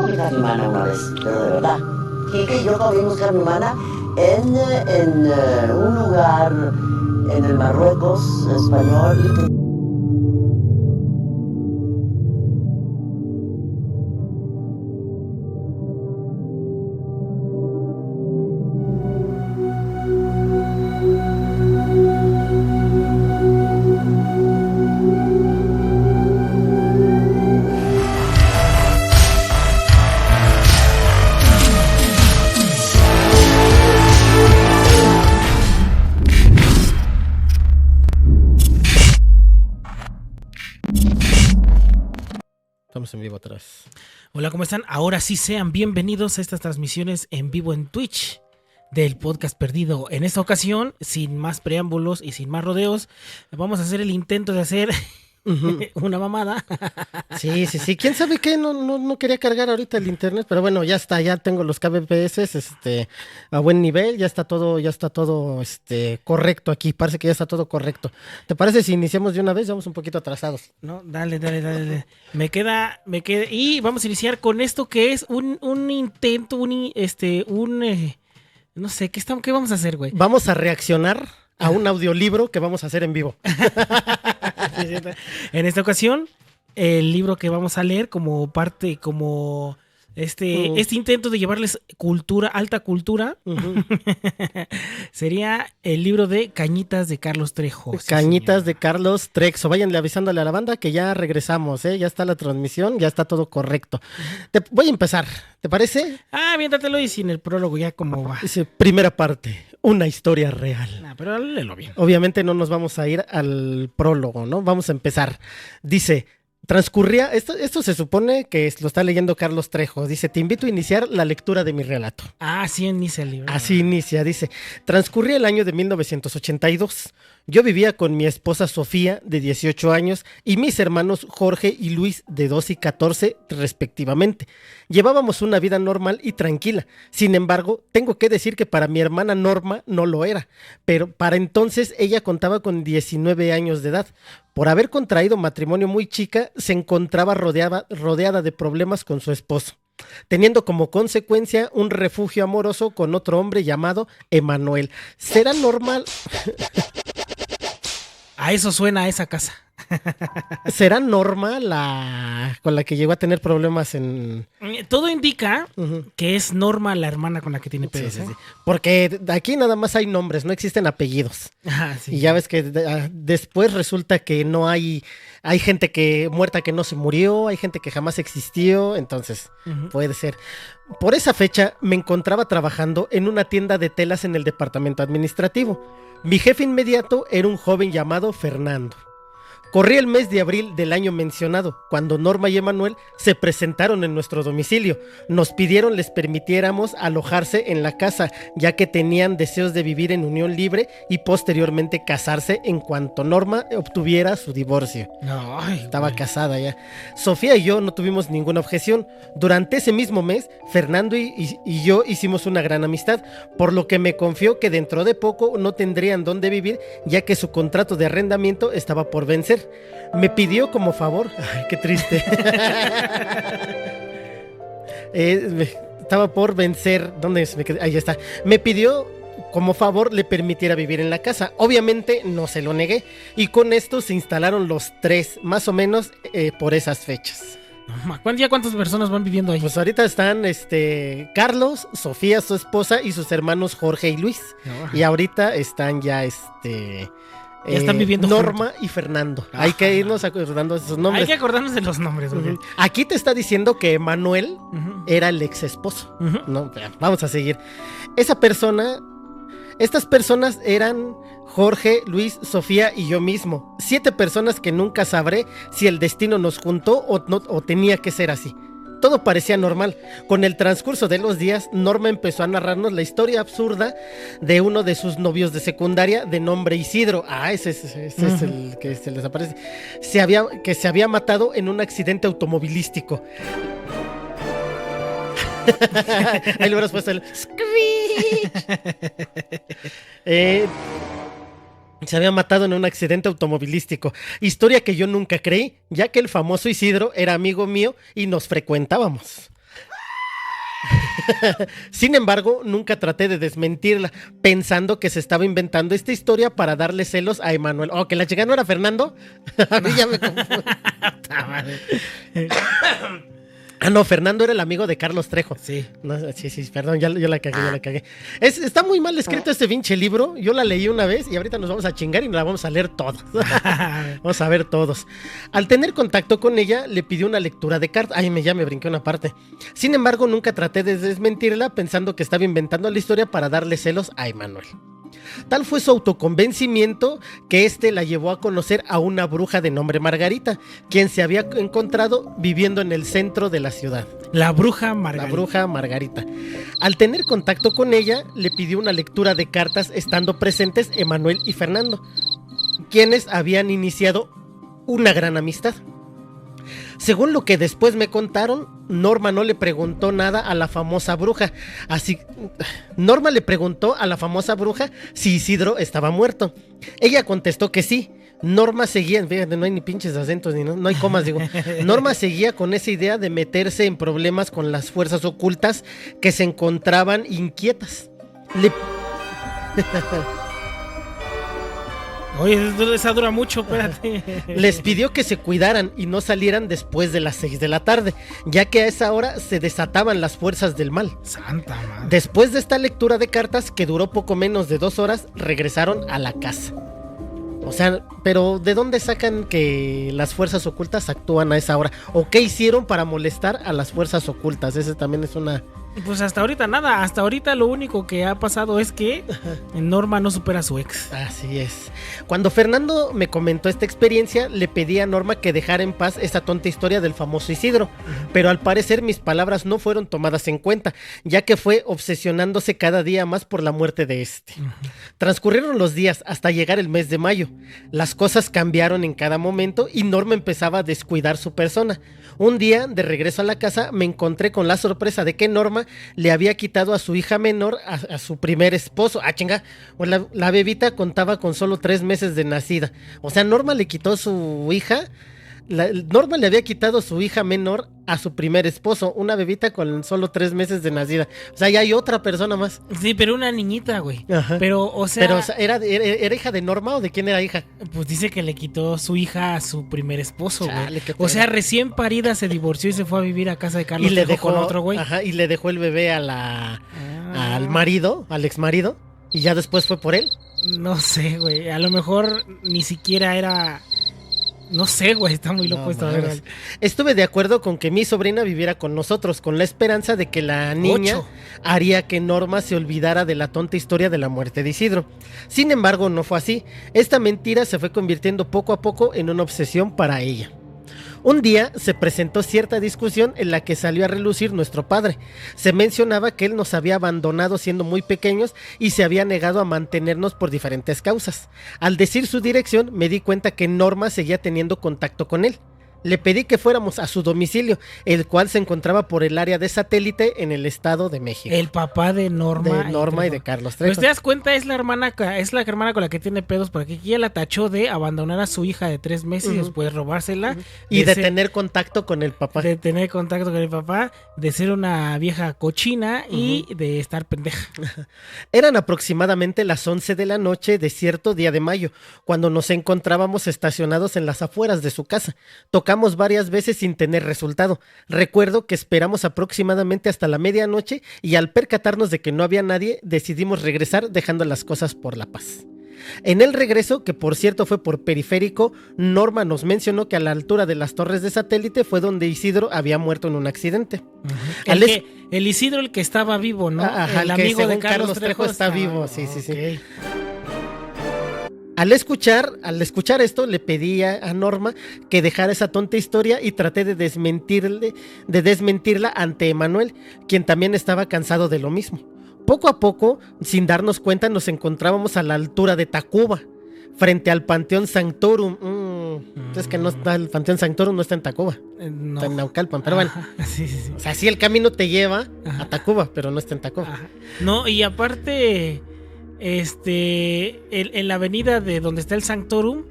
buscar mi hermana una vez, pero de verdad. Kike y yo acabé de buscar mi hermana en un lugar en el Marruecos español. Estamos en vivo atrás. Hola, ¿cómo están? Ahora sí sean bienvenidos a estas transmisiones en vivo en Twitch del podcast perdido. En esta ocasión, sin más preámbulos y sin más rodeos, vamos a hacer el intento de hacer una mamada. Sí. ¿Quién sabe qué? No quería cargar ahorita el internet, pero bueno, ya está, ya tengo los kbps a buen nivel, ya está todo correcto aquí, parece que ya está todo correcto. ¿Te parece si iniciamos de una vez? Vamos un poquito atrasados. No, dale. Me queda, y vamos a iniciar con esto que es un intento, no sé, ¿qué vamos a hacer, güey? Vamos a reaccionar a un audiolibro que vamos a hacer en vivo. En esta ocasión, el libro que vamos a leer como parte, como este intento de llevarles alta cultura, sería el libro de Cañitas de Carlos Trejo. Cañitas de Carlos Trejo. Váyanle avisándole a la banda que ya regresamos, ya está la transmisión, ya está todo correcto. Voy a empezar, ¿te parece? Aviéntatelo y sin el prólogo ya como va. Dice, primera parte. Una historia real. Pero léelo bien. Obviamente no nos vamos a ir al prólogo, ¿no? Vamos a empezar. Dice, transcurría... Esto se supone que lo está leyendo Carlos Trejo. Dice, te invito a iniciar la lectura de mi relato. Así inicia el libro. Así inicia, dice. Transcurría el año de 1982. Yo vivía con mi esposa Sofía, de 18 años, y mis hermanos Jorge y Luis, de 12 y 14, respectivamente. Llevábamos una vida normal y tranquila. Sin embargo, tengo que decir que para mi hermana Norma no lo era. Pero para entonces ella contaba con 19 años de edad. Por haber contraído matrimonio muy chica, se encontraba rodeada de problemas con su esposo, teniendo como consecuencia un refugio amoroso con otro hombre llamado Emanuel. ¿Será normal? A eso suena esa casa. ¿Será Norma con la que llegó a tener problemas en...? Todo indica que es Norma la hermana con la que tiene pedos. Sí. Porque aquí nada más hay nombres, no existen apellidos. Sí. Y ya ves que después resulta que no hay gente muerta que no se murió, hay gente que jamás existió, entonces puede ser. Por esa fecha me encontraba trabajando en una tienda de telas en el departamento administrativo. Mi jefe inmediato era un joven llamado Fernando. Corría el mes de abril del año mencionado, cuando Norma y Emanuel se presentaron en nuestro domicilio. Nos pidieron les permitiéramos alojarse en la casa, ya que tenían deseos de vivir en unión libre y posteriormente casarse en cuanto Norma obtuviera su divorcio. Estaba casada ya. Sofía y yo no tuvimos ninguna objeción. Durante ese mismo mes, Fernando y yo hicimos una gran amistad, por lo que me confió que dentro de poco no tendrían dónde vivir, ya que su contrato de arrendamiento estaba por vencer. Me pidió como favor, ay, qué triste. Estaba por vencer. ¿Dónde es? Ahí está. Me pidió como favor le permitiera vivir en la casa. Obviamente no se lo negué. Y con esto se instalaron los tres, más o menos por esas fechas. ¿Cuántas personas van viviendo ahí? Pues ahorita están Carlos, Sofía, su esposa, y sus hermanos Jorge y Luis. Y ahorita están ya ya están viviendo Norma juntos. Y Fernando. Hay que irnos acordando de sus nombres. Hay que acordarnos de los nombres. Aquí te está diciendo que Emanuel era el ex esposo. No, vamos a seguir. Estas personas eran Jorge, Luis, Sofía y yo mismo. 7 personas que nunca sabré si el destino nos juntó o tenía que ser así. Todo parecía normal. Con el transcurso de los días, Norma empezó a narrarnos la historia absurda de uno de sus novios de secundaria de nombre Isidro. Ese es el que se les aparece. Que se había matado en un accidente automovilístico. Ahí le hubieras puesto el se había matado en un accidente automovilístico. Historia que yo nunca creí, ya que el famoso Isidro era amigo mío y nos frecuentábamos. Sin embargo, nunca traté de desmentirla, pensando que se estaba inventando esta historia para darle celos a Emanuel. ¿O que la chica no era Fernando? A mí ya me confundí. Ah, no, Fernando era el amigo de Carlos Trejo. Sí. No, sí, perdón, yo la cagué. Está muy mal escrito este pinche libro. Yo la leí una vez y ahorita nos vamos a chingar y nos la vamos a leer todos. Vamos a ver todos. Al tener contacto con ella, le pidió una lectura de cartas. Ay, ya me brinqué una parte. Sin embargo, nunca traté de desmentirla pensando que estaba inventando la historia para darle celos a Emanuel. Tal fue su autoconvencimiento que la llevó a conocer a una bruja de nombre Margarita, quien se había encontrado viviendo en el centro de la ciudad. La bruja Margarita. La bruja Margarita. Al tener contacto con ella, le pidió una lectura de cartas estando presentes Emanuel y Fernando, quienes habían iniciado una gran amistad. Según lo que después me contaron, Norma no le preguntó nada a la famosa bruja. Norma le preguntó a la famosa bruja si Isidro estaba muerto. Ella contestó que sí. Norma seguía, fíjate, no hay ni pinches acentos, no hay comas, digo. Norma seguía con esa idea de meterse en problemas con las fuerzas ocultas que se encontraban inquietas. Oye, esa dura mucho, espérate. Les pidió que se cuidaran y no salieran después de las 6 de la tarde, ya que a esa hora se desataban las fuerzas del mal. Santa madre. Después de esta lectura de cartas, que duró poco menos de 2 horas, regresaron a la casa. O sea, pero ¿de dónde sacan que las fuerzas ocultas actúan a esa hora? ¿O qué hicieron para molestar a las fuerzas ocultas? Ese también es una... Pues hasta ahorita nada, hasta ahorita lo único que ha pasado es que Norma no supera a su ex. Así es. Cuando Fernando me comentó esta experiencia, le pedí a Norma que dejara en paz esa tonta historia del famoso Isidro, pero al parecer mis palabras no fueron tomadas en cuenta, ya que fue obsesionándose cada día más por la muerte de este. Transcurrieron los días hasta llegar el mes de mayo. Las cosas cambiaron en cada momento y Norma empezaba a descuidar su persona. Un día, de regreso a la casa, me encontré con la sorpresa de que Norma le había quitado a su hija menor a su primer esposo. Ah, chinga, pues la bebita contaba con solo 3 meses de nacida. O sea, Norma le quitó su hija. Norma le había quitado su hija menor a su primer esposo, una bebita con solo 3 meses de nacida. O sea, ya hay otra persona más. Sí, pero una niñita, güey. Ajá. Pero, o sea, ¿era hija de Norma o de quién era hija? Pues dice que le quitó su hija a su primer esposo, Chale, güey. O sea, recién parida se divorció y se fue a vivir a casa de Carlos y le dejó con otro güey. Ajá, y le dejó el bebé al marido, al exmarido, y ya después fue por él. No sé, güey. A lo mejor ni siquiera era... No sé, güey, está muy loco esto. Estuve de acuerdo con que mi sobrina viviera con nosotros, con la esperanza de que la niña haría que Norma se olvidara de la tonta historia de la muerte de Isidro. Sin embargo, no fue así. Esta mentira se fue convirtiendo poco a poco en una obsesión para ella. Un día se presentó cierta discusión en la que salió a relucir nuestro padre. Se mencionaba que él nos había abandonado siendo muy pequeños y se había negado a mantenernos por diferentes causas. Al decir su dirección, me di cuenta que Norma seguía teniendo contacto con él. Le pedí que fuéramos a su domicilio, el cual se encontraba por el área de Satélite en el Estado de México. El papá de Norma. De Norma y de Carlos Trejo. Pues te das cuenta, es la hermana con la que tiene pedos, porque aquí ella la tachó de abandonar a su hija de 3 meses y después robársela. Y de tener contacto con el papá. De tener contacto con el papá, de ser una vieja cochina y de estar pendeja. Eran aproximadamente las 11 de la noche de cierto día de mayo, cuando nos encontrábamos estacionados en las afueras de su casa. Tocamos varias veces sin tener resultado. Recuerdo que esperamos aproximadamente hasta la medianoche y al percatarnos de que no había nadie, decidimos regresar dejando las cosas por la paz. En el regreso, que por cierto fue por periférico, Norma nos mencionó que a la altura de las torres de Satélite fue donde Isidro había muerto en un accidente. El Isidro, el que estaba vivo, ¿no? Ajá, el amigo de Carlos Trejo está vivo, sí. Okay. Al escuchar esto, le pedí a Norma que dejara esa tonta historia y traté de desmentirla ante Emanuel, quien también estaba cansado de lo mismo. Poco a poco, sin darnos cuenta, nos encontrábamos a la altura de Tacuba, frente al Panteón Sanctorum. Es que no está, el Panteón Sanctorum no está en Tacuba, no. está en Naucalpan, pero bueno. Sí. O sea, sí el camino te lleva a Tacuba, pero no está en Tacuba. Ajá. No, y aparte... en la avenida de donde está el Sanctorum,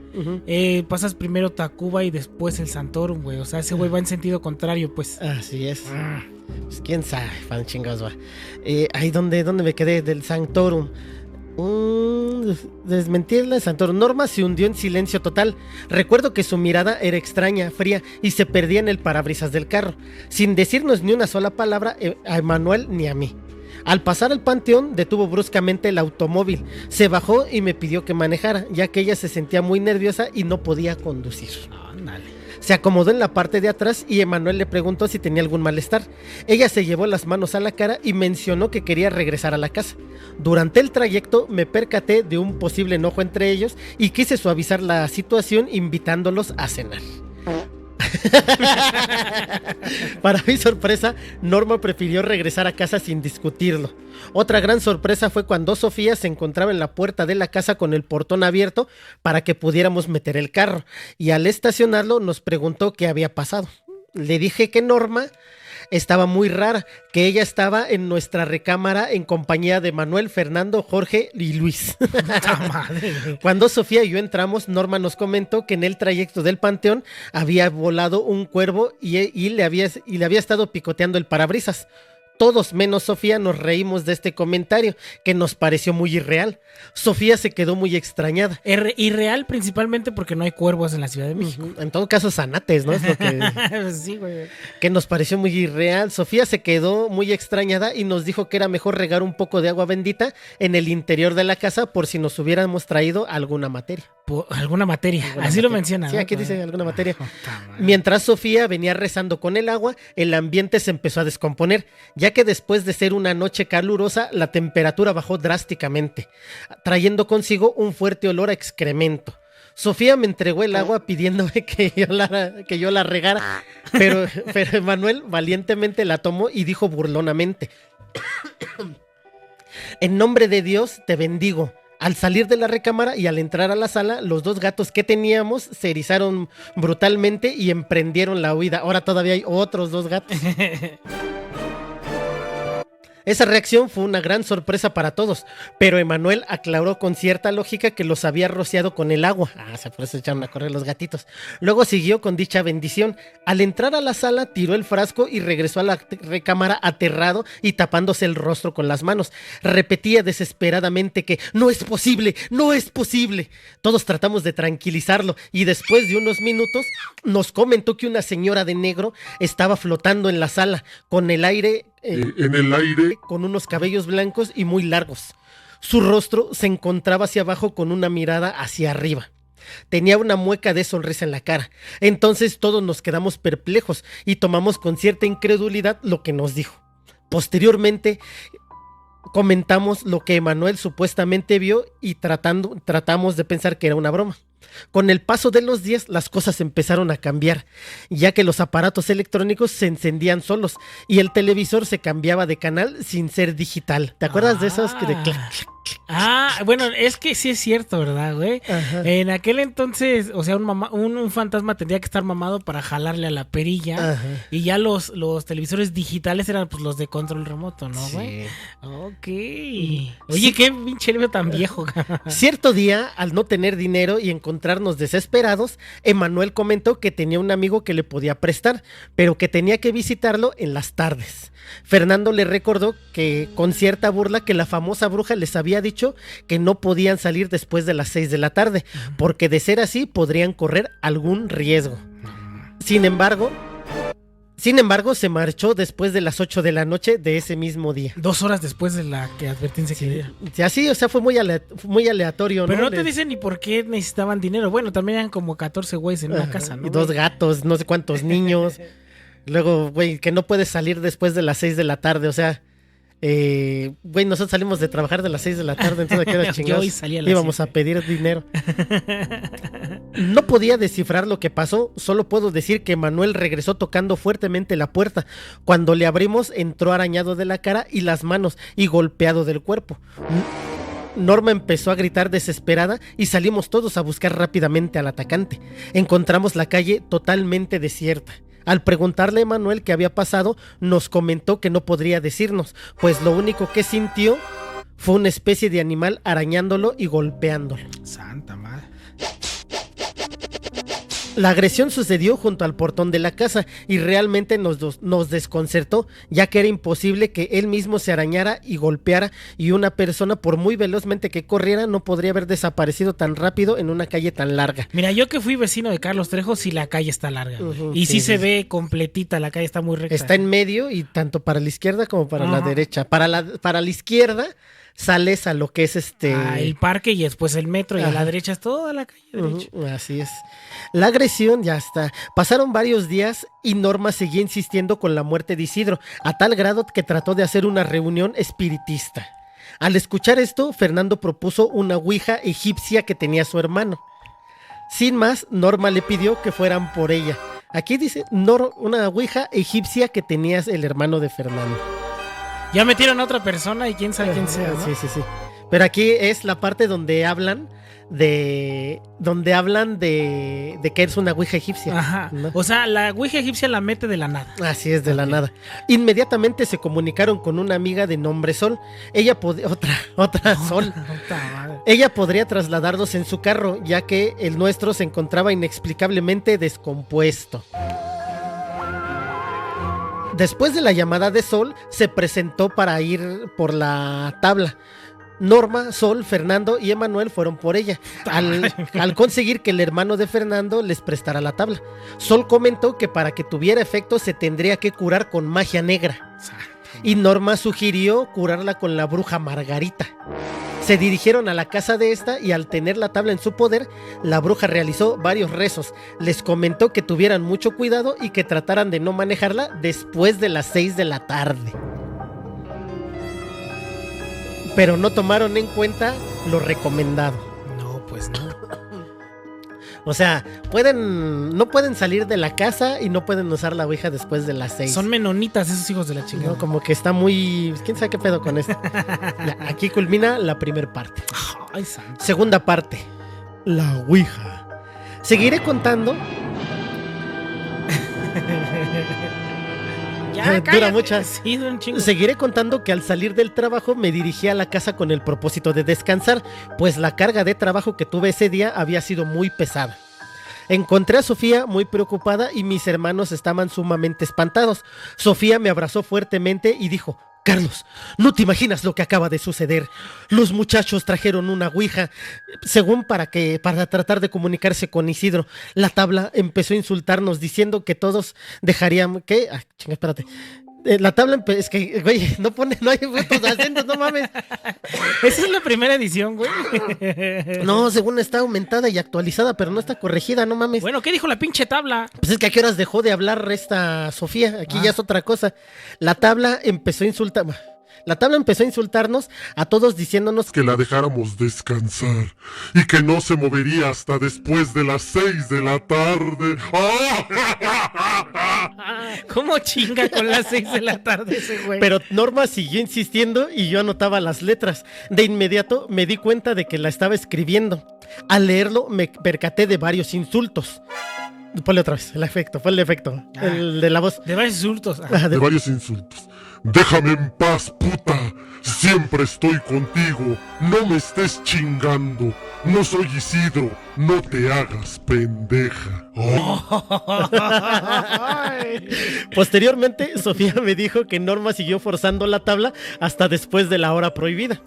pasas primero Tacuba y después el Santorum, güey. O sea, ese güey va en sentido contrario, pues. Así es. Pues quién sabe, fan chingados va. Ahí donde me quedé, del Santorum. Desmentirla de Santorum. Norma se hundió en silencio total. Recuerdo que su mirada era extraña, fría, y se perdía en el parabrisas del carro, sin decirnos ni una sola palabra a Emanuel ni a mí. Al pasar al panteón, detuvo bruscamente el automóvil, se bajó y me pidió que manejara, ya que ella se sentía muy nerviosa y no podía conducir. Se acomodó en la parte de atrás y Emanuel le preguntó si tenía algún malestar. Ella se llevó las manos a la cara y mencionó que quería regresar a la casa. Durante el trayecto me percaté de un posible enojo entre ellos y quise suavizar la situación invitándolos a cenar. Para mi sorpresa, Norma prefirió regresar a casa sin discutirlo. Otra gran sorpresa fue cuando Sofía se encontraba en la puerta de la casa con el portón abierto para que pudiéramos meter el carro, y al estacionarlo nos preguntó qué había pasado. Le dije que Norma estaba muy rara, que ella estaba en nuestra recámara en compañía de Manuel, Fernando, Jorge y Luis. Cuando Sofía y yo entramos, Norma nos comentó que en el trayecto del panteón había volado un cuervo y le había estado picoteando el parabrisas. Todos menos Sofía nos reímos de este comentario, que nos pareció muy irreal. Sofía se quedó muy extrañada. Irreal principalmente porque no hay cuervos en la Ciudad de México. En todo caso, zanates, ¿no? Es lo que, sí, güey. Que nos pareció muy irreal. Sofía se quedó muy extrañada y nos dijo que era mejor regar un poco de agua bendita en el interior de la casa por si nos hubiéramos traído alguna materia. Alguna materia, así lo menciona. Sí, ¿no? Aquí dice alguna materia. Mientras Sofía venía rezando con el agua, el ambiente se empezó a descomponer, ya que después de ser una noche calurosa, la temperatura bajó drásticamente, trayendo consigo un fuerte olor a excremento. Sofía me entregó el agua pidiéndome que yo la regara, pero Manuel valientemente la tomó y dijo burlonamente: en nombre de Dios te bendigo. Al salir de la recámara y al entrar a la sala, los dos gatos que teníamos se erizaron brutalmente y emprendieron la huida. Ahora todavía hay otros dos gatos. Esa reacción fue una gran sorpresa para todos, pero Emanuel aclaró con cierta lógica que los había rociado con el agua. Por eso echaron a correr los gatitos. Luego siguió con dicha bendición. Al entrar a la sala, tiró el frasco y regresó a la recámara aterrado y tapándose el rostro con las manos. Repetía desesperadamente que no es posible, no es posible. Todos tratamos de tranquilizarlo y después de unos minutos nos comentó que una señora de negro estaba flotando en la sala con el aire... en el aire, con unos cabellos blancos y muy largos. Su rostro se encontraba hacia abajo con una mirada hacia arriba. Tenía una mueca de sonrisa en la cara. Entonces todos nos quedamos perplejos y tomamos con cierta incredulidad lo que nos dijo. Posteriormente comentamos lo que Emanuel supuestamente vio y tratamos de pensar que era una broma. Con el paso de los días, las cosas empezaron a cambiar, ya que los aparatos electrónicos se encendían solos y el televisor se cambiaba de canal sin ser digital. ¿Te acuerdas de esos que de clac, clac, clac? Bueno, es que sí es cierto, ¿verdad, güey? Ajá. En aquel entonces, o sea, un fantasma tendría que estar mamado para jalarle a la perilla. Ajá. Y ya los televisores digitales eran pues los de control remoto, ¿no, güey? Sí. Ok. Oye, qué pinche libro tan viejo. Cierto día, al no tener dinero y encontrarnos desesperados, Emanuel comentó que tenía un amigo que le podía prestar, pero que tenía que visitarlo en las tardes. Fernando le recordó que con cierta burla que la famosa bruja les había dicho que no podían salir después de las 6 de la tarde, porque de ser así podrían correr algún riesgo. Sin embargo, se marchó después de las 8 de la noche de ese mismo día. 2 horas después de la que advertencia que diera. Así, o sea, fue muy aleatorio, ¿no? Pero no te dicen ni por qué necesitaban dinero. Bueno, también eran como 14 güeyes en una casa, ¿no? Y 2 gatos, no sé cuántos niños. Luego, güey, que no puedes salir después de las 6 de la tarde, o sea, güey, nosotros salimos de trabajar de las 6 de la tarde, entonces aquí era chingados. Íbamos a pedir dinero. No podía descifrar lo que pasó, solo puedo decir que Manuel regresó tocando fuertemente la puerta. Cuando le abrimos, entró arañado de la cara y las manos y golpeado del cuerpo. Norma empezó a gritar desesperada y salimos todos a buscar rápidamente al atacante. Encontramos la calle totalmente desierta. Al preguntarle a Manuel qué había pasado, nos comentó que no podría decirnos, pues lo único que sintió fue una especie de animal arañándolo y golpeándolo. Santa madre. La agresión sucedió junto al portón de la casa y realmente nos desconcertó, ya que era imposible que él mismo se arañara y golpeara, y una persona, por muy velozmente que corriera, no podría haber desaparecido tan rápido en una calle tan larga. Mira, yo que fui vecino de Carlos Trejo, sí la calle está larga. Y sí se ve completita, la calle está muy recta. Está en medio y tanto para la izquierda como para la derecha. Para la izquierda sales a lo que es el parque y después el metro, y a la derecha es toda la calle derecha. Así es. La agresión ya está. Pasaron varios días y Norma seguía insistiendo con la muerte de Isidro, a tal grado que trató de hacer una reunión espiritista. Al escuchar esto, Fernando propuso una ouija egipcia que tenía su hermano. Sin más, Norma le pidió que fueran por ella. Aquí dice una ouija egipcia que tenías el hermano de Fernando. Ya metieron a otra persona y quién sabe quién sea, ¿no? Sí. Pero aquí es la parte donde hablan de que es una ouija egipcia. Ajá. ¿No? O sea, la ouija egipcia la mete de la nada. Así es, de la nada. Inmediatamente se comunicaron con una amiga de nombre Sol. Ella Sol. Ella podría trasladarlos en su carro, ya que el nuestro se encontraba inexplicablemente descompuesto. Después de la llamada de Sol, se presentó para ir por la tabla. Norma, Sol, Fernando y Emanuel fueron por ella, al conseguir que el hermano de Fernando les prestara la tabla. Sol comentó que para que tuviera efecto se tendría que curar con magia negra, y Norma sugirió curarla con la bruja Margarita. Se dirigieron a la casa de esta y al tener la tabla en su poder, la bruja realizó varios rezos. Les comentó que tuvieran mucho cuidado y que trataran de no manejarla después de las 6 de la tarde. Pero no tomaron en cuenta lo recomendado. No, pues no. O sea, no pueden salir de la casa y no pueden usar la ouija después de las 6. Son menonitas esos hijos de la chingada. No, como que está muy... ¿Quién sabe qué pedo con esto? Aquí culmina la primera parte. Ay, santo. Segunda parte. La ouija. Seguiré contando... Ya, dura mucho. Sí, dura un chingo. Seguiré contando que al salir del trabajo me dirigí a la casa con el propósito de descansar, pues la carga de trabajo que tuve ese día había sido muy pesada. Encontré a Sofía muy preocupada y mis hermanos estaban sumamente espantados. Sofía me abrazó fuertemente y dijo: Carlos, no te imaginas lo que acaba de suceder. Los muchachos trajeron una ouija, según para tratar de comunicarse con Isidro. La tabla empezó a insultarnos diciendo que todos dejarían... ¿Qué? Ah, chinga, espérate. La tabla es que, güey, no hay fotos de acentos, no mames. Esa es la primera edición, güey. No, según está aumentada y actualizada, pero no está corregida, no mames. Bueno, ¿qué dijo la pinche tabla? Pues es que a qué horas dejó de hablar esta Sofía. Aquí ya es otra cosa. La tabla empezó a insultarnos a todos diciéndonos que la dejáramos descansar y que no se movería hasta después de las 6 de la tarde. ¿Cómo chinga con las 6 de la tarde ese güey? Pero Norma siguió insistiendo y yo anotaba las letras. De inmediato me di cuenta de que la estaba escribiendo. Al leerlo me percaté de varios insultos. Ponle otra vez, fue el efecto, el de la voz. De varios insultos. De varios insultos. Déjame en paz, puta. Siempre estoy contigo. No me estés chingando. No soy Isidro. No te hagas pendeja. Posteriormente, Sofía me dijo que Norma siguió forzando la tabla hasta después de la hora prohibida.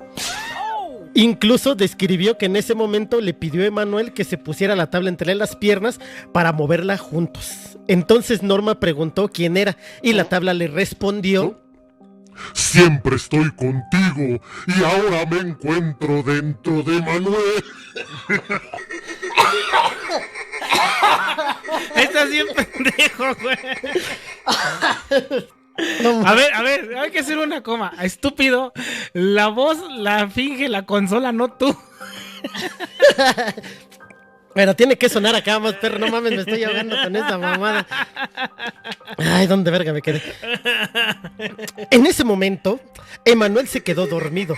Incluso describió que en ese momento le pidió a Emanuel que se pusiera la tabla entre las piernas para moverla juntos. Entonces Norma preguntó quién era y la tabla le respondió: Siempre estoy contigo y ahora me encuentro dentro de Emanuel. Estás bien pendejo, güey. No, a ver, hay que hacer una coma. Estúpido, la voz la finge la consola, no tú. Pero tiene que sonar acá más, perro. No mames, me estoy ahogando con esa mamada. Ay, ¿dónde verga me quedé? En ese momento, Emanuel se quedó dormido.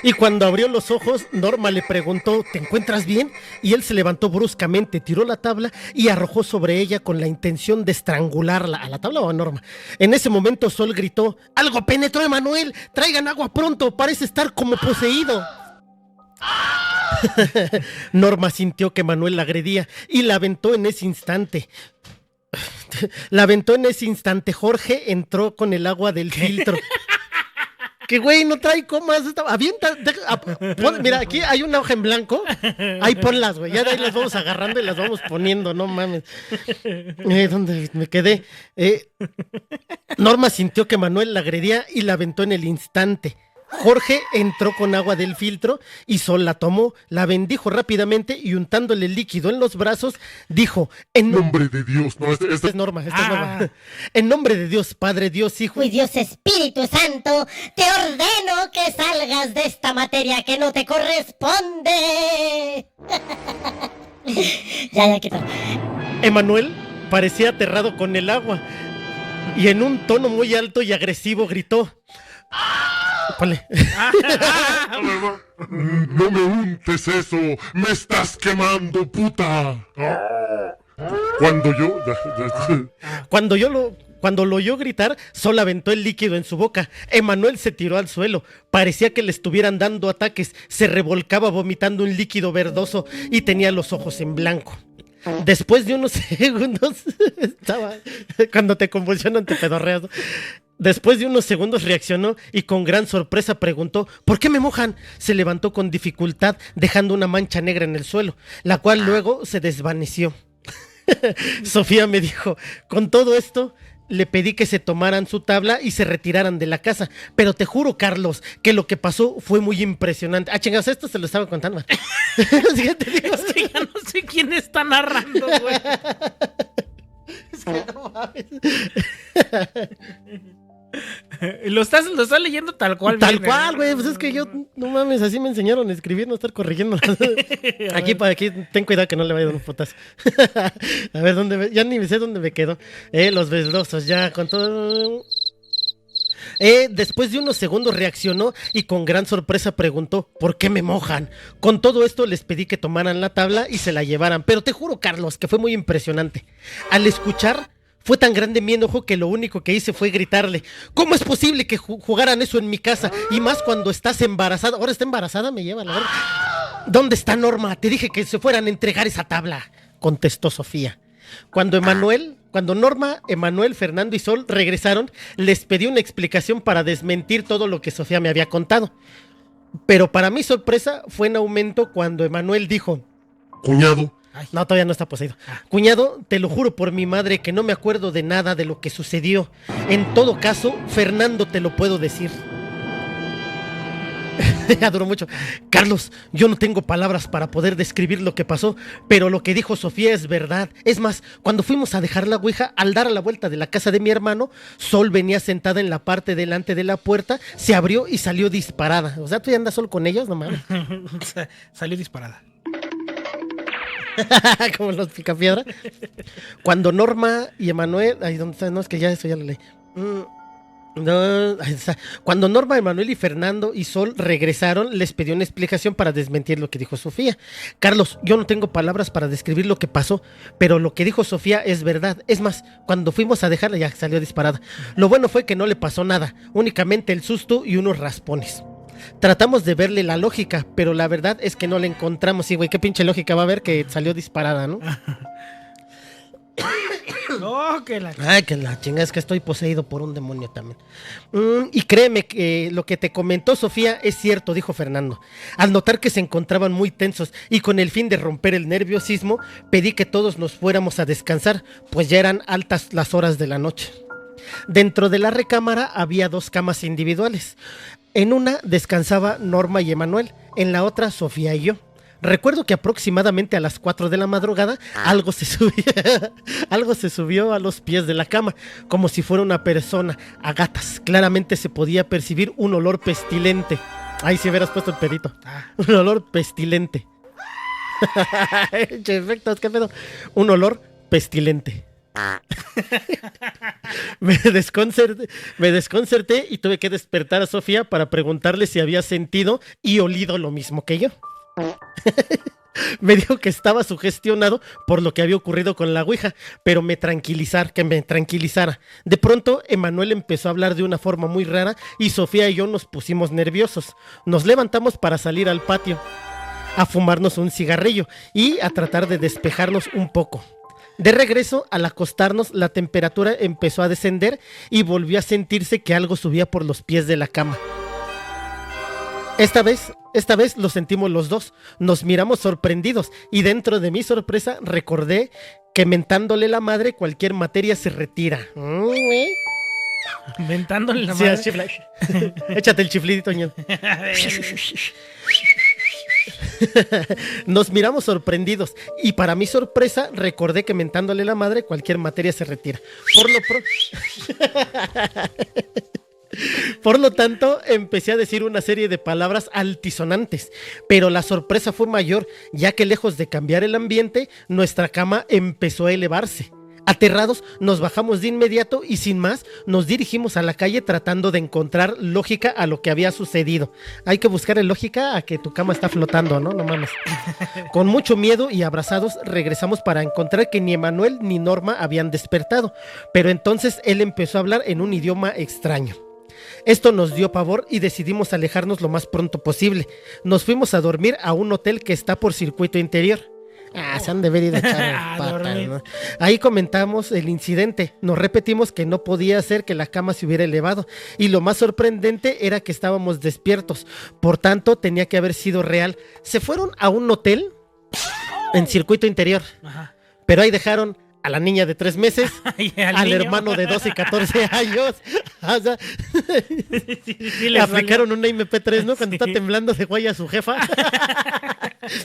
Y cuando abrió los ojos, Norma le preguntó: ¿te encuentras bien? Y él se levantó bruscamente, tiró la tabla y arrojó sobre ella con la intención de estrangularla. ¿A la tabla o a Norma? En ese momento Sol gritó: ¡algo penetró a Emanuel! ¡Traigan agua pronto! Parece estar como poseído. Norma sintió que Manuel la agredía y la aventó en ese instante. Jorge entró con el agua del filtro. Que güey, no trae comas. Avienta. Mira, aquí hay una hoja en blanco. Ahí ponlas, güey. Ya de ahí las vamos agarrando y las vamos poniendo. No mames. ¿Dónde me quedé? Norma sintió que Manuel la agredía y la aventó en el instante. Jorge entró con agua del filtro y Sol la tomó, la bendijo rápidamente y untándole el líquido en los brazos, dijo: En nombre de Dios. No, esta es Norma. En nombre de Dios, Padre, Dios, Hijo y Dios Espíritu Santo, te ordeno que salgas de esta materia que no te corresponde. Ya, quita. Emanuel parecía aterrado con el agua y en un tono muy alto y agresivo gritó: Vale. No me untes eso, me estás quemando, puta. Cuando lo oyó gritar, Sol aventó el líquido en su boca. Emanuel se tiró al suelo. Parecía que le estuvieran dando ataques. Se revolcaba vomitando un líquido verdoso y tenía los ojos en blanco. Después de unos segundos, cuando te convulsionan te pedorreas, ¿no? Después de unos segundos reaccionó y con gran sorpresa preguntó: ¿por qué me mojan? Se levantó con dificultad, dejando una mancha negra en el suelo, la cual luego se desvaneció. Sofía me dijo: con todo esto, le pedí que se tomaran su tabla y se retiraran de la casa. Pero te juro, Carlos, que lo que pasó fue muy impresionante. Chingados, esto se lo estaba contando. Ya no sé quién está narrando, güey. Es que no mames. Lo estás leyendo tal cual. Tal cual, güey. Pues es que yo, no mames, así me enseñaron a escribir, no estar corrigiendo. Aquí ten cuidado que no le vaya a dar un potazo. A ver, ya ni sé dónde me quedo. Los verdosos, ya, con todo. Después de unos segundos reaccionó y con gran sorpresa preguntó: ¿por qué me mojan? Con todo esto les pedí que tomaran la tabla y se la llevaran, pero te juro, Carlos, que fue muy impresionante. Al escuchar, fue tan grande mi enojo que lo único que hice fue gritarle: ¿cómo es posible que jugaran eso en mi casa? Y más cuando estás embarazada. Ahora está embarazada, me lleva la verdad. ¿Dónde está Norma? Te dije que se fueran a entregar esa tabla, contestó Sofía. Cuando Norma, Emanuel, Fernando y Sol regresaron, les pedí una explicación para desmentir todo lo que Sofía me había contado. Pero para mi sorpresa fue en aumento cuando Emanuel dijo: cuñado. No, todavía no está poseído. Cuñado, te lo juro por mi madre que no me acuerdo de nada de lo que sucedió. En todo caso, Fernando te lo puedo decir. Ya duró mucho. Carlos, yo no tengo palabras para poder describir lo que pasó, pero lo que dijo Sofía es verdad. Es más, cuando fuimos a dejar la ouija, al dar a la vuelta de la casa de mi hermano, Sol venía sentada en la parte delante de la puerta, se abrió y salió disparada. O sea, ¿tú ya andas Sol con ellos? No mames. Salió disparada. Como los picapiedra. Cuando Norma y Emanuel... Ay, ¿dónde está? No, es que ya eso ya lo leí. No, cuando Norma, Emanuel y Fernando y Sol regresaron, les pidió una explicación para desmentir lo que dijo Sofía. Carlos, yo no tengo palabras para describir lo que pasó, pero lo que dijo Sofía es verdad. Es más, cuando fuimos a dejarla ya salió disparada. Lo bueno fue que no le pasó nada, únicamente el susto y unos raspones. Tratamos de verle la lógica, pero la verdad es que no la encontramos. Sí, güey, qué pinche lógica va a haber que salió disparada, ¿no? No, que la... Ay, que la chinga, es que estoy poseído por un demonio también. Y créeme que lo que te comentó Sofía es cierto, dijo Fernando. Al notar que se encontraban muy tensos y con el fin de romper el nerviosismo, pedí que todos nos fuéramos a descansar, pues ya eran altas las horas de la noche. Dentro de la recámara había 2 camas individuales. En una descansaba Norma y Emanuel, en la otra Sofía y yo. Recuerdo que aproximadamente a las 4 de la madrugada algo se subió a los pies de la cama, como si fuera una persona, a gatas. Claramente se podía percibir un olor pestilente. Ay, si hubieras puesto el pedito. Un olor pestilente. Efectos, ¿qué pedo? Un olor pestilente. Me desconcerté y tuve que despertar a Sofía para preguntarle si había sentido y olido lo mismo que yo. Me dijo que estaba sugestionado por lo que había ocurrido con la ouija, pero que me tranquilizara. De pronto, Emanuel empezó a hablar de una forma muy rara y Sofía y yo nos pusimos nerviosos. Nos levantamos para salir al patio. a fumarnos un cigarrillo y a tratar de despejarnos un poco. De regreso, al acostarnos, la temperatura empezó a descender y volvió a sentirse que algo subía por los pies de la cama. Esta vez lo sentimos los dos, nos miramos sorprendidos y dentro de mi sorpresa recordé que mentándole la madre cualquier materia se retira. Mentándole la Sí, madre. chifla. Échate el chiflidito, ño. Nos miramos sorprendidos y para mi sorpresa recordé que mentándole la madre cualquier materia se retira. Por lo tanto, empecé a decir una serie de palabras altisonantes, pero la sorpresa fue mayor, ya que lejos de cambiar el ambiente, nuestra cama empezó a elevarse. Aterrados, nos bajamos de inmediato y sin más, nos dirigimos a la calle tratando de encontrar lógica a lo que había sucedido. Hay que buscar lógica a que tu cama está flotando, ¿no? No mames. Con mucho miedo y abrazados, regresamos para encontrar que ni Emanuel ni Norma habían despertado, pero entonces él empezó a hablar en un idioma extraño. Esto nos dio pavor y decidimos alejarnos lo más pronto posible. Nos fuimos a dormir a un hotel que está por circuito interior. Se han de ver ido a echar patas, ¿no? Ahí comentamos el incidente. Nos repetimos que no podía ser que la cama se hubiera elevado. Y lo más sorprendente era que estábamos despiertos. Por tanto, tenía que haber sido real. Se fueron a un hotel en circuito interior. Ajá. Pero ahí dejaron a la niña de 3 meses, Y al niño. hermano de 12 y 14 años. O sea, Sí, le aplicaron una MP3, ¿no? Cuando está temblando de güey a su jefa.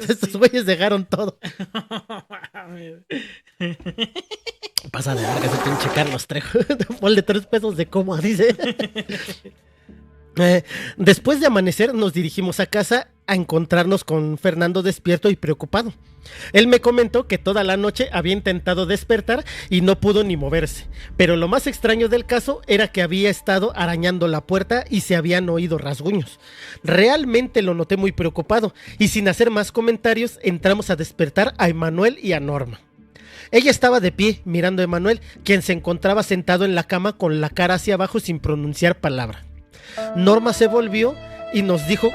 Estos güeyes dejaron todo. Pasa de verga ese pinche Carlos Trejo. Ponle 3 pesos de coma, dice. Después de amanecer nos dirigimos a casa a encontrarnos con Fernando despierto y preocupado. Él me comentó que toda la noche había intentado despertar y no pudo ni moverse, pero lo más extraño del caso era que había estado arañando la puerta y se habían oído rasguños. Realmente lo noté muy preocupado y sin hacer más comentarios entramos a despertar a Emanuel y a Norma. Ella estaba de pie mirando a Emanuel, quien se encontraba sentado en la cama con la cara hacia abajo sin pronunciar palabra. Norma se volvió y nos dijo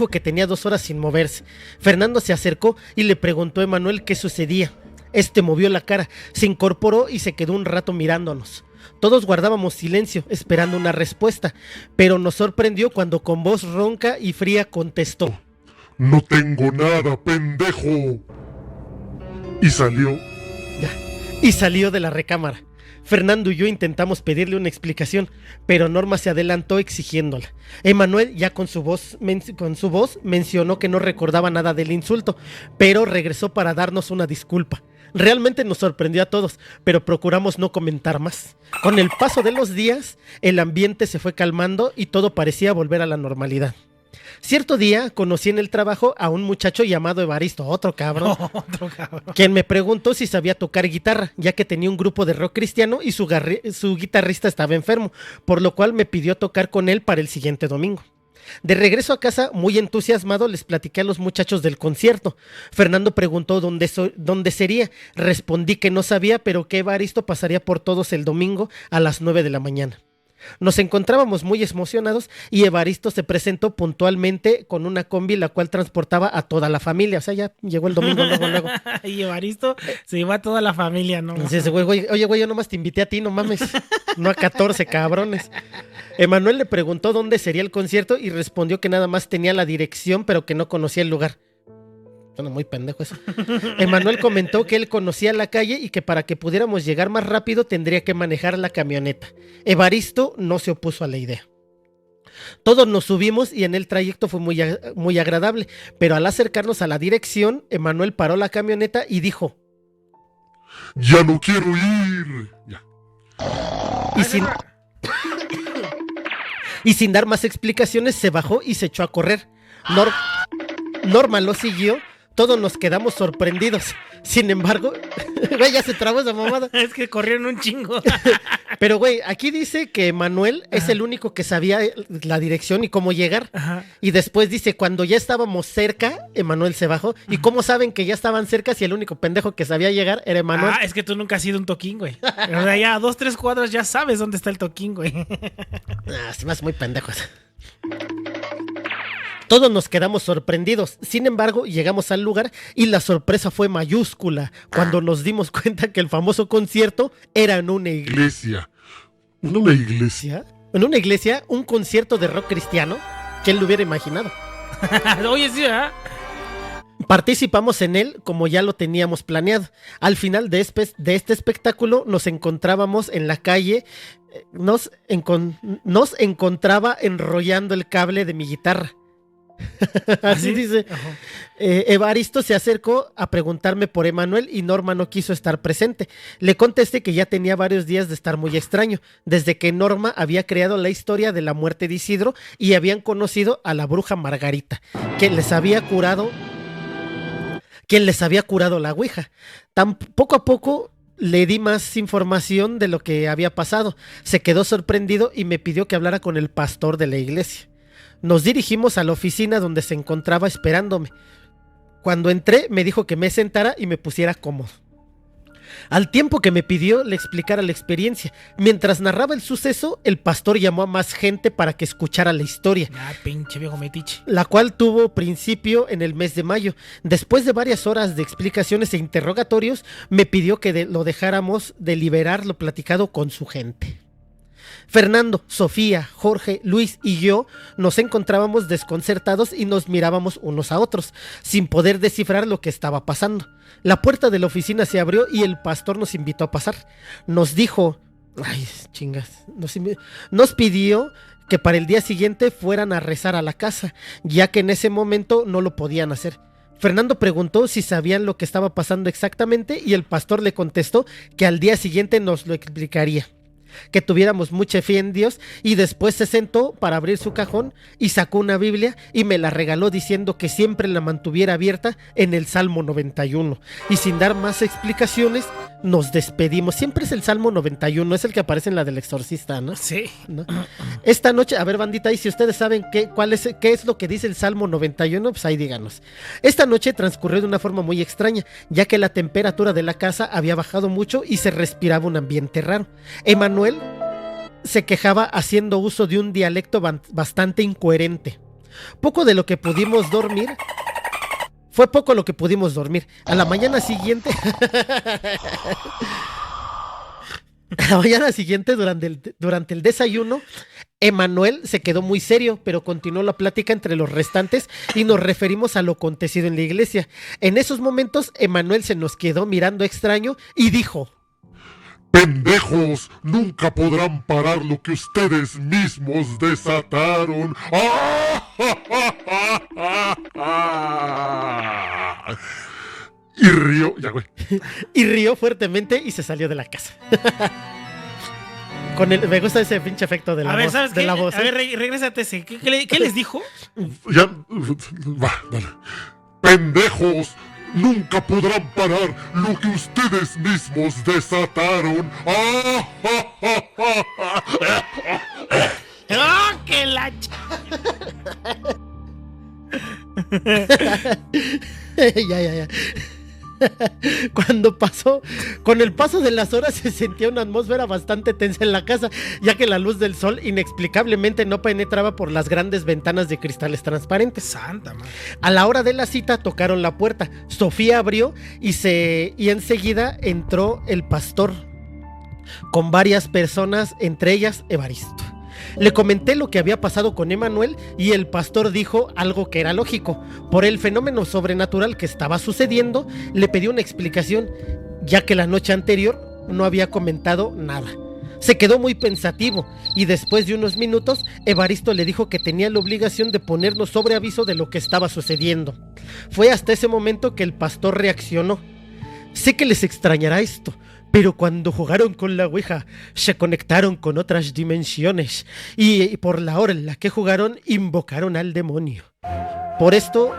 que tenía 2 horas sin moverse. Fernando se acercó y le preguntó a Emanuel qué sucedía. Este movió la cara, se incorporó y se quedó un rato mirándonos. Todos guardábamos silencio, esperando una respuesta, pero nos sorprendió cuando con voz ronca y fría contestó: No tengo nada, pendejo. Y salió. Y salió de la recámara. Fernando y yo intentamos pedirle una explicación, pero Norma se adelantó exigiéndola. Emanuel, ya con su voz mencionó que no recordaba nada del insulto, pero regresó para darnos una disculpa. Realmente nos sorprendió a todos, pero procuramos no comentar más. Con el paso de los días, el ambiente se fue calmando y todo parecía volver a la normalidad. Cierto día conocí en el trabajo a un muchacho llamado Evaristo, otro cabrón, quien me preguntó si sabía tocar guitarra, ya que tenía un grupo de rock cristiano y su guitarrista estaba enfermo, por lo cual me pidió tocar con él para el siguiente domingo. De regreso a casa, muy entusiasmado, les platiqué a los muchachos del concierto. Fernando preguntó dónde sería. Respondí que no sabía, pero que Evaristo pasaría por todos el domingo a las 9 de la mañana. Nos encontrábamos muy emocionados y Evaristo se presentó puntualmente con una combi la cual transportaba a toda la familia. O sea, ya llegó el domingo luego. Y Evaristo se iba a toda la familia, ¿no? Entonces, güey, oye, güey, yo nomás te invité a ti, no mames. No a 14 cabrones. Emanuel le preguntó dónde sería el concierto y respondió que nada más tenía la dirección, pero que no conocía el lugar. Suena muy pendejo eso. Emanuel comentó que él conocía la calle y que para que pudiéramos llegar más rápido tendría que manejar la camioneta. Evaristo no se opuso a la idea. Todos nos subimos y en el trayecto fue muy agradable, pero al acercarnos a la dirección, Emanuel paró la camioneta y dijo: Ya no quiero ir. Ya. Y sin dar más explicaciones se bajó y se echó a correr. Norma lo siguió. Todos nos quedamos sorprendidos. Sin embargo, güey, ya se trabó esa mamada. Es que corrieron un chingo. Pero, güey, aquí dice que Manuel es el único que sabía la dirección y cómo llegar. Ajá. Y después dice, cuando ya estábamos cerca, Emanuel se bajó. ¿Y cómo saben que ya estaban cerca si el único pendejo que sabía llegar era Emanuel? Es que tú nunca has sido un toquín, güey. O sea, ya a 2-3 cuadras ya sabes dónde está el toquín, güey. Se me hace muy pendejo eso. Todos nos quedamos sorprendidos. Sin embargo, llegamos al lugar y la sorpresa fue mayúscula cuando nos dimos cuenta que el famoso concierto era en una iglesia. Iglesia. En una iglesia, un concierto de rock cristiano. ¿Quién lo hubiera imaginado? Oye, sí, ¿verdad? Participamos en él como ya lo teníamos planeado. Al final de este espectáculo nos encontrábamos en la calle. Nos encontraba enrollando el cable de mi guitarra. Así dice. Evaristo se acercó a preguntarme por Emanuel y Norma no quiso estar presente. Le contesté que ya tenía varios días de estar muy extraño, desde que Norma había creado la historia de la muerte de Isidro y habían conocido a la bruja Margarita, quien les había curado la ouija. Poco a poco le di más información de lo que había pasado. Se quedó sorprendido y me pidió que hablara con el pastor de la iglesia. Nos dirigimos a la oficina donde se encontraba esperándome. Cuando entré me dijo que me sentara y me pusiera cómodo. Al tiempo que me pidió le explicara la experiencia. Mientras narraba el suceso, el pastor llamó a más gente para que escuchara la historia. Pinche viejo metiche. La cual tuvo principio en el mes de mayo. Después de varias horas de explicaciones e interrogatorios, me pidió que lo dejáramos deliberar lo platicado con su gente. Fernando, Sofía, Jorge, Luis y yo nos encontrábamos desconcertados y nos mirábamos unos a otros, sin poder descifrar lo que estaba pasando. La puerta de la oficina se abrió y el pastor nos invitó a pasar. Nos dijo, nos pidió que para el día siguiente fueran a rezar a la casa, ya que en ese momento no lo podían hacer. Fernando preguntó si sabían lo que estaba pasando exactamente y el pastor le contestó que al día siguiente nos lo explicaría. Que tuviéramos mucha fe en Dios y después se sentó para abrir su cajón y sacó una Biblia y me la regaló diciendo que siempre la mantuviera abierta en el Salmo 91 y sin dar más explicaciones nos despedimos. Siempre es el Salmo 91, es el que aparece en la del Exorcista, ¿no? Sí. ¿No? Esta noche, a ver, bandita, y si ustedes saben qué es lo que dice el Salmo 91, pues ahí díganos. Esta noche transcurrió de una forma muy extraña, ya que la temperatura de la casa había bajado mucho y se respiraba un ambiente raro. Emanuel se quejaba haciendo uso de un dialecto bastante incoherente. Fue poco lo que pudimos dormir. A la mañana siguiente, durante el desayuno, Emanuel se quedó muy serio, pero continuó la plática entre los restantes y nos referimos a lo acontecido en la iglesia. En esos momentos, Emanuel se nos quedó mirando extraño y dijo: ¡Pendejos! Nunca podrán parar lo que ustedes mismos desataron. Y rió, ya güey. Y rió fuertemente y se salió de la casa. Me gusta ese pinche efecto de la voz. ¿Sabes de qué? la voz. A ver, regrésate ese. ¿Qué les dijo? Ya, va, dale. ¡Pendejos! Nunca podrán parar lo que ustedes mismos desataron. ¡Oh, qué la Ya. Con el paso de las horas se sentía una atmósfera bastante tensa en la casa, ya que la luz del sol inexplicablemente no penetraba por las grandes ventanas de cristales transparentes. Santa madre. A la hora de la cita tocaron la puerta. Sofía abrió y enseguida entró el pastor con varias personas, entre ellas Evaristo. Le comenté lo que había pasado con Emanuel y el pastor dijo algo que era lógico. Por el fenómeno sobrenatural que estaba sucediendo, le pedí una explicación, ya que la noche anterior no había comentado nada. Se quedó muy pensativo y después de unos minutos, Evaristo le dijo que tenía la obligación de ponernos sobre aviso de lo que estaba sucediendo. Fue hasta ese momento que el pastor reaccionó. Sé que les extrañará esto, pero cuando jugaron con la ouija se conectaron con otras dimensiones y por la hora en la que jugaron invocaron al demonio. Por esto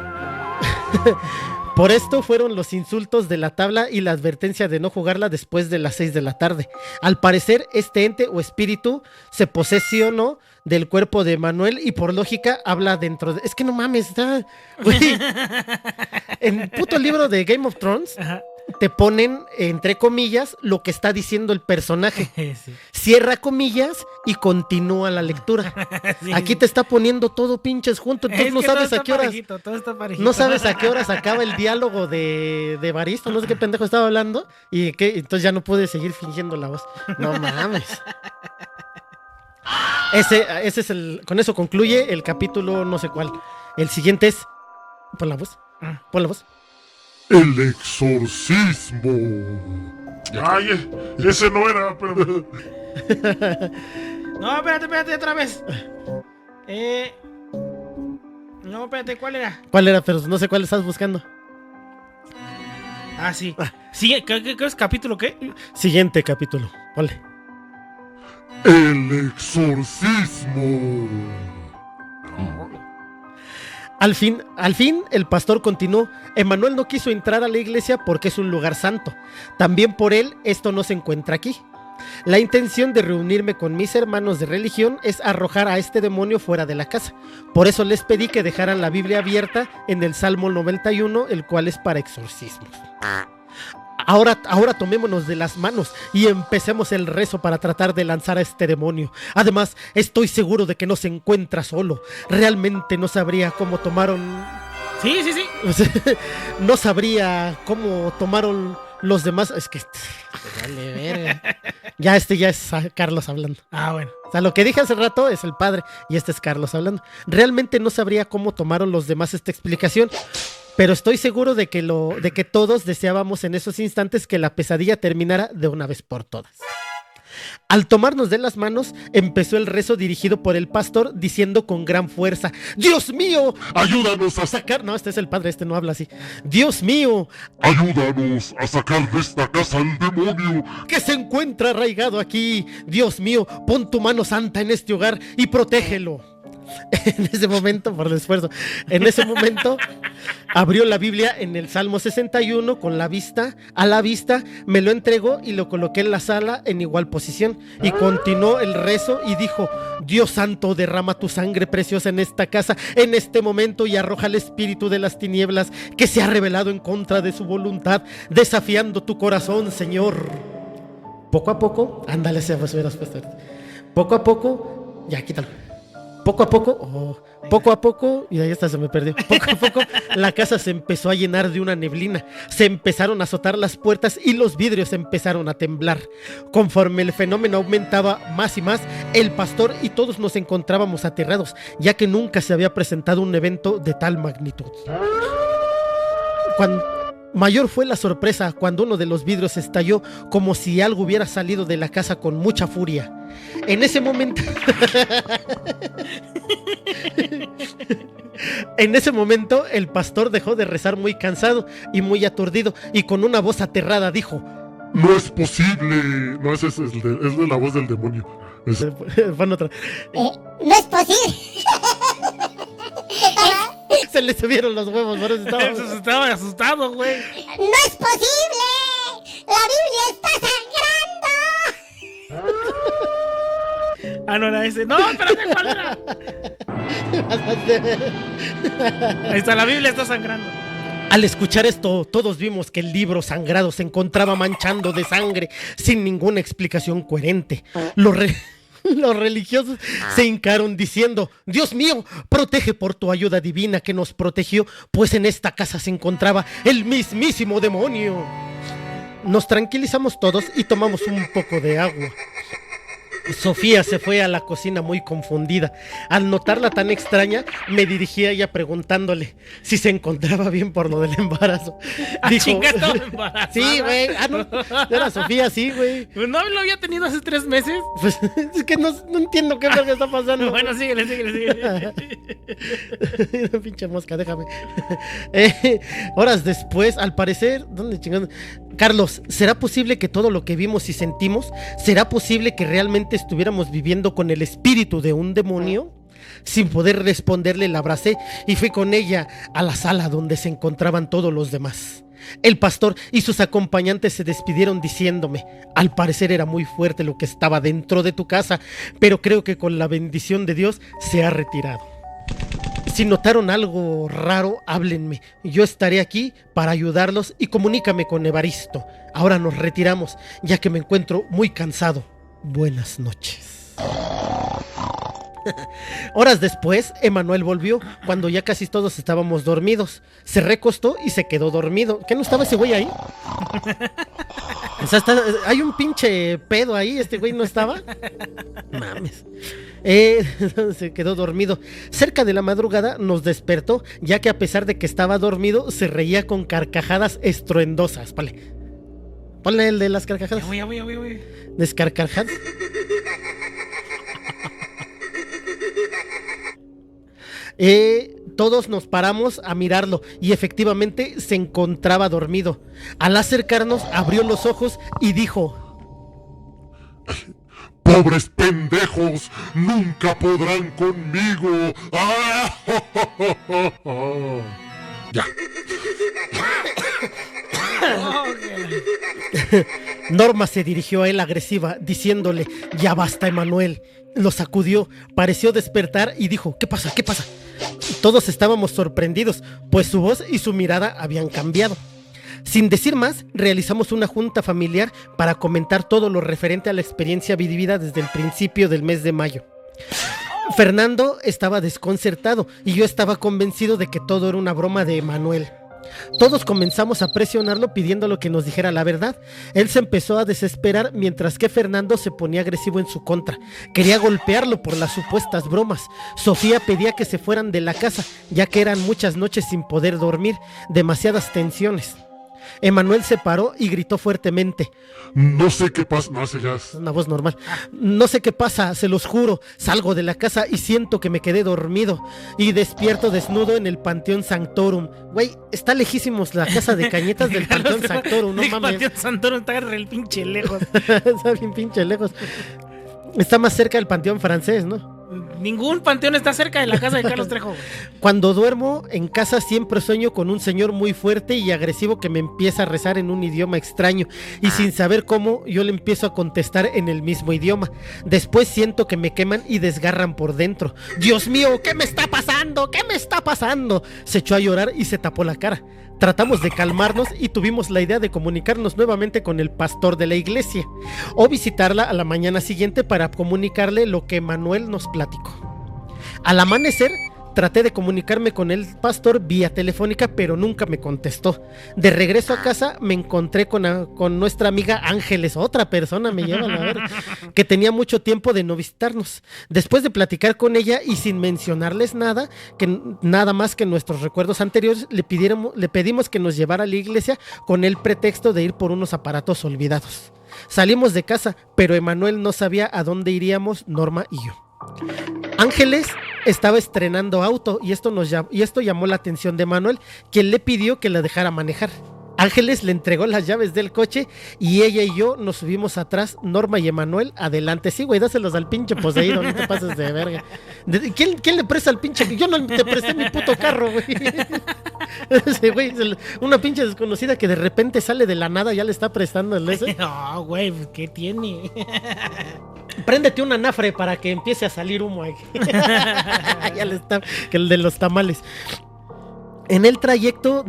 fueron los insultos de la tabla y la advertencia de no jugarla después de las 6 de la tarde. Al parecer este ente o espíritu se posesionó del cuerpo de Emanuel y por lógica habla dentro de... Es que no mames, está... Güey, en el puto libro de Game of Thrones... Ajá. te ponen, entre comillas, lo que está diciendo el personaje. Sí. Cierra comillas y continúa la lectura. Sí. Aquí te está poniendo todo pinches junto, entonces Es no que todo sabes a está qué horas. parejito, todo está parejito. No sabes a qué horas acaba el diálogo de Evaristo, no sé qué pendejo estaba hablando, y entonces ya no pude seguir fingiendo la voz. No mames. Ese es con eso concluye el capítulo no sé cuál. El siguiente es. Pon la voz. Pon la voz. El exorcismo. Ay, ese no era, pero... No, espérate, otra vez. No, espérate, ¿cuál era? ¿Cuál era? Pero no sé cuál estás buscando. Ah, sí. Sí, ¿qué es capítulo qué? Siguiente capítulo. Ponle. El exorcismo. Al fin, el pastor continuó. Emanuel no quiso entrar a la iglesia porque es un lugar santo. También por él, esto no se encuentra aquí. La intención de reunirme con mis hermanos de religión es arrojar a este demonio fuera de la casa. Por eso les pedí que dejaran la Biblia abierta en el Salmo 91, el cual es para exorcismos. Ahora tomémonos de las manos y empecemos el rezo para tratar de lanzar a este demonio. Además, estoy seguro de que no se encuentra solo. Realmente no sabría cómo tomaron... Sí. No sabría cómo tomaron los demás. Es que... Dale, verga. Ya es Carlos hablando. Ah, bueno. O sea, lo que dije hace rato es el padre y este es Carlos hablando. Realmente no sabría cómo tomaron los demás esta explicación. Pero estoy seguro de que todos deseábamos en esos instantes que la pesadilla terminara de una vez por todas. Al tomarnos de las manos, empezó el rezo dirigido por el pastor diciendo con gran fuerza: ¡Dios mío! Ayúdanos a Sacar... No, este es el padre, este no habla así. ¡Dios mío! Ayúdanos a sacar de esta casa al demonio. Que se encuentra arraigado aquí. Dios mío, pon tu mano santa en este hogar y protégelo. En ese momento, por el esfuerzo, abrió la Biblia en el Salmo 61 a la vista, me lo entregó y lo coloqué en la sala en igual posición y continuó el rezo y dijo: Dios santo, derrama tu sangre preciosa en esta casa en este momento y arroja al espíritu de las tinieblas que se ha rebelado en contra de su voluntad, desafiando tu corazón, Señor. Poco a poco, ándale, se hubieras puesto. Poco a poco, ya quítalo. Poco a poco, y ahí hasta se me perdió. Poco a poco, la casa se empezó a llenar de una neblina. Se empezaron a azotar las puertas y los vidrios empezaron a temblar. Conforme el fenómeno aumentaba más y más, el pastor y todos nos encontrábamos aterrados, ya que nunca se había presentado un evento de tal magnitud. Mayor fue la sorpresa cuando uno de los vidrios estalló como si algo hubiera salido de la casa con mucha furia. En ese momento... el pastor dejó de rezar muy cansado y muy aturdido y con una voz aterrada dijo: No es posible. No, ese es de la voz del demonio. Van otra. No es posible. Se le subieron los huevos, por eso Estaba asustado, güey. No es posible. La Biblia está sangrando. Ah, no era ese. No, espérate, ¿cuál era? Ahí está, la Biblia está sangrando. Al escuchar esto, todos vimos que el libro sagrado se encontraba manchando de sangre sin ninguna explicación coherente. Los religiosos se hincaron diciendo: Dios mío, protege por tu ayuda divina que nos protegió, pues en esta casa se encontraba el mismísimo demonio. Nos tranquilizamos todos y tomamos un poco de agua. Sofía se fue a la cocina muy confundida. Al notarla tan extraña, me dirigí a ella preguntándole si se encontraba bien por lo del embarazo. Dijo, chinga, estaba embarazada. Sí, güey. No, era Sofía, sí, güey. ¿No lo había tenido hace 3 meses? Pues es que no entiendo qué es lo que está pasando. Bueno, síguele. Pinche mosca, déjame. Horas después, al parecer, ¿dónde chingados? Carlos, ¿será posible que todo lo que vimos y sentimos, será posible que realmente estuviéramos viviendo con el espíritu de un demonio? Sin poder responderle, la abracé y fui con ella a la sala donde se encontraban todos los demás. El pastor y sus acompañantes se despidieron diciéndome: al parecer era muy fuerte lo que estaba dentro de tu casa, pero creo que con la bendición de Dios se ha retirado. Si notaron algo raro, háblenme. Yo estaré aquí para ayudarlos y comunícame con Evaristo. Ahora nos retiramos, ya que me encuentro muy cansado. Buenas noches. Horas después, Emanuel volvió, cuando ya casi todos estábamos dormidos. Se recostó y se quedó dormido. ¿Qué no estaba ese güey ahí? O sea, hay un pinche pedo ahí, ¿este güey no estaba? Mames. Se quedó dormido. Cerca de la madrugada nos despertó, ya que a pesar de que estaba dormido, se reía con carcajadas estruendosas. Ponle el de las carcajadas. Ya voy. Descarcajadas. Todos nos paramos a mirarlo y efectivamente se encontraba dormido. Al acercarnos abrió los ojos y dijo: ¡Pobres pendejos! ¡Nunca podrán conmigo! ¡Ah! Ya. Norma se dirigió a él agresiva, diciéndole: ya basta, Emanuel. Lo sacudió, pareció despertar y dijo: ¿Qué pasa? Todos estábamos sorprendidos, pues su voz y su mirada habían cambiado. Sin decir más, realizamos una junta familiar para comentar todo lo referente a la experiencia vivida desde el principio del mes de mayo. Fernando estaba desconcertado y yo estaba convencido de que todo era una broma de Emanuel. Todos comenzamos a presionarlo pidiéndole que nos dijera la verdad. Él se empezó a desesperar mientras que Fernando se ponía agresivo en su contra. Quería golpearlo por las supuestas bromas. Sofía pedía que se fueran de la casa, ya que eran muchas noches sin poder dormir, demasiadas tensiones. Emanuel se paró y gritó fuertemente: No sé qué pasa. No sé, ya. Es una voz normal. No sé qué pasa, se los juro. Salgo de la casa y siento que me quedé dormido y despierto desnudo en el Panteón Sanctorum. Güey, está lejísimos la casa de Cañetas del Panteón Sanctorum, no El mames. Panteón Sanctorum está el pinche lejos. Está bien pinche lejos. Está más cerca del Panteón Francés, ¿no? Ningún panteón está cerca de la casa de Carlos Trejo. Cuando duermo en casa siempre sueño con un señor muy fuerte y agresivo que me empieza a rezar en un idioma extraño y sin saber cómo yo le empiezo a contestar en el mismo idioma. Después siento que me queman y desgarran por dentro. Dios mío, ¿qué me está pasando? ¿Qué me está pasando? Se echó a llorar y se tapó la cara. Tratamos de calmarnos y tuvimos la idea de comunicarnos nuevamente con el pastor de la iglesia o visitarla a la mañana siguiente para comunicarle lo que Manuel nos platicó. Al amanecer traté de comunicarme con el pastor vía telefónica, pero nunca me contestó. De regreso a casa me encontré con nuestra amiga Ángeles, otra persona me lleva a la verga, que tenía mucho tiempo de no visitarnos. Después de platicar con ella y sin mencionarles nada más que nuestros recuerdos anteriores, le pedimos que nos llevara a la iglesia con el pretexto de ir por unos aparatos olvidados. Salimos de casa, pero Emanuel no sabía a dónde iríamos, Norma y yo. Ángeles estaba estrenando auto y esto llamó la atención de Manuel, quien le pidió que la dejara manejar. Ángeles le entregó las llaves del coche y ella y yo nos subimos atrás, Norma y Emanuel adelante. Sí, güey, dáselos al pinche poseído, no te pases de verga. ¿Quién le presta al pinche? Yo no te presté mi puto carro, güey. Ese güey, una pinche desconocida que de repente sale de la nada, ya le está prestando el ese. No, güey, ¿qué tiene? Préndete un anafre para que empiece a salir humo ahí. Ya le está, que el de los tamales. En el trayecto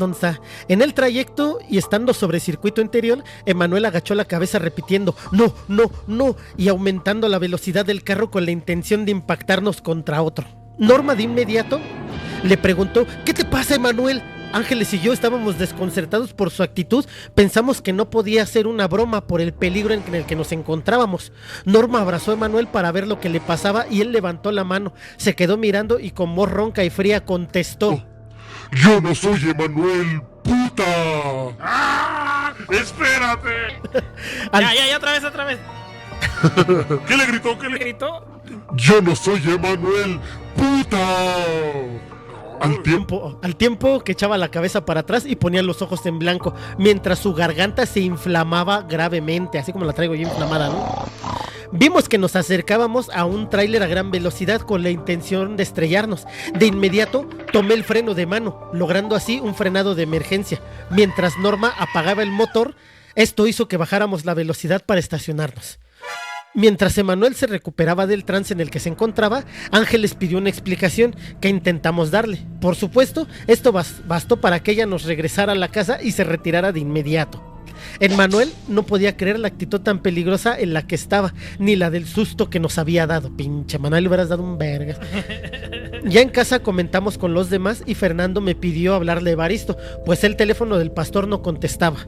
y estando sobre circuito interior, Emanuel agachó la cabeza repitiendo no, no, no, y aumentando la velocidad del carro con la intención de impactarnos contra otro. Norma de inmediato le preguntó: ¿qué te pasa, Emanuel? Ángeles y yo estábamos desconcertados por su actitud. Pensamos que no podía ser una broma por el peligro en el que nos encontrábamos. Norma abrazó a Emanuel para ver lo que le pasaba y él levantó la mano, se quedó mirando y con voz ronca y fría contestó: Yo no soy Emanuel, puta. ¡Ah! ¡Espérate! Ya, otra vez. ¿Qué le gritó? ¿Qué le gritó? Yo no soy Emanuel, puta. Al tiempo que echaba la cabeza para atrás y ponía los ojos en blanco, mientras su garganta se inflamaba gravemente, así como la traigo yo inflamada, ¿no? Vimos que nos acercábamos a un tráiler a gran velocidad con la intención de estrellarnos. De inmediato tomé el freno de mano, logrando así un frenado de emergencia. Mientras Norma apagaba el motor, esto hizo que bajáramos la velocidad para estacionarnos. Mientras Emanuel se recuperaba del trance en el que se encontraba, Ángeles pidió una explicación que intentamos darle. Por supuesto, esto bastó para que ella nos regresara a la casa y se retirara de inmediato. Emanuel no podía creer la actitud tan peligrosa en la que estaba, ni la del susto que nos había dado. Pinche Manuel, le hubieras dado un vergas. Ya en casa comentamos con los demás y Fernando me pidió hablarle a Evaristo, pues el teléfono del pastor no contestaba.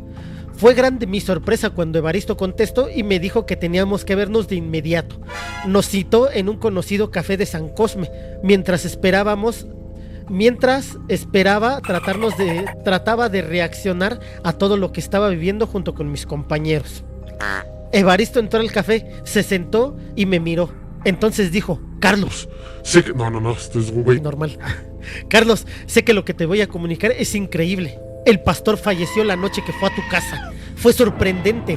Fue grande mi sorpresa cuando Evaristo contestó y me dijo que teníamos que vernos de inmediato. Nos citó en un conocido café de San Cosme. Mientras esperaba, trataba de reaccionar a todo lo que estaba viviendo junto con mis compañeros. Evaristo entró al café, se sentó y me miró. Entonces dijo: Carlos. Sé que... No, esto es güey. Normal. Carlos, sé que lo que te voy a comunicar es increíble. El pastor falleció la noche que fue a tu casa. Fue sorprendente.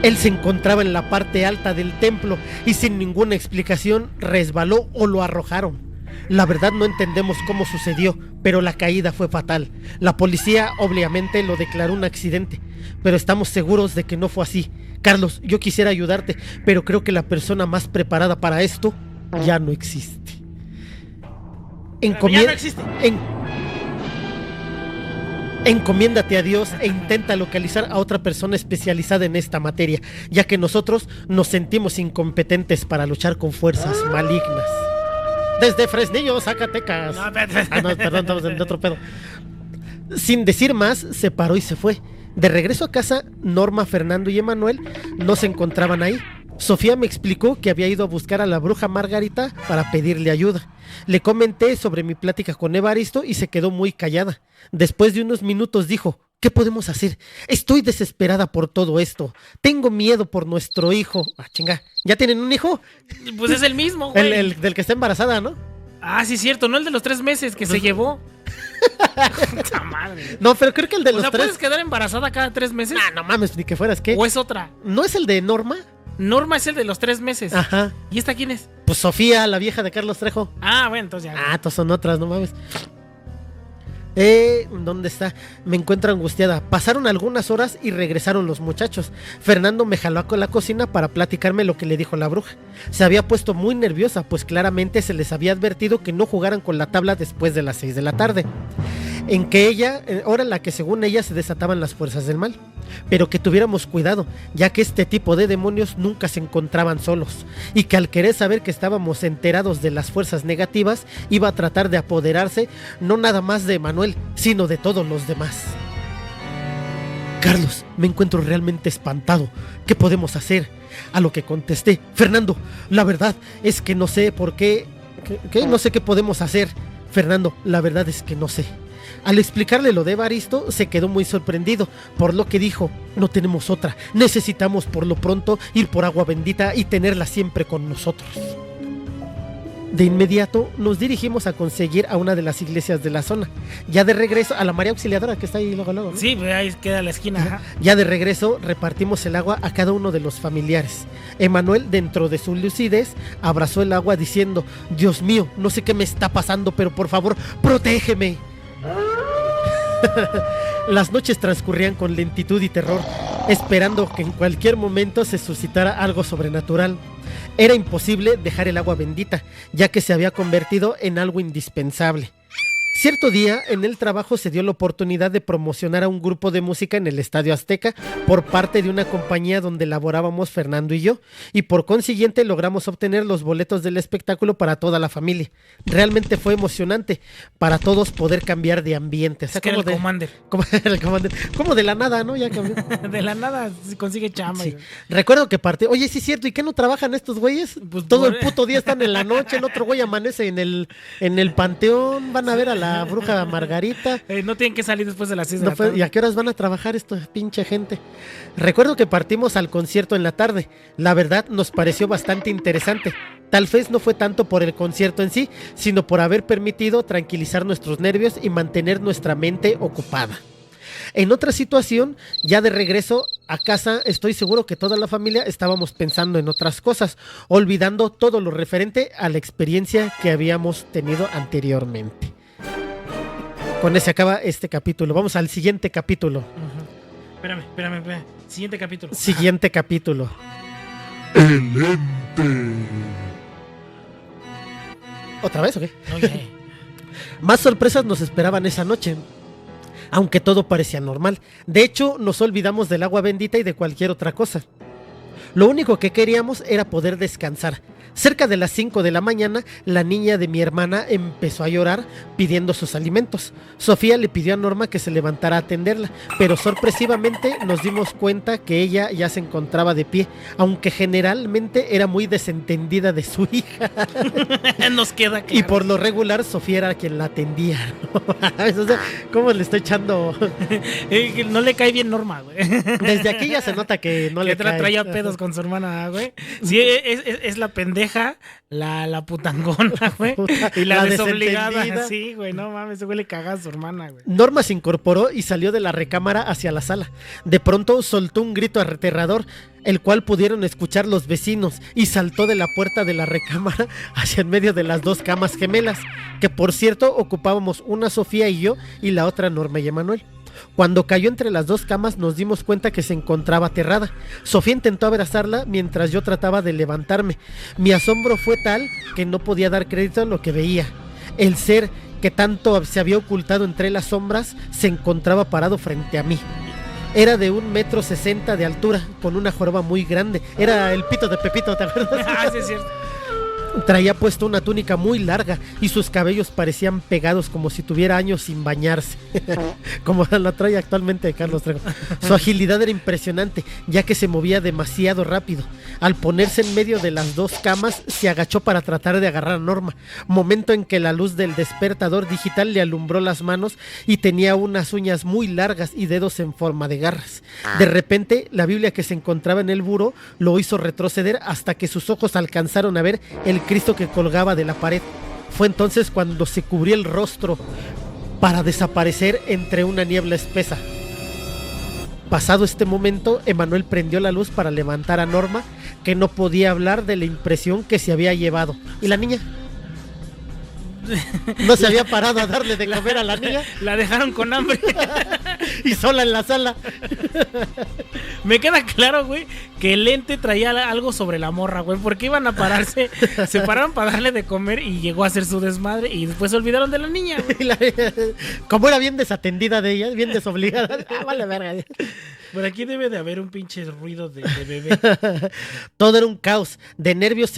Él se encontraba en la parte alta del templo y sin ninguna explicación resbaló o lo arrojaron. La verdad no entendemos cómo sucedió, pero la caída fue fatal. La policía obviamente lo declaró un accidente, pero estamos seguros de que no fue así. Carlos, yo quisiera ayudarte, pero creo que la persona más preparada para esto ya no existe. Ya no existe. Encomiéndate a Dios e intenta localizar a otra persona especializada en esta materia, ya que nosotros nos sentimos incompetentes para luchar con fuerzas malignas. Desde Fresnillo, Zacatecas. No, Perdón, estamos en otro pedo. Sin decir más, se paró y se fue. De regreso a casa, Norma, Fernando y Emanuel no se encontraban ahí. Sofía me explicó que había ido a buscar a la bruja Margarita para pedirle ayuda. Le comenté sobre mi plática con Evaristo y se quedó muy callada. Después de unos minutos dijo: ¿qué podemos hacer? Estoy desesperada por todo esto. Tengo miedo por nuestro hijo. Ah, chinga. ¿Ya tienen un hijo? Pues es el mismo, güey. El del que está embarazada, ¿no? Ah, sí, cierto, no el de los 3 meses que se llevó. Puta madre. No, pero creo que el de O los sea, 3... ¿puedes quedar embarazada cada 3 meses? No mames, ni que fueras, ¿qué? ¿O es otra? ¿No es el de Norma? Norma es el de los 3 meses. Ajá. ¿Y esta quién es? Pues Sofía, la vieja de Carlos Trejo. Ah, bueno, entonces ya. Ah, todas son otras, no mames. ¿Dónde está? Me encuentro angustiada. Pasaron algunas horas y regresaron los muchachos. Fernando me jaló a la cocina para platicarme lo que le dijo la bruja. Se había puesto muy nerviosa, pues claramente se les había advertido que no jugaran con la tabla después de las 6 de la tarde. Hora en la que según ella se desataban las fuerzas del mal. Pero que tuviéramos cuidado, ya que este tipo de demonios nunca se encontraban solos, y que al querer saber que estábamos enterados de las fuerzas negativas, iba a tratar de apoderarse no nada más de Emanuel, sino de todos los demás. Carlos, me encuentro realmente espantado. ¿Qué podemos hacer? A lo que contesté: Fernando, la verdad es que no sé por qué... ¿Qué? No sé qué podemos hacer. Fernando, la verdad es que no sé. Al explicarle lo de Evaristo, se quedó muy sorprendido, por lo que dijo: no tenemos otra, necesitamos por lo pronto ir por agua bendita y tenerla siempre con nosotros. De inmediato nos dirigimos a conseguir a una de las iglesias de la zona. Ya de regreso, a la María Auxiliadora que está ahí luego, ¿no? Sí, pues ahí queda la esquina. Ajá. Ya de regreso repartimos el agua a cada uno de los familiares. Emanuel, dentro de su lucidez, abrazó el agua diciendo: Dios mío, no sé qué me está pasando, pero por favor, protégeme. Las noches transcurrían con lentitud y terror, esperando que en cualquier momento se suscitara algo sobrenatural. Era imposible dejar el agua bendita, ya que se había convertido en algo indispensable. Cierto día, en el trabajo se dio la oportunidad de promocionar a un grupo de música en el Estadio Azteca por parte de una compañía donde laborábamos Fernando y yo, y por consiguiente logramos obtener los boletos del espectáculo para toda la familia. Realmente fue emocionante para todos poder cambiar de ambiente. O sea, es que como era el Commander. Como de la nada, ¿no? Ya cambió. De la nada se consigue chamba. Sí. Recuerdo que parte. Oye, sí es cierto, ¿y qué no trabajan estos güeyes? Pues todo el puto día están en la noche, el otro güey amanece en el panteón, van a ver a la bruja Margarita. No tienen que salir después de las 6 de No la tarde. ¿Y a qué horas van a trabajar esta pinche gente? Recuerdo que partimos al concierto en la tarde. La verdad nos pareció bastante interesante. Tal vez no fue tanto por el concierto en sí, sino por haber permitido tranquilizar nuestros nervios y mantener nuestra mente ocupada. En otra situación, ya de regreso a casa, estoy seguro que toda la familia estábamos pensando en otras cosas, olvidando todo lo referente a la experiencia que habíamos tenido anteriormente. Con ese acaba este capítulo. Vamos al siguiente capítulo. Espérame. Siguiente capítulo. Siguiente capítulo. El ente. ¿Otra vez o qué? Oye, Más sorpresas nos esperaban esa noche, aunque todo parecía normal. De hecho, nos olvidamos del agua bendita y de cualquier otra cosa. Lo único que queríamos era poder descansar. Cerca de las 5 de la mañana, la niña de mi hermana empezó a llorar pidiendo sus alimentos. Sofía le pidió a Norma que se levantara a atenderla, pero sorpresivamente nos dimos cuenta que ella ya se encontraba de pie, aunque generalmente era muy desentendida de su hija. nos queda claro. Y por lo regular, Sofía era quien la atendía. ¿No? O sea, ¿cómo le estoy echando? Que no le cae bien Norma, güey. Desde aquí ya se nota que no le cae. Traía pedos con su hermana, güey. Sí, es la pendeja, la putangona, güey. Y la desobligada. desentendida. Sí, güey, no mames, ese güey le caga a su hermana, güey. Norma se incorporó y salió de la recámara hacia la sala. De pronto soltó un grito aterrador, el cual pudieron escuchar los vecinos, y saltó de la puerta de la recámara hacia en medio de las dos camas gemelas, que por cierto ocupábamos una Sofía y yo, y la otra Norma y Emanuel. Cuando cayó entre las dos camas nos dimos cuenta que se encontraba aterrada. Sofía intentó abrazarla mientras yo trataba de levantarme. Mi asombro fue tal que no podía dar crédito a lo que veía. El ser que tanto se había ocultado entre las sombras se encontraba parado frente a mí. Era de 1,60 m de altura, con una joroba muy grande. Era el pito de Pepito, ¿te acuerdas? Ah, sí, es cierto. Traía puesto una túnica muy larga y sus cabellos parecían pegados como si tuviera años sin bañarse, como la trae actualmente Carlos Trejo. Su agilidad era impresionante, ya que se movía demasiado rápido. Al ponerse en medio de las dos camas, se agachó para tratar de agarrar a Norma, momento en que la luz del despertador digital le alumbró las manos y tenía unas uñas muy largas y dedos en forma de garras. De repente, la Biblia que se encontraba en el buró lo hizo retroceder hasta que sus ojos alcanzaron a ver el Cristo que colgaba de la pared. Fue entonces cuando se cubrió el rostro para desaparecer entre una niebla espesa. Pasado este momento, Emanuel prendió la luz para levantar a Norma, que no podía hablar de la impresión que se había llevado. ¿Y la niña? No se había parado a darle de comer a la niña. La dejaron con hambre. Y sola en la sala. Me queda claro, güey, que el ente traía algo sobre la morra, güey, porque iban a pararse, se pararon para darle de comer y llegó a hacer su desmadre y después se olvidaron de la niña, güey. Como era bien desatendida de ella, bien desobligada. Vale, verga. Por aquí debe de haber un pinche ruido de bebé. Todo era un caos. Los nervios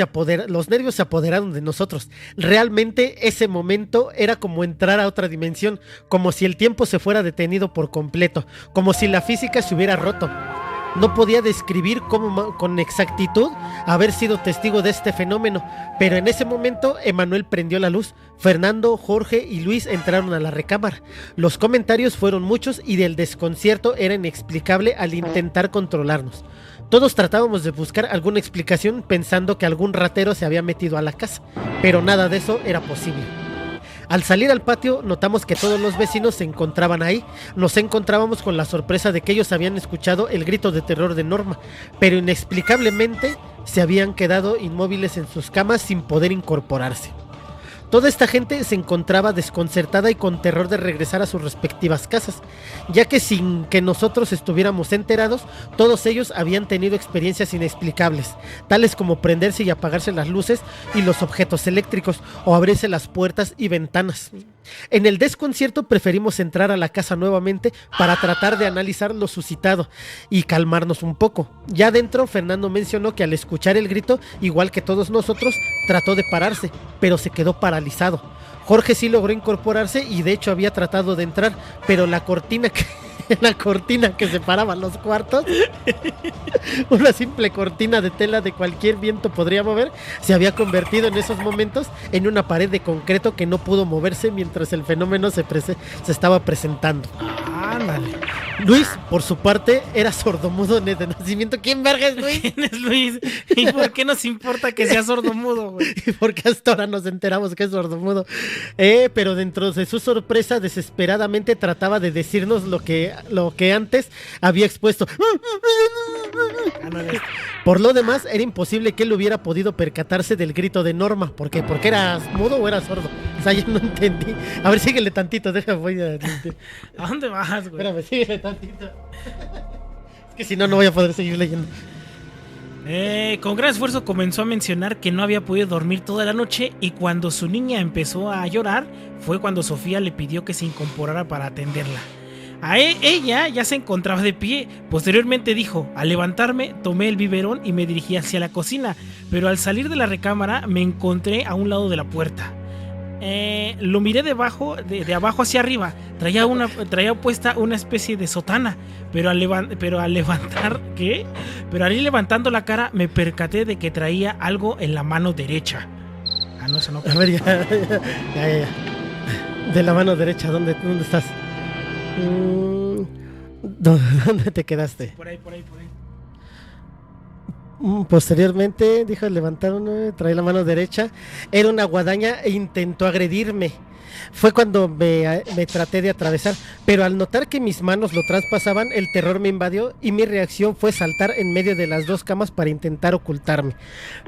se apoderaron de nosotros. Realmente ese momento era como entrar a otra dimensión, como si el tiempo se fuera detenido por completo, como si la física se hubiera roto. No podía describir con exactitud haber sido testigo de este fenómeno, pero en ese momento Emanuel prendió la luz. Fernando, Jorge y Luis entraron a la recámara. Los comentarios fueron muchos y el desconcierto era inexplicable al intentar controlarnos. Todos tratábamos de buscar alguna explicación pensando que algún ratero se había metido a la casa, pero nada de eso era posible. Al salir al patio notamos que todos los vecinos se encontraban ahí. Nos encontrábamos con la sorpresa de que ellos habían escuchado el grito de terror de Norma, pero inexplicablemente se habían quedado inmóviles en sus camas sin poder incorporarse. Toda esta gente se encontraba desconcertada y con terror de regresar a sus respectivas casas, ya que sin que nosotros estuviéramos enterados, todos ellos habían tenido experiencias inexplicables, tales como prenderse y apagarse las luces y los objetos eléctricos, o abrirse las puertas y ventanas. En el desconcierto preferimos entrar a la casa nuevamente para tratar de analizar lo suscitado y calmarnos un poco. Ya dentro, Fernando mencionó que al escuchar el grito, igual que todos nosotros, trató de pararse, pero se quedó paralizado. Jorge sí logró incorporarse y de hecho había tratado de entrar, pero la cortina que separaba los cuartos, una simple cortina de tela de cualquier viento podría mover, se había convertido en esos momentos en una pared de concreto que no pudo moverse mientras el fenómeno se estaba presentando. Ándale. Luis, por su parte, era sordomudo de nacimiento. ¿Quién verga es Luis? ¿Quién es Luis? ¿Y por qué nos importa que sea sordomudo, güey? Porque hasta ahora nos enteramos que es sordomudo. Pero dentro de su sorpresa, desesperadamente trataba de decirnos lo que antes había expuesto. Por lo demás, era imposible que él hubiera podido percatarse del grito de Norma. ¿Por qué? ¿Porque era mudo o era sordo? O sea, yo no entendí. A ver, síguele tantito, voy a... ¿A dónde vas, güey? Espérame, síguele tantito. Es que si no, no voy a poder seguir leyendo. Con gran esfuerzo comenzó a mencionar que no había podido dormir toda la noche y cuando su niña empezó a llorar fue cuando Sofía le pidió que se incorporara para atenderla. Ella ya se encontraba de pie. Posteriormente dijo: al levantarme tomé el biberón y me dirigí hacia la cocina, pero al salir de la recámara me encontré a un lado de la puerta. Lo miré de abajo hacia arriba. Traía puesta una especie de sotana, pero al ir levantando la cara me percaté de que traía algo en la mano derecha. No, eso no. A ver, ya. De la mano derecha, ¿dónde estás? ¿Dónde te quedaste? Por ahí. Posteriormente dijo levantar uno, trae la mano derecha. Era una guadaña e intentó agredirme. Fue cuando me traté de atravesar, pero al notar que mis manos lo traspasaban, el terror me invadió y mi reacción fue saltar en medio de las dos camas para intentar ocultarme.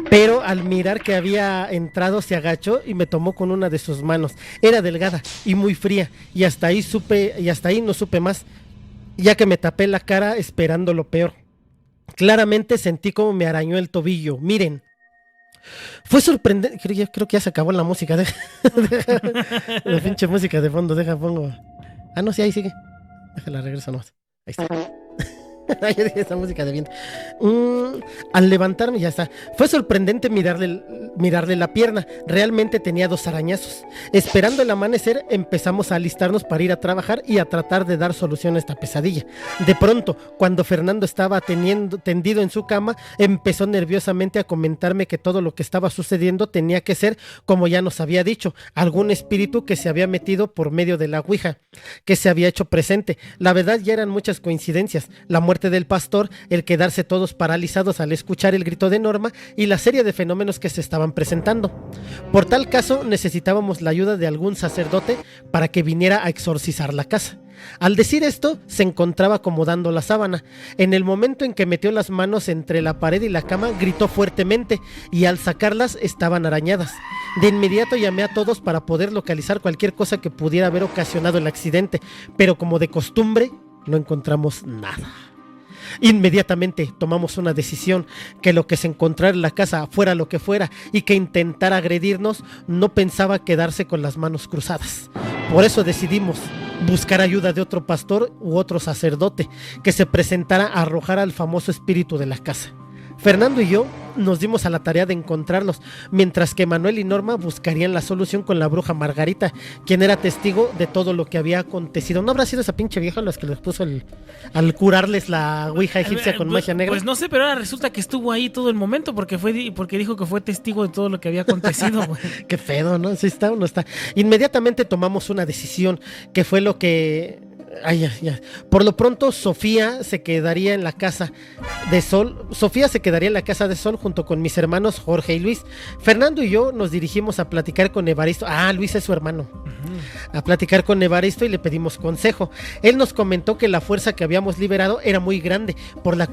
Pero al mirar que había entrado, se agachó y me tomó con una de sus manos. Era delgada y muy fría, y hasta ahí no supe más, ya que me tapé la cara esperando lo peor. Claramente sentí como me arañó el tobillo. Miren. Fue sorprendente. Creo que ya se acabó la música. La pinche música de fondo. Pongo. Ah, no, sí, ahí sigue. Déjala, regreso nomás. Ahí está. Yo dije esa música de viento. Al levantarme ya está. Fue sorprendente mirarle la pierna. Realmente tenía 2 arañazos. Esperando el amanecer, empezamos a alistarnos para ir a trabajar y a tratar de dar solución a esta pesadilla. De pronto, cuando Fernando estaba tendido en su cama, empezó nerviosamente a comentarme que todo lo que estaba sucediendo tenía que ser, como ya nos había dicho, algún espíritu que se había metido por medio de la ouija, que se había hecho presente. La verdad, ya eran muchas coincidencias. La muerte del pastor, el quedarse todos paralizados al escuchar el grito de Norma y la serie de fenómenos que se estaban presentando. Por tal caso, necesitábamos la ayuda de algún sacerdote para que viniera a exorcizar la casa. Al decir esto, se encontraba acomodando la sábana. En el momento en que metió las manos entre la pared y la cama, gritó fuertemente y al sacarlas estaban arañadas. De inmediato llamé a todos para poder localizar cualquier cosa que pudiera haber ocasionado el accidente, pero como de costumbre, no encontramos nada. Inmediatamente tomamos una decisión: que lo que se encontrara en la casa, fuera lo que fuera, y que intentara agredirnos, no pensaba quedarse con las manos cruzadas. Por eso decidimos buscar ayuda de otro pastor u otro sacerdote que se presentara a arrojar al famoso espíritu de la casa. Fernando y yo nos dimos a la tarea de encontrarlos, mientras que Manuel y Norma buscarían la solución con la bruja Margarita, quien era testigo de todo lo que había acontecido. ¿No habrá sido esa pinche vieja los que les puso al curarles la ouija egipcia con magia negra? Pues no sé, pero ahora resulta que estuvo ahí todo el momento porque dijo que fue testigo de todo lo que había acontecido. Qué pedo, ¿no? ¿Sí está o no está? Inmediatamente tomamos una decisión, que fue lo que... ya. Por lo pronto, Sofía se quedaría en la casa de Sol. Junto con mis hermanos Jorge y Luis. Fernando y yo nos dirigimos a platicar con Evaristo. Luis es su hermano. A platicar con Evaristo y le pedimos consejo. Él nos comentó que la fuerza que habíamos liberado era muy grande por la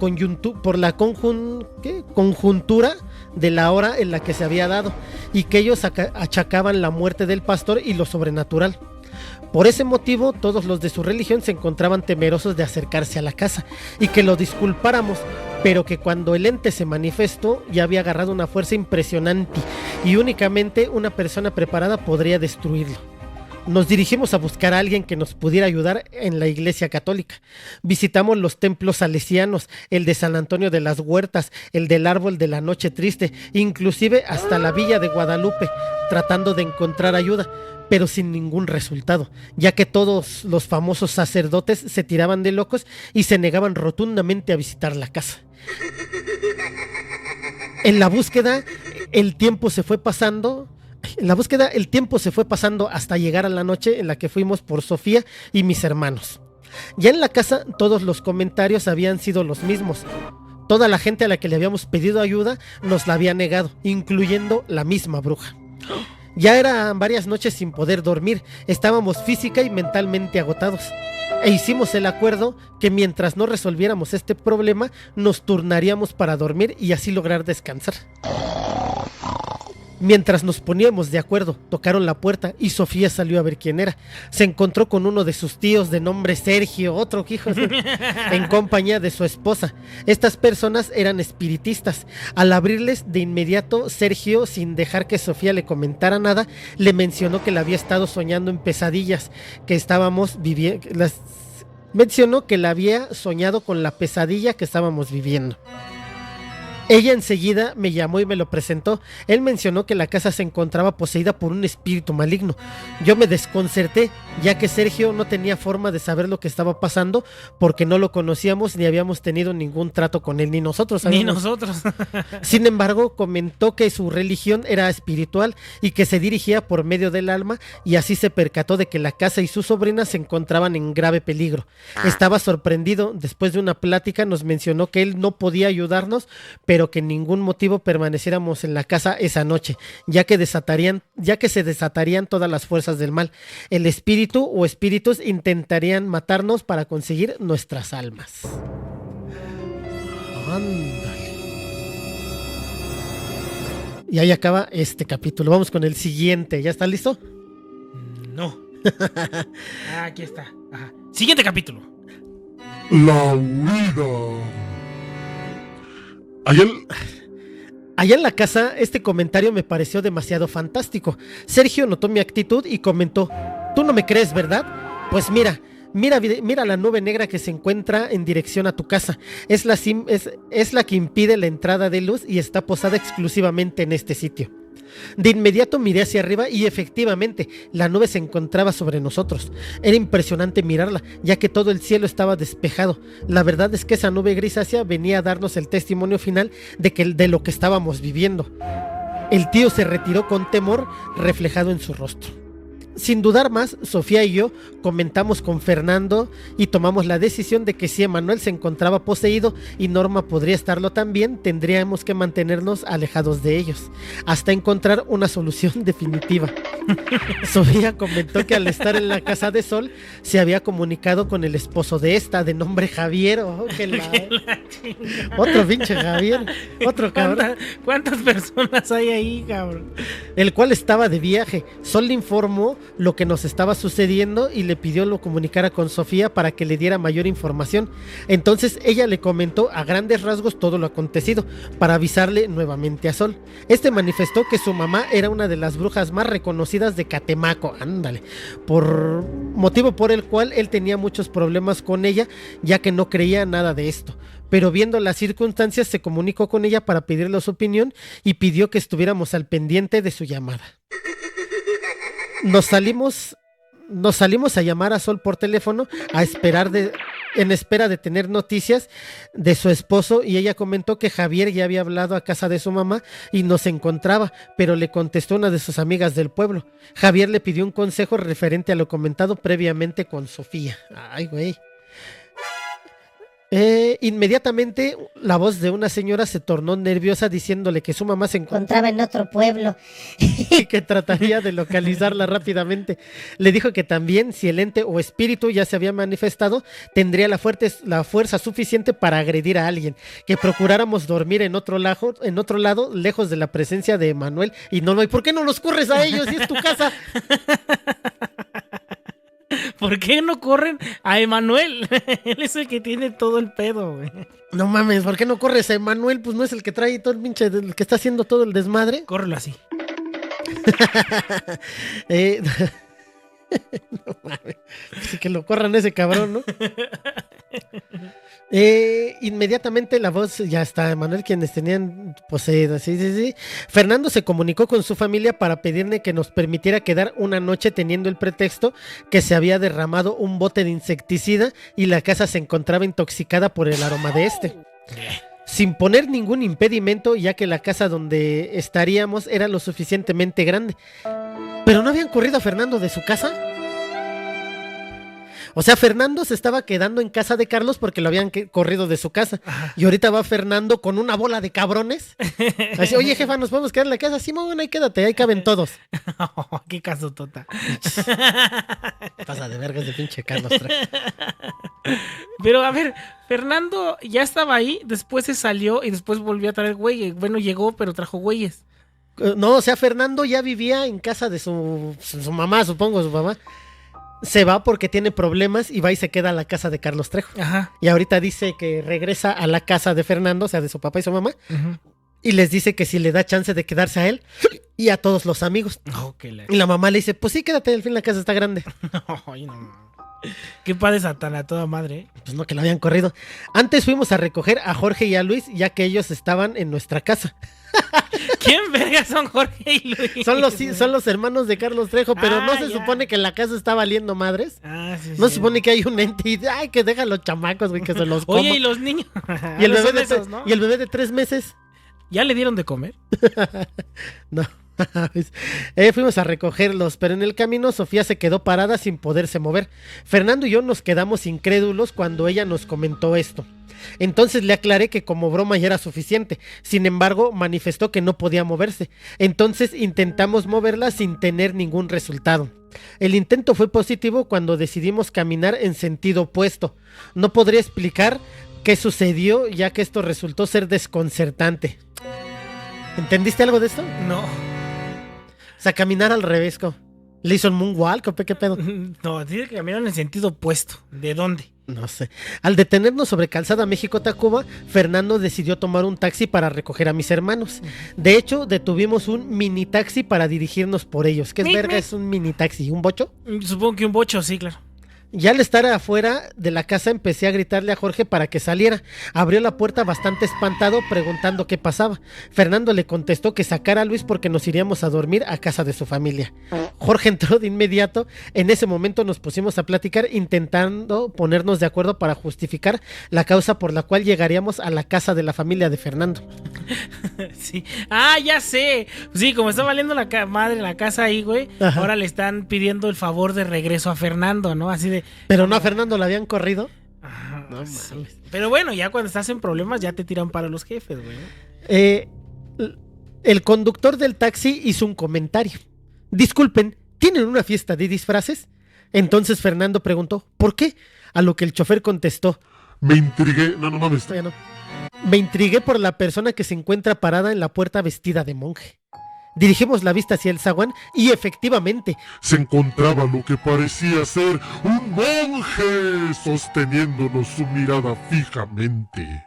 conjuntura de la hora en la que se había dado, y que ellos achacaban la muerte del pastor y lo sobrenatural. Por ese motivo, todos los de su religión se encontraban temerosos de acercarse a la casa y que lo disculpáramos, pero que cuando el ente se manifestó ya había agarrado una fuerza impresionante y únicamente una persona preparada podría destruirlo. Nos dirigimos a buscar a alguien que nos pudiera ayudar en la iglesia católica. Visitamos los templos salesianos, el de San Antonio de las Huertas, el del Árbol de la Noche Triste, inclusive hasta la Villa de Guadalupe, tratando de encontrar ayuda, pero sin ningún resultado, ya que todos los famosos sacerdotes se tiraban de locos y se negaban rotundamente a visitar la casa. En la búsqueda, el tiempo se fue pasando hasta llegar a la noche en la que fuimos por Sofía y mis hermanos. Ya en la casa, todos los comentarios habían sido los mismos. Toda la gente a la que le habíamos pedido ayuda nos la había negado, incluyendo la misma bruja. Ya eran varias noches sin poder dormir, estábamos física y mentalmente agotados. E hicimos el acuerdo que mientras no resolviéramos este problema, nos turnaríamos para dormir y así lograr descansar. Mientras nos poníamos de acuerdo, tocaron la puerta y Sofía salió a ver quién era. Se encontró con uno de sus tíos de nombre Sergio, otro hijo, en compañía de su esposa. Estas personas eran espiritistas. Al abrirles de inmediato, Sergio, sin dejar que Sofía le comentara nada, le mencionó que la había estado soñando en pesadillas, que estábamos viviendo. Mencionó que la había soñado con la pesadilla que estábamos viviendo. Ella enseguida me llamó y me lo presentó. Él mencionó que la casa se encontraba poseída por un espíritu maligno. Yo me desconcerté, ya que Sergio no tenía forma de saber lo que estaba pasando porque no lo conocíamos ni habíamos tenido ningún trato con él, ni nosotros. Ni nosotros. Sin embargo, comentó que su religión era espiritual y que se dirigía por medio del alma, y así se percató de que la casa y su sobrina se encontraban en grave peligro. Estaba sorprendido. Después de una plática nos mencionó que él no podía ayudarnos, pero que en ningún motivo permaneciéramos en la casa esa noche, ya que se desatarían todas las fuerzas del mal. El espíritu o espíritus intentarían matarnos para conseguir nuestras almas. Ándale. Y ahí acaba este capítulo. Vamos con el siguiente. ¿Ya está listo? No. Aquí está. Ajá. Siguiente capítulo. La huida. Allá en la casa, este comentario me pareció demasiado fantástico. Sergio notó mi actitud y comentó: ¿tú no me crees, verdad? Pues mira la nube negra que se encuentra en dirección a tu casa. Es la que impide la entrada de luz y está posada exclusivamente en este sitio. De inmediato miré hacia arriba y efectivamente la nube se encontraba sobre nosotros. Era impresionante mirarla, ya que todo el cielo estaba despejado. La verdad es que esa nube grisácea venía a darnos el testimonio final de lo que estábamos viviendo. El tío se retiró con temor reflejado en su rostro. Sin dudar más, Sofía y yo comentamos con Fernando y tomamos la decisión de que si Emanuel se encontraba poseído y Norma podría estarlo también, tendríamos que mantenernos alejados de ellos, hasta encontrar una solución definitiva. Sofía comentó que al estar en la casa de Sol, se había comunicado con el esposo de esta, de nombre Javier. Otro pinche Javier, otro cabrón. ¿Cuántas personas hay ahí, cabrón? El cual estaba de viaje. Sol le informó lo que nos estaba sucediendo y le pidió lo comunicara con Sofía para que le diera mayor información. Entonces ella le comentó a grandes rasgos todo lo acontecido para avisarle nuevamente a Sol. Este manifestó que su mamá era una de las brujas más reconocidas de Catemaco, ándale, por motivo por el cual él tenía muchos problemas con ella, ya que no creía nada de esto. Pero viendo las circunstancias se comunicó con ella para pedirle su opinión y pidió que estuviéramos al pendiente de su llamada. Nos salimos a llamar a Sol por teléfono en espera de tener noticias de su esposo, y ella comentó que Javier ya había hablado a casa de su mamá y no se encontraba, pero le contestó una de sus amigas del pueblo. Javier le pidió un consejo referente a lo comentado previamente con Sofía. Ay, güey. Inmediatamente la voz de una señora se tornó nerviosa diciéndole que su mamá se encontraba en otro pueblo y que trataría de localizarla rápidamente. Le dijo que también, si el ente o espíritu ya se había manifestado, tendría la fuerza suficiente para agredir a alguien, que procuráramos dormir en otro lado, lejos de la presencia de Emanuel y no. ¿Y por qué no los corres a ellos si es tu casa? ¿Por qué no corren a Emanuel? Él es el que tiene todo el pedo, güey. No mames, ¿por qué no corres a Emanuel? Pues no es el que trae todo el pinche, el que está haciendo todo el desmadre. Córrelo así. No mames. Así que lo corran ese cabrón, ¿no? Inmediatamente la voz, ya está Emanuel, quienes tenían poseído, sí. Fernando se comunicó con su familia para pedirle que nos permitiera quedar una noche, teniendo el pretexto que se había derramado un bote de insecticida y la casa se encontraba intoxicada por el aroma de este. Sin poner ningún impedimento, ya que la casa donde estaríamos era lo suficientemente grande. ¿Pero no habían corrido a Fernando de su casa? O sea, Fernando se estaba quedando en casa de Carlos porque lo habían corrido de su casa. Ajá. Y ahorita va Fernando con una bola de cabrones. Así, oye, jefa, ¿nos podemos quedar en la casa? Sí, bueno, ahí quédate, ahí caben todos. Oh, qué casotota. Pasa de vergas de pinche Carlos. Pero a ver, Fernando ya estaba ahí, después se salió y después volvió a traer güeyes. Bueno, llegó, pero trajo güeyes. No, o sea, Fernando ya vivía en casa de su mamá, supongo, su mamá. Se va porque tiene problemas y va y se queda a la casa de Carlos Trejo. Ajá. Y ahorita dice que regresa a la casa de Fernando, o sea, de su papá y su mamá, y les dice que si le da chance de quedarse a él y a todos los amigos. Y la mamá le dice, pues sí, quédate, al fin la casa está grande. Ay, no. Qué padre Satán a toda madre, ¿eh? Pues no, que lo habían corrido. Antes fuimos a recoger a Jorge y a Luis, ya que ellos estaban en nuestra casa. ¿Quién verga son Jorge y Luis? Son los hermanos de Carlos Trejo, pero no se ya. supone que la casa está valiendo madres. Sí, No se supone que hay un ente y ay, que deja a los chamacos, güey, que se los coma. Oye, ¿y los niños? Y el bebé Son esos, ¿no? y el bebé de 3 meses. ¿Ya le dieron de comer? No. Fuimos a recogerlos, pero en el camino Sofía se quedó parada sin poderse mover. Fernando y yo nos quedamos incrédulos cuando ella nos comentó esto. Entonces le aclaré que como broma ya era suficiente. Sin embargo, manifestó que no podía moverse. Entonces intentamos moverla sin tener ningún resultado. El intento fue positivo cuando decidimos caminar en sentido opuesto. No podría explicar qué sucedió, ya que esto resultó ser desconcertante. ¿Entendiste algo de esto? No. O sea, caminar al revés, ¿cómo? ¿Le hizo el moonwalk o qué pedo? No, dice que caminaron en sentido opuesto. ¿De dónde? No sé. Al detenernos sobre Calzada México-Tacuba, Fernando decidió tomar un taxi para recoger a mis hermanos. De hecho, detuvimos un mini taxi para dirigirnos por ellos. ¿Qué es verga? ¿Es un mini taxi? ¿Un bocho? Supongo que un bocho, sí, claro. Ya al estar afuera de la casa empecé a gritarle a Jorge para que saliera. Abrió la puerta bastante espantado preguntando qué pasaba. Fernando le contestó que sacara a Luis porque nos iríamos a dormir a casa de su familia. Jorge entró de inmediato. En ese momento nos pusimos a platicar intentando ponernos de acuerdo para justificar la causa por la cual llegaríamos a la casa de la familia de Fernando. Sí. Ah, ya sé. Sí, como está valiendo la madre la casa ahí, güey. Ajá. Ahora le están pidiendo el favor de regreso a Fernando, ¿no? Así de... Pero no, a Fernando le habían corrido. Ajá, No sí. mames. Pero bueno, ya cuando estás en problemas ya te tiran para los jefes, güey. El conductor del taxi hizo un comentario. Disculpen, ¿tienen una fiesta de disfraces? Entonces Fernando preguntó, ¿por qué? A lo que el chofer contestó, Me intrigué. No mames. todavía no. Me intrigué por la persona que se encuentra parada en la puerta vestida de monje. Dirigimos la vista hacia el zaguán y efectivamente, Se encontraba lo que parecía ser un monje sosteniéndonos su mirada fijamente.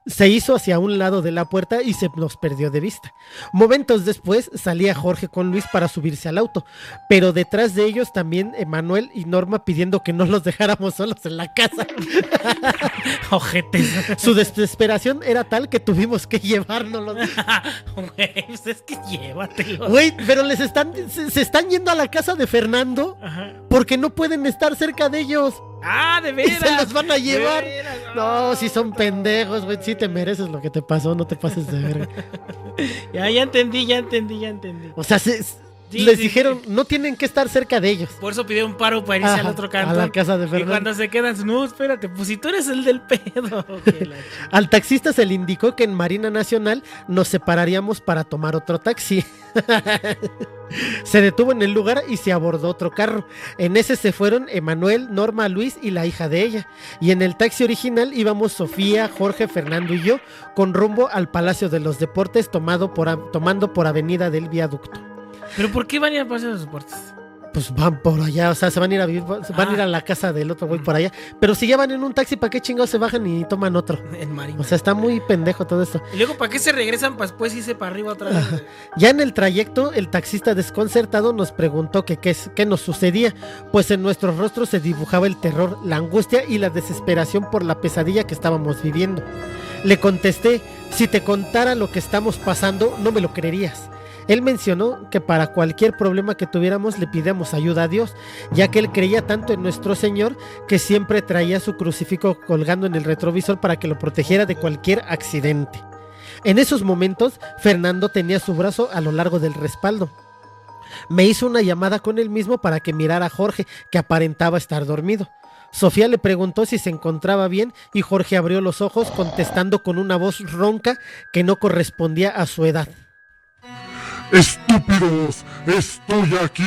se hizo hacia un lado de la puerta y se nos perdió de vista. Momentos después salía Jorge con Luis para subirse al auto, pero detrás de ellos también Emanuel y Norma pidiendo que no los dejáramos solos en la casa. Ojetes. Su desesperación era tal que tuvimos que llevárnoslos. Güey, pues es que llévatelo. Güey, pero se están yendo a la casa de Fernando Ajá. porque no pueden estar cerca de ellos. Ah, de Y veras. se los van a llevar. De veras. No, si son pendejos, güey. Sí te mereces lo que te pasó, no te pases de verga. Ya entendí. O sea, Sí, les sí, dijeron, no tienen que estar cerca de ellos. Por eso pidió un paro para irse Ajá, al otro a canto. la casa de Y Fernando. cuando se quedan, no, espérate, pues si tú eres el del pedo. Al taxista se le indicó que en Marina Nacional nos separaríamos para tomar otro taxi. Se detuvo en el lugar y se abordó otro carro. En ese se fueron Emanuel, Norma, Luis y la hija de ella. Y en el taxi original íbamos Sofía, Jorge, Fernando y yo, con rumbo al Palacio de los Deportes, tomando por Avenida del Viaducto. ¿Pero por qué van a ir a Palacio de los Deportes? Pues van por allá, o sea, se van a ir a vivir, van a ir a la casa del otro güey por allá. Pero si ya van en un taxi, ¿para qué chingados se bajan y toman otro? En Marina. O sea, está muy pendejo todo esto. Y luego, ¿para qué se regresan para después irse para arriba otra vez? Ya en el trayecto, el taxista desconcertado nos preguntó que qué nos sucedía, pues en nuestros rostros se dibujaba el terror, la angustia y la desesperación por la pesadilla que estábamos viviendo. Le contesté, si te contara lo que estamos pasando, no me lo creerías. Él mencionó que para cualquier problema que tuviéramos le pidamos ayuda a Dios, ya que él creía tanto en nuestro Señor que siempre traía su crucifijo colgando en el retrovisor para que lo protegiera de cualquier accidente. En esos momentos, Fernando tenía su brazo a lo largo del respaldo. Me hizo una llamada con él mismo para que mirara a Jorge, que aparentaba estar dormido. Sofía le preguntó si se encontraba bien y Jorge abrió los ojos contestando con una voz ronca que no correspondía a su edad. ¡Estúpidos! ¡Estoy aquí!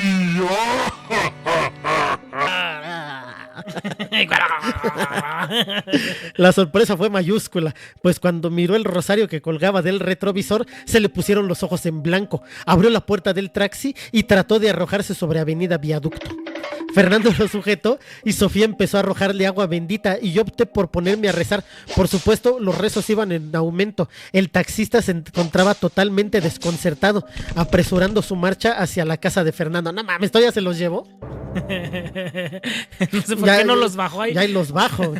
La sorpresa fue mayúscula, pues cuando miró el rosario que colgaba del retrovisor, se le pusieron los ojos en blanco, abrió la puerta del taxi y trató de arrojarse sobre Avenida Viaducto. Fernando lo sujetó y Sofía empezó a arrojarle agua bendita y yo opté por ponerme a rezar. Por supuesto, los rezos iban en aumento. El taxista se encontraba totalmente desconcertado, apresurando su marcha hacia la casa de Fernando. No mames, ¿esto ya se los llevó? No sé por qué no los bajó ahí. Ya ahí los bajo.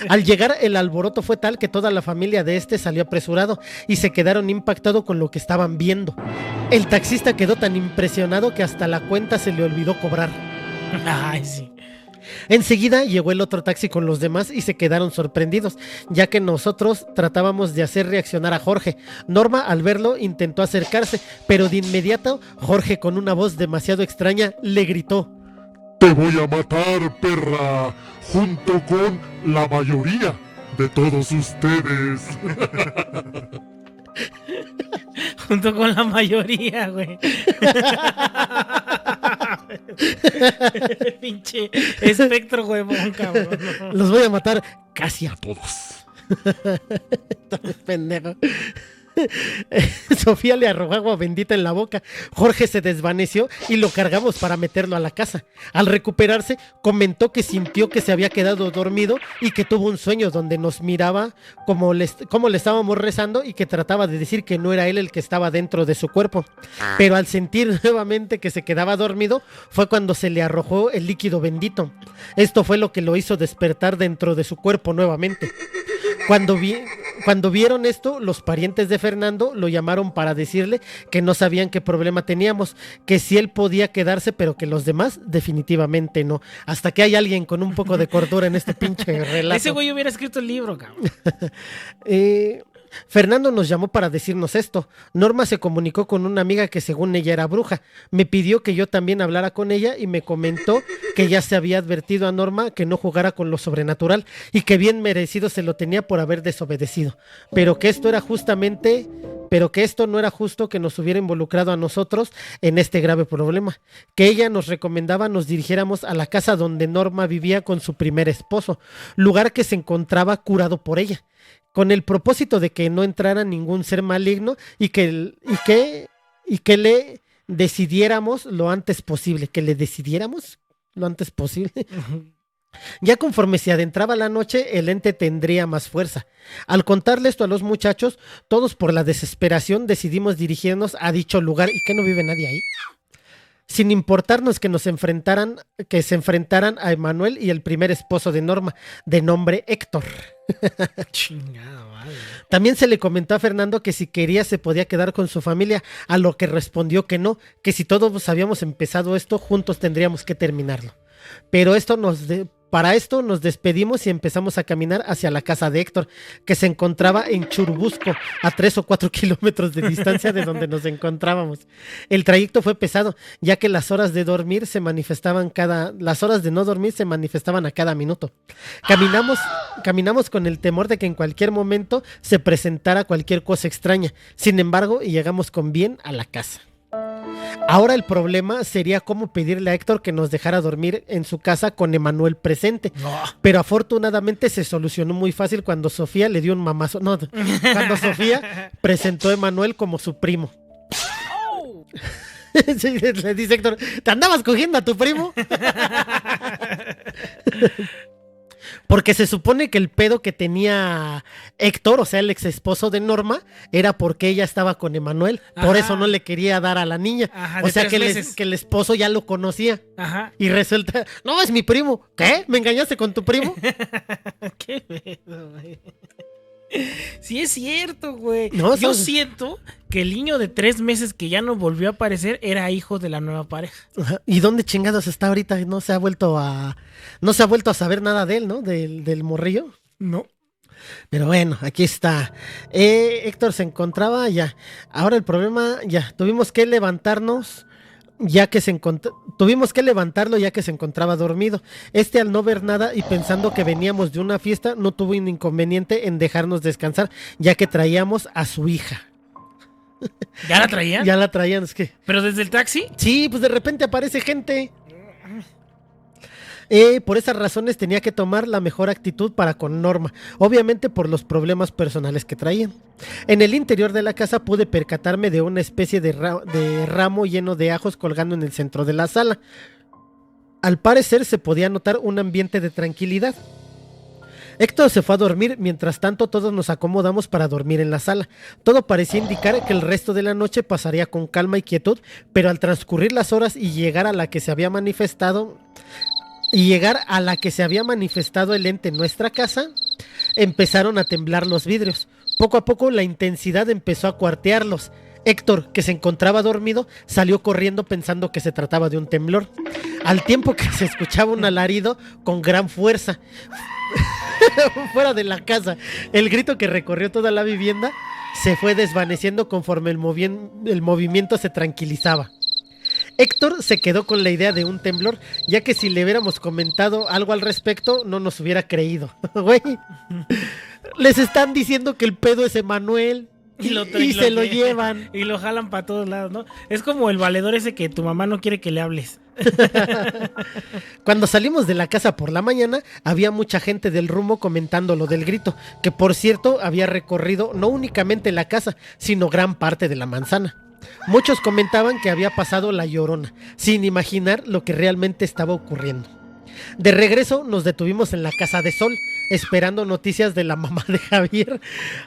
Al llegar, el alboroto fue tal que toda la familia de este salió apresurado y se quedaron impactados con lo que estaban viendo. El taxista quedó tan impresionado que hasta la cuenta se le olvidó cobrar. Ay, sí. Enseguida llegó el otro taxi con los demás y se quedaron sorprendidos, ya que nosotros tratábamos de hacer reaccionar a Jorge. Norma, al verlo, intentó acercarse, pero de inmediato Jorge, con una voz demasiado extraña, le gritó: Te voy a matar, perra, junto con la mayoría de todos ustedes. Junto con la mayoría, güey. Pinche espectro, huevón, cabrón. Los voy a matar casi a Todos. pendejo. Sofía le arrojó agua bendita en la boca. Jorge se desvaneció y lo cargamos para meterlo a la casa. Al recuperarse, comentó que sintió que se había quedado dormido y que tuvo un sueño donde nos miraba como le estábamos rezando y que trataba de decir que no era él el que estaba dentro de su cuerpo. Pero al sentir nuevamente que se quedaba dormido, fue cuando se le arrojó el líquido bendito. Esto fue lo que lo hizo despertar dentro de su cuerpo nuevamente. Cuando vieron esto, los parientes de Fernando lo llamaron para decirle que no sabían qué problema teníamos, que sí él podía quedarse, pero que los demás definitivamente no. Hasta que hay alguien con un poco de cordura en este pinche relato. Ese güey hubiera escrito el libro, cabrón. Fernando nos llamó para decirnos esto. Norma se comunicó con una amiga que según ella era bruja. Me pidió que yo también hablara con ella y me comentó que ya se había advertido a Norma que no jugara con lo sobrenatural y que bien merecido se lo tenía por haber desobedecido. Pero que esto no era justo que nos hubiera involucrado a nosotros en este grave problema. Que ella nos recomendaba nos dirigiéramos a la casa donde Norma vivía con su primer esposo, lugar que se encontraba curado por ella, con el propósito de que no entrara ningún ser maligno y que le decidiéramos lo antes posible. ¿Que le decidiéramos lo antes posible? Ya conforme se adentraba la noche, el ente tendría más fuerza. Al contarle esto a los muchachos, todos por la desesperación decidimos dirigirnos a dicho lugar. ¿Y que no vive nadie ahí? Sin importarnos que se enfrentaran a Emanuel y el primer esposo de Norma, de nombre Héctor. Chingada madre. También se le comentó a Fernando que si quería se podía quedar con su familia, a lo que respondió que no, que si todos habíamos empezado esto, juntos tendríamos que terminarlo. Pero para esto nos despedimos y empezamos a caminar hacia la casa de Héctor, que se encontraba en Churubusco, a 3 o 4 kilómetros de distancia de donde nos encontrábamos. El trayecto fue pesado, ya que las horas de no dormir se manifestaban a cada minuto. Caminamos con el temor de que en cualquier momento se presentara cualquier cosa extraña. Sin embargo, llegamos con bien a la casa. Ahora el problema sería cómo pedirle a Héctor que nos dejara dormir en su casa con Emanuel presente. No. Pero afortunadamente se solucionó muy fácil cuando Sofía le dio un mamazo. No, cuando Sofía presentó a Emanuel como su primo. Oh. Sí, le dice Héctor: ¿te andabas cogiendo a tu primo? Porque se supone que el pedo que tenía Héctor, o sea, el ex esposo de Norma, era porque ella estaba con Emanuel. Por eso no le quería dar a la niña. Ajá, o sea, que el esposo ya lo conocía. Ajá. Y resulta: no, es mi primo. ¿Qué? ¿Me engañaste con tu primo? Qué pedo, güey. Sí es cierto, güey. No, yo siento que el niño de 3 meses que ya no volvió a aparecer era hijo de la nueva pareja. Ajá. ¿Y dónde chingados está ahorita? No se ha vuelto a saber nada de él, ¿no? Del morrillo. No. Pero bueno, aquí está. Héctor se encontraba ya. Ahora el problema, ya. Tuvimos que levantarlo ya que se encontraba dormido. Al no ver nada y pensando que veníamos de una fiesta, no tuvo un inconveniente en dejarnos descansar, ya que traíamos a su hija. ¿Ya la traían? Ya la traían, es que... ¿Pero desde el taxi? Sí, pues de repente aparece gente. Por esas razones tenía que tomar la mejor actitud para con Norma, obviamente por los problemas personales que traían. En el interior de la casa pude percatarme de una especie de ramo lleno de ajos colgando en el centro de la sala. Al parecer se podía notar un ambiente de tranquilidad. Héctor se fue a dormir, mientras tanto todos nos acomodamos para dormir en la sala. Todo parecía indicar que el resto de la noche pasaría con calma y quietud, pero al transcurrir las horas y llegar a la que se había manifestado el ente en nuestra casa, empezaron a temblar los vidrios. Poco a poco la intensidad empezó a cuartearlos. Héctor, que se encontraba dormido, salió corriendo pensando que se trataba de un temblor, al tiempo que se escuchaba un alarido con gran fuerza fuera de la casa. El grito que recorrió toda la vivienda se fue desvaneciendo conforme el movimiento se tranquilizaba. Héctor se quedó con la idea de un temblor, ya que si le hubiéramos comentado algo al respecto, no nos hubiera creído. Güey, les están diciendo que el pedo es Emanuel. Y se lo llevan. Y lo jalan para todos lados, ¿no? Es como el valedor ese que tu mamá no quiere que le hables. Cuando salimos de la casa por la mañana, había mucha gente del rumbo comentando lo del grito, que por cierto había recorrido no únicamente la casa, sino gran parte de la manzana. Muchos comentaban que había pasado la Llorona, sin imaginar lo que realmente estaba ocurriendo. De regreso nos detuvimos en la casa de Sol, esperando noticias de la mamá de Javier.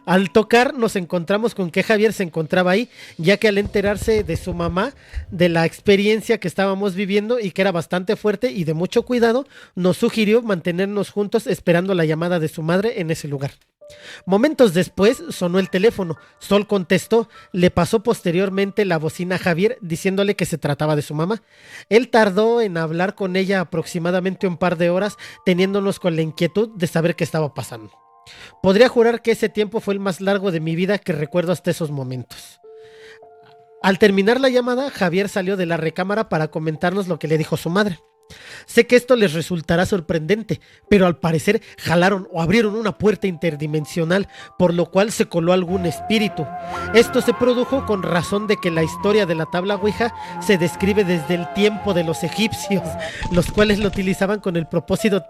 Al tocar nos encontramos con que Javier se encontraba ahí, ya que al enterarse de su mamá de la experiencia que estábamos viviendo y que era bastante fuerte y de mucho cuidado, nos sugirió mantenernos juntos esperando la llamada de su madre en ese lugar. Momentos después sonó el teléfono. Sol contestó, le pasó posteriormente la bocina a Javier diciéndole que se trataba de su mamá. Él tardó en hablar con ella aproximadamente un par de horas, teniéndonos con la inquietud de saber qué estaba pasando. Podría jurar que ese tiempo fue el más largo de mi vida que recuerdo hasta esos momentos. Al terminar la llamada, Javier salió de la recámara para comentarnos lo que le dijo su madre. Sé que esto les resultará sorprendente, pero al parecer jalaron o abrieron una puerta interdimensional, por lo cual se coló algún espíritu. Esto se produjo con razón de que la historia de la tabla Ouija se describe desde el tiempo de los egipcios, los cuales lo utilizaban con el propósito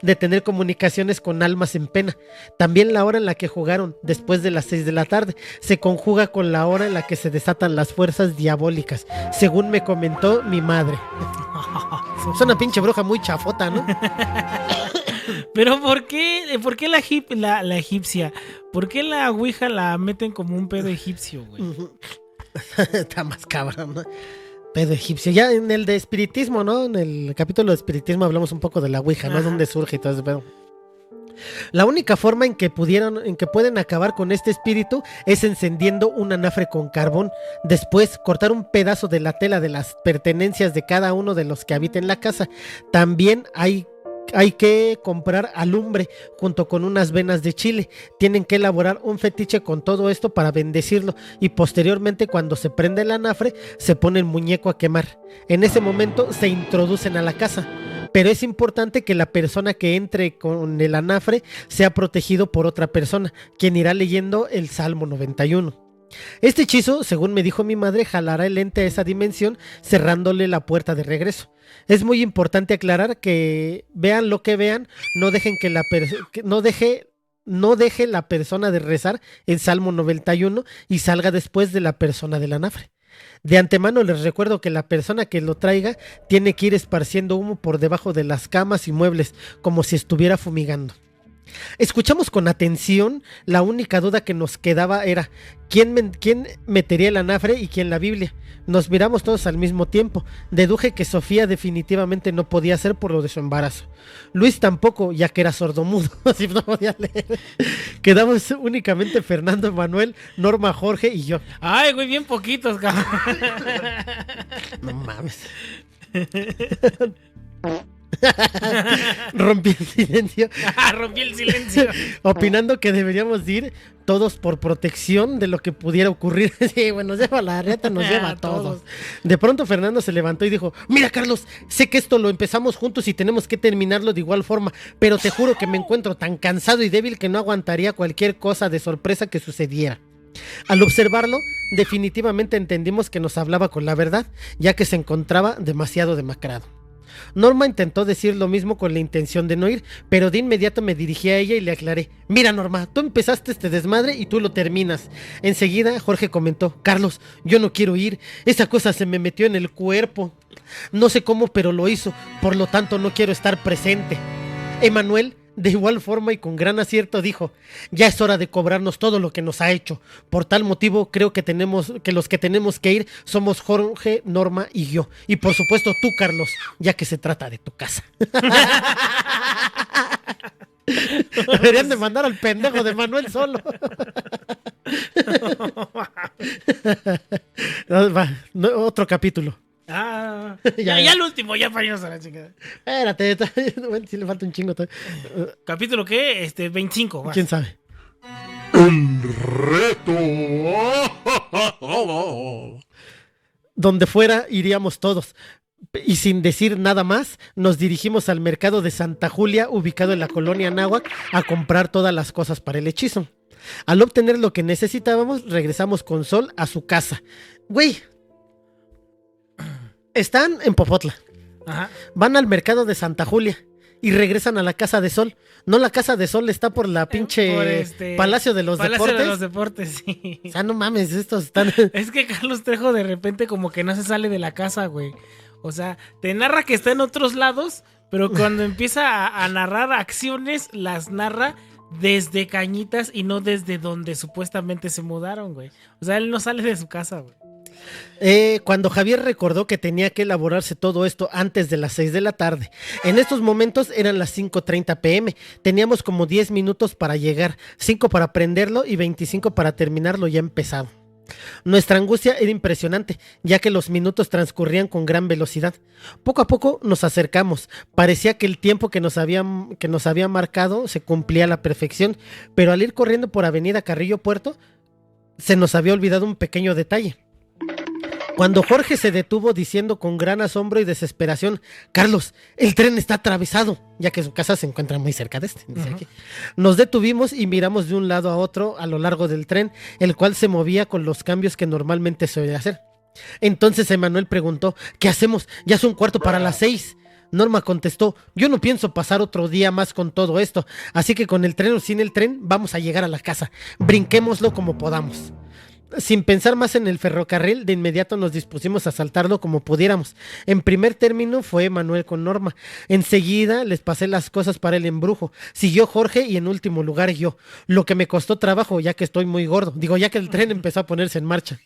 de tener comunicaciones con almas en pena. También la hora en la que jugaron, después de las 6 de la tarde, se conjuga con la hora en la que se desatan las fuerzas diabólicas, según me comentó mi madre. Es una pinche bruja muy chafota, ¿no? Pero ¿por qué la egipcia? ¿Por qué la Ouija la meten como un pedo egipcio, güey? Está más cabrón, ¿no? Pedo egipcio. Ya en el de espiritismo, ¿no? En el capítulo de espiritismo hablamos un poco de la Ouija, ¿no? Dónde surge y todo ese pedo. La única forma en que pueden acabar con este espíritu es encendiendo un anafre con carbón. Después, cortar un pedazo de la tela de las pertenencias de cada uno de los que habiten la casa. También hay que comprar alumbre junto con unas venas de chile. Tienen que elaborar un fetiche con todo esto para bendecirlo, y posteriormente, cuando se prende el anafre, se pone el muñeco a quemar. En ese momento se introducen a la casa. Pero es importante que la persona que entre con el anafre sea protegido por otra persona, quien irá leyendo el Salmo 91. Este hechizo, según me dijo mi madre, jalará el ente a esa dimensión, cerrándole la puerta de regreso. Es muy importante aclarar que vean lo que vean, no deje la persona de rezar el Salmo 91 y salga después de la persona del anafre. De antemano les recuerdo que la persona que lo traiga tiene que ir esparciendo humo por debajo de las camas y muebles, como si estuviera fumigando. Escuchamos con atención. La única duda que nos quedaba era ¿quién metería el anafre y quién la Biblia? Nos miramos todos al mismo tiempo. Deduje que Sofía definitivamente no podía hacer por lo de su embarazo. Luis tampoco, ya que era sordomudo, así no podía leer. Quedamos únicamente Fernando, Manuel, Norma, Jorge y yo. Ay, güey, bien poquitos, cabrón. No mames. Rompí el silencio. Rompí el silencio. Opinando que deberíamos ir todos por protección de lo que pudiera ocurrir. Sí, bueno, la reta nos lleva a todos. De pronto Fernando se levantó y dijo: mira, Carlos, sé que esto lo empezamos juntos y tenemos que terminarlo de igual forma, pero te juro que me encuentro tan cansado y débil que no aguantaría cualquier cosa de sorpresa que sucediera. Al observarlo, definitivamente entendimos que nos hablaba con la verdad, ya que se encontraba demasiado demacrado. Norma intentó decir lo mismo con la intención de no ir, pero de inmediato me dirigí a ella y le aclaré: mira, Norma, tú empezaste este desmadre y tú lo terminas. Enseguida Jorge comentó: Carlos, yo no quiero ir, esa cosa se me metió en el cuerpo. No sé cómo, pero lo hizo, por lo tanto no quiero estar presente. Emanuel, de igual forma y con gran acierto, dijo: ya es hora de cobrarnos todo lo que nos ha hecho. Por tal motivo creo que los que tenemos que ir somos Jorge, Norma y yo. Y por supuesto tú, Carlos, ya que se trata de tu casa. Deberían de mandar al pendejo de Manuel solo. Otro capítulo. Ya el último, ya para irnos a la chingada. Espérate, bueno, sí le falta un chingo. ¿Capítulo qué? 25. Va. ¿Quién sabe? El reto. Donde fuera iríamos todos. Y sin decir nada más, nos dirigimos al mercado de Santa Julia, ubicado en la colonia Anáhuac, a comprar todas las cosas para el hechizo. Al obtener lo que necesitábamos, regresamos con Sol a su casa. Güey, están en Popotla. Ajá. Van al mercado de Santa Julia y regresan a la casa de Sol. No, la casa de Sol está por la pinche Palacio de los Deportes. Palacio de los Deportes, sí. O sea, no mames, estos están... Es que Carlos Trejo de repente como que no se sale de la casa, güey. O sea, te narra que está en otros lados, pero cuando empieza a narrar acciones, las narra desde Cañitas y no desde donde supuestamente se mudaron, güey. O sea, él no sale de su casa, güey. Cuando Javier recordó que tenía que elaborarse todo esto antes de las 6 de la tarde. En estos momentos eran las 5:30 p.m. Teníamos como 10 minutos para llegar, 5 para prenderlo y 25 para terminarlo ya empezado. Nuestra angustia era impresionante, ya que los minutos transcurrían con gran velocidad. Poco a poco nos acercamos. Parecía que el tiempo que nos había marcado se cumplía a la perfección, pero al ir corriendo por Avenida Carrillo Puerto, se nos había olvidado un pequeño detalle. Cuando Jorge se detuvo diciendo con gran asombro y desesperación: Carlos, el tren está atravesado, ya que su casa se encuentra muy cerca de este. Dice aquí. Nos detuvimos y miramos de un lado a otro a lo largo del tren, el cual se movía con los cambios que normalmente suele hacer. Entonces Emanuel preguntó: ¿qué hacemos? Ya es 5:45. Norma contestó: yo no pienso pasar otro día más con todo esto, así que con el tren o sin el tren vamos a llegar a la casa. Brinquémoslo como podamos. Sin pensar más en el ferrocarril, de inmediato nos dispusimos a saltarlo como pudiéramos. En primer término fue Manuel con Norma. Enseguida les pasé las cosas para el embrujo. Siguió Jorge y en último lugar yo. Lo que me costó trabajo, ya que estoy muy gordo. Ya que el tren empezó a ponerse en marcha.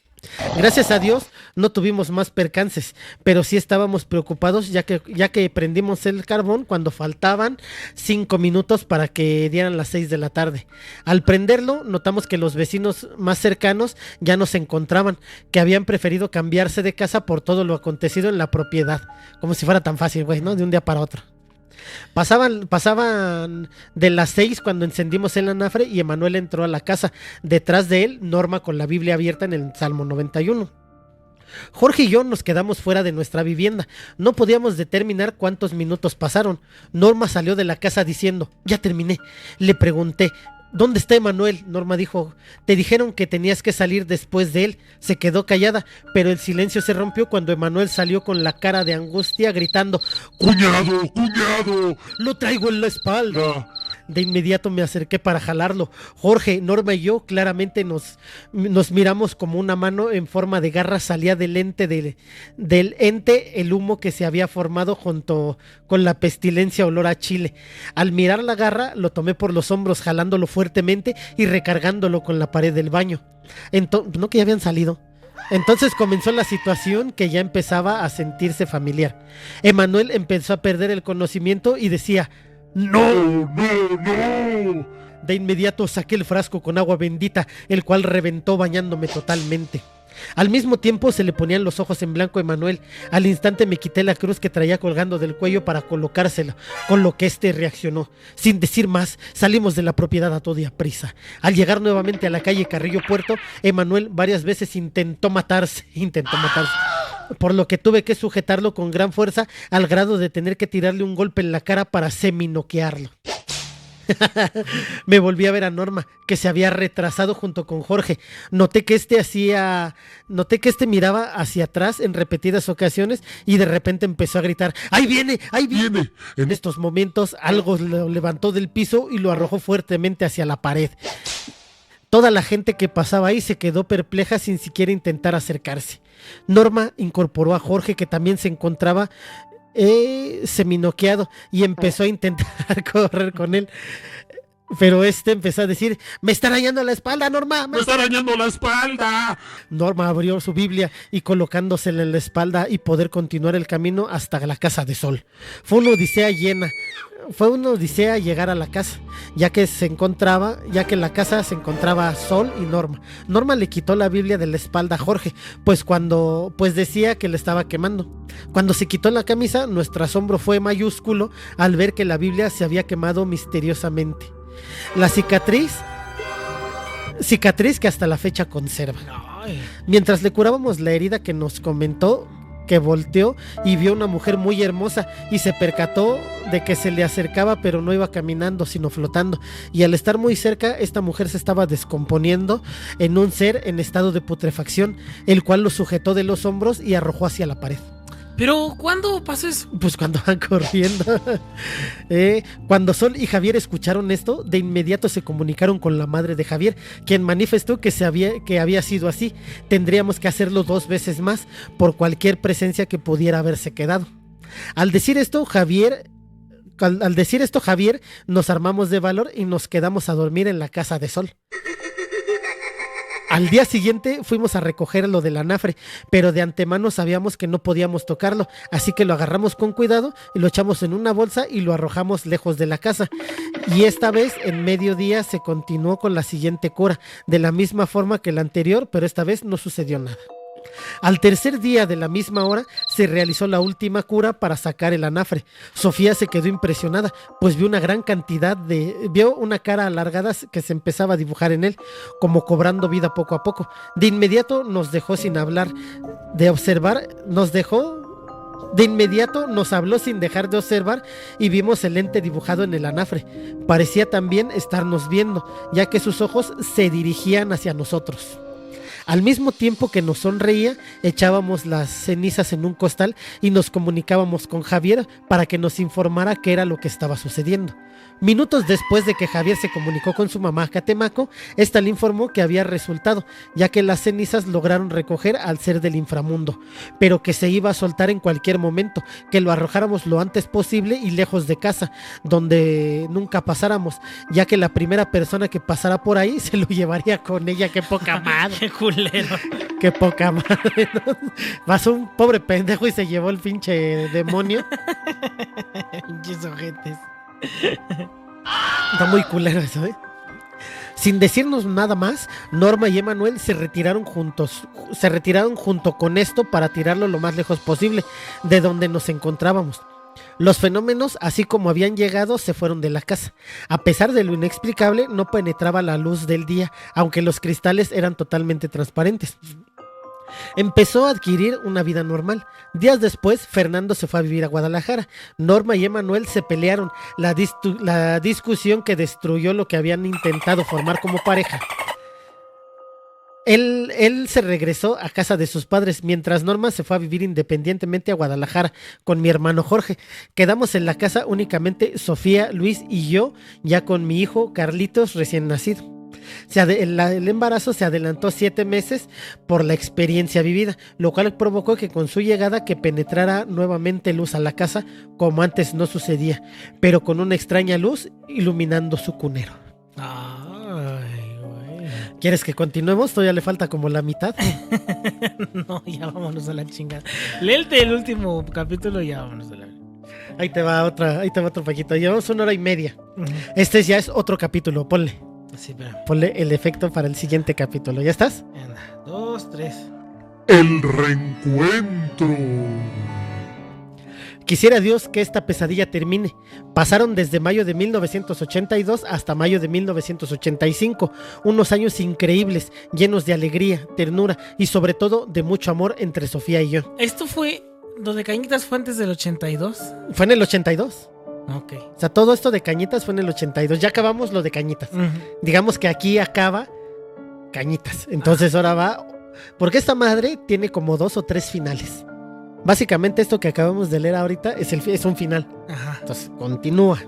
Gracias a Dios no tuvimos más percances, pero sí estábamos preocupados ya que prendimos el carbón cuando faltaban 5 minutos para que dieran las 6 de la tarde. Al prenderlo notamos que los vecinos más cercanos ya no se encontraban, que habían preferido cambiarse de casa por todo lo acontecido en la propiedad, como si fuera tan fácil, güey, ¿no? De un día para otro. Pasaban de las 6 cuando encendimos el anafre y Emanuel entró a la casa. Detrás de él, Norma con la Biblia abierta en el Salmo 91. Jorge y yo nos quedamos fuera de nuestra vivienda. No podíamos determinar cuántos minutos pasaron. Norma salió de la casa diciendo: ya terminé. Le pregunté: ¿dónde está Emanuel? Norma dijo: te dijeron que tenías que salir después de él. Se quedó callada, pero el silencio se rompió cuando Emanuel salió con la cara de angustia gritando: ¡Cuñado, cuñado! ¡lo traigo en la espalda! De inmediato me acerqué para jalarlo. Jorge, Norma y yo claramente nos miramos como una mano en forma de garra salía del ente el humo que se había formado junto con la pestilencia olor a chile. Al mirar la garra lo tomé por los hombros jalándolo fuertemente y recargándolo con la pared del baño. No, que ya habían salido. Entonces comenzó la situación que ya empezaba a sentirse familiar. Emanuel empezó a perder el conocimiento y decía: ¡no, no, no! De inmediato saqué el frasco con agua bendita, el cual reventó bañándome totalmente. Al mismo tiempo se le ponían los ojos en blanco a Emanuel. Al instante me quité la cruz que traía colgando del cuello para colocársela, con lo que este reaccionó. Sin decir más, salimos de la propiedad a toda prisa. Al llegar nuevamente a la calle Carrillo Puerto, Emanuel varias veces intentó matarse, por lo que tuve que sujetarlo con gran fuerza al grado de tener que tirarle un golpe en la cara para seminoquearlo. Me volví a ver a Norma, que se había retrasado junto con Jorge. Noté que este miraba hacia atrás en repetidas ocasiones y de repente empezó a gritar: ¡Ahí viene! ¡Ahí viene! En estos momentos algo lo levantó del piso y lo arrojó fuertemente hacia la pared. Toda la gente que pasaba ahí se quedó perpleja sin siquiera intentar acercarse. Norma incorporó a Jorge, que también se encontraba seminoqueado, y empezó a intentar correr con él. Pero empezó a decir: ¡Me está arañando la espalda, Norma! ¡Me está arañando la espalda! Norma abrió su Biblia y colocándosela en la espalda y poder continuar el camino hasta la casa de Sol. Fue una odisea llegar a la casa, ya que en la casa se encontraba Sol y Norma. Norma le quitó la Biblia de la espalda a Jorge, pues decía que le estaba quemando. Cuando se quitó la camisa, nuestro asombro fue mayúsculo al ver que la Biblia se había quemado misteriosamente. La cicatriz que hasta la fecha conserva. Mientras le curábamos la herida, que nos comentó que volteó y vio una mujer muy hermosa y se percató de que se le acercaba, pero no iba caminando sino flotando, y al estar muy cerca esta mujer se estaba descomponiendo en un ser en estado de putrefacción, el cual lo sujetó de los hombros y arrojó hacia la pared. ¿Pero cuándo pasó eso? Pues cuando van corriendo. Cuando Sol y Javier escucharon esto, de inmediato se comunicaron con la madre de Javier, quien manifestó que había sido así. Tendríamos que hacerlo 2 veces más por cualquier presencia que pudiera haberse quedado. Al decir esto, Javier, nos armamos de valor y nos quedamos a dormir en la casa de Sol. Al día siguiente fuimos a recoger lo del anafre, pero de antemano sabíamos que no podíamos tocarlo, así que lo agarramos con cuidado y lo echamos en una bolsa y lo arrojamos lejos de la casa. Y esta vez en mediodía se continuó con la siguiente cura, de la misma forma que la anterior, pero esta vez no sucedió nada. Al tercer día de la misma hora se realizó la última cura para sacar el anafre. Sofía se quedó impresionada, pues vio una cara alargada que se empezaba a dibujar en él, como cobrando vida poco a poco. De inmediato nos dejó sin hablar de observar, nos habló sin dejar de observar y vimos el ente dibujado en el anafre. Parecía también estarnos viendo, ya que sus ojos se dirigían hacia nosotros. Al mismo tiempo que nos sonreía, echábamos las cenizas en un costal y nos comunicábamos con Javier para que nos informara qué era lo que estaba sucediendo. Minutos después de que Javier se comunicó con su mamá a Catemaco, esta le informó que había resultado, ya que las cenizas lograron recoger al ser del inframundo, pero que se iba a soltar en cualquier momento, que lo arrojáramos lo antes posible y lejos de casa, donde nunca pasáramos, ya que la primera persona que pasara por ahí se lo llevaría con ella. ¡Qué poca madre! ¡Qué culero! ¡Qué poca madre! ¿No? Pasó un pobre pendejo y se llevó el pinche demonio. Pinches ojetes. Está muy culero eso, ¿eh? Sin decirnos nada más, Norma y Emanuel se retiraron junto con esto para tirarlo lo más lejos posible de donde nos encontrábamos. Los fenómenos, así como habían llegado, se fueron de la casa. A pesar de lo inexplicable, no penetraba la luz del día, aunque los cristales eran totalmente transparentes. Empezó a adquirir una vida normal. Días después, Fernando se fue a vivir a Guadalajara. Norma y Emanuel se pelearon, la discusión que destruyó lo que habían intentado formar como pareja. Él se regresó a casa de sus padres, mientras Norma se fue a vivir independientemente a Guadalajara con mi hermano Jorge. Quedamos en la casa únicamente Sofía, Luis y yo, ya con mi hijo Carlitos recién nacido. El embarazo se adelantó 7 meses por la experiencia vivida, lo cual provocó que con su llegada que penetrara nuevamente luz a la casa, como antes no sucedía, pero con una extraña luz iluminando su cunero. Ay, güey. ¿Quieres que continuemos? Todavía le falta como la mitad. No, ya vámonos a la chingada. Léete el último capítulo y ya vámonos a la... Ahí te va otro paquito. Llevamos 1 hora y media. Este ya es otro capítulo, ponle. Sí, pero... Ponle el efecto para el siguiente capítulo. ¿Ya estás? 2, 3. El reencuentro. Quisiera Dios que esta pesadilla termine. Pasaron desde mayo de 1982 hasta mayo de 1985, unos años increíbles, llenos de alegría, ternura y sobre todo de mucho amor entre Sofía y yo. ¿Esto fue donde Cañitas fue antes del 82? Fue en el 82. Ok. O sea, todo esto de Cañitas fue en el 82. Ya acabamos lo de Cañitas. Digamos que aquí acaba Cañitas. Entonces ahora va... Porque esta madre tiene como 2 o 3 finales. Básicamente esto que acabamos de leer ahorita es un final. Ajá. Entonces, continúa.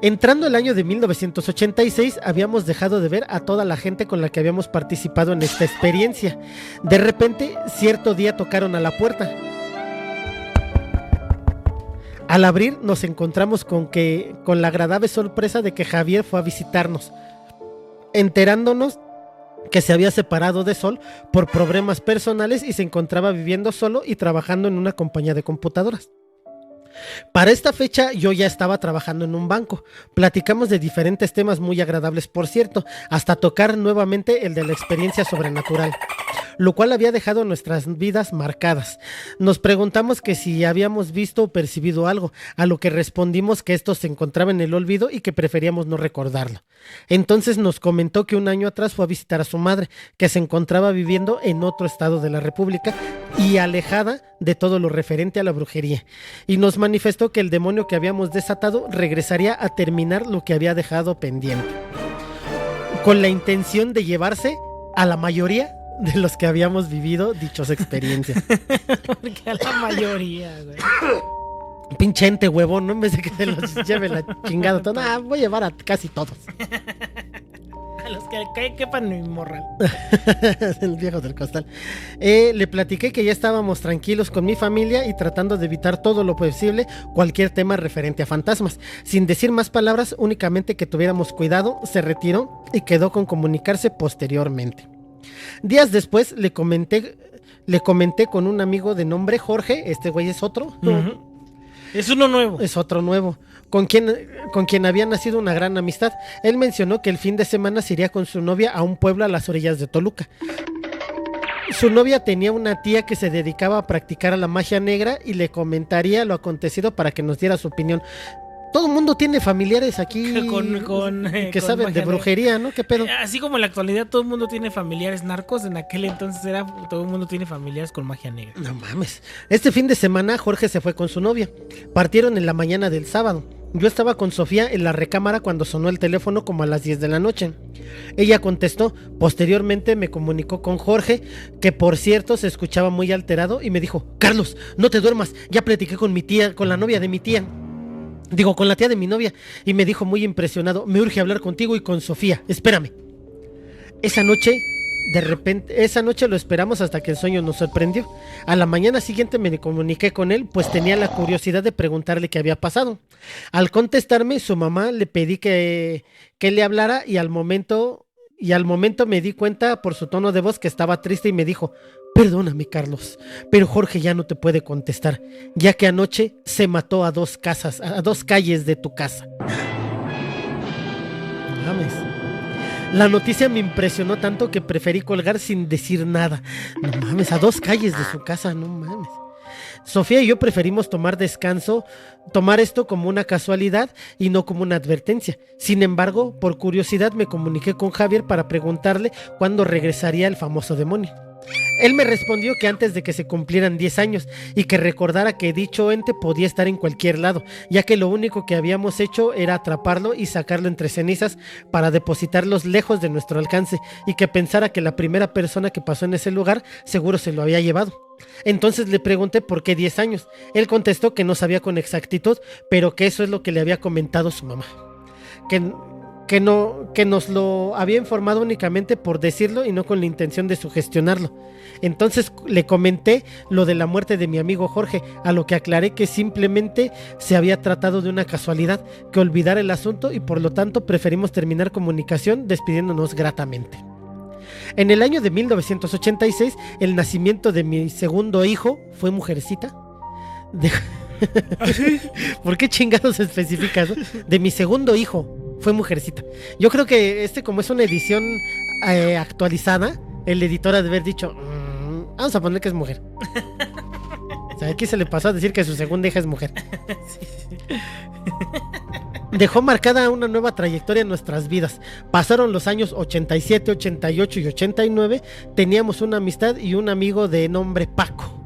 Entrando el año de 1986, habíamos dejado de ver a toda la gente con la que habíamos participado en esta experiencia. De repente, cierto día tocaron a la puerta. Al abrir, nos encontramos con la agradable sorpresa de que Javier fue a visitarnos, enterándonos que se había separado de Sol por problemas personales y se encontraba viviendo solo y trabajando en una compañía de computadoras. Para esta fecha yo ya estaba trabajando en un banco. Platicamos de diferentes temas muy agradables, por cierto, hasta tocar nuevamente el de la experiencia sobrenatural, lo cual había dejado nuestras vidas marcadas. Nos preguntamos que si habíamos visto o percibido algo, a lo que respondimos que esto se encontraba en el olvido y que preferíamos no recordarlo. Entonces nos comentó que un año atrás fue a visitar a su madre, que se encontraba viviendo en otro estado de la República y alejada de todo lo referente a la brujería, y nos manifestó que el demonio que habíamos desatado regresaría a terminar lo que había dejado pendiente, con la intención de llevarse a la mayoría de los que habíamos vivido dichas experiencias. Porque a la mayoría, güey. Pinche ente huevón, ¿no? En vez de que se los lleve la chingada. Voy a llevar a casi todos. A los que quepan en mi morral. El viejo del costal. Le platiqué que ya estábamos tranquilos con mi familia y tratando de evitar todo lo posible cualquier tema referente a fantasmas. Sin decir más palabras, únicamente que tuviéramos cuidado, se retiró y quedó con comunicarse posteriormente. Días después le comenté con un amigo de nombre Jorge. Este güey es otro. Uh-huh. Es uno nuevo. Es otro nuevo, con quien había nacido una gran amistad. Él mencionó que el fin de semana se iría con su novia a un pueblo a las orillas de Toluca. Su novia tenía una tía que se dedicaba a practicar la magia negra y le comentaría lo acontecido para que nos diera su opinión. Todo el mundo tiene familiares aquí que saben de brujería, ¿no? ¿Qué pedo? Así como en la actualidad todo el mundo tiene familiares narcos, en aquel entonces todo el mundo tiene familiares con magia negra. No mames. Este fin de semana Jorge se fue con su novia. Partieron en la mañana del sábado. Yo estaba con Sofía en la recámara cuando sonó el teléfono como a las 10 de la noche. Ella contestó. Posteriormente me comunicó con Jorge, que por cierto se escuchaba muy alterado, y me dijo: Carlos, no te duermas, ya platiqué con mi tía, con la novia de mi tía. Con la tía de mi novia, y me dijo muy impresionado: me urge hablar contigo y con Sofía, espérame. Esa noche lo esperamos hasta que el sueño nos sorprendió. A la mañana siguiente me comuniqué con él, pues tenía la curiosidad de preguntarle qué había pasado. Al contestarme, su mamá le pedí que le hablara, y al momento me di cuenta por su tono de voz que estaba triste, y me dijo: perdóname, Carlos, pero Jorge ya no te puede contestar, ya que anoche se mató a 2 calles de tu casa. No mames. La noticia me impresionó tanto que preferí colgar sin decir nada. No mames, a 2 calles de su casa, no mames. Sofía y yo preferimos tomar esto como una casualidad y no como una advertencia. Sin embargo, por curiosidad me comuniqué con Javier para preguntarle cuándo regresaría el famoso demonio. Él me respondió que antes de que se cumplieran 10 años y que recordara que dicho ente podía estar en cualquier lado, ya que lo único que habíamos hecho era atraparlo y sacarlo entre cenizas para depositarlos lejos de nuestro alcance, y que pensara que la primera persona que pasó en ese lugar seguro se lo había llevado. Entonces le pregunté por qué 10 años. Él contestó que no sabía con exactitud, pero que eso es lo que le había comentado su mamá. Que nos lo había informado únicamente por decirlo y no con la intención de sugestionarlo. Entonces le comenté lo de la muerte de mi amigo Jorge, a lo que aclaré que simplemente se había tratado de una casualidad, que olvidara el asunto, y por lo tanto preferimos terminar comunicación despidiéndonos gratamente. En el año de 1986, el nacimiento de mi segundo hijo fue mujercita. ¿Por qué chingados especificas, no? De mi segundo hijo fue mujercita. Yo creo que como es una edición actualizada, el editor ha de haber dicho: vamos a poner que es mujer. O sea, aquí se le pasó a decir que su segunda hija es mujer. Sí. Dejó marcada una nueva trayectoria en nuestras vidas. Pasaron los años 87, 88 y 89. Teníamos una amistad y un amigo de nombre Paco.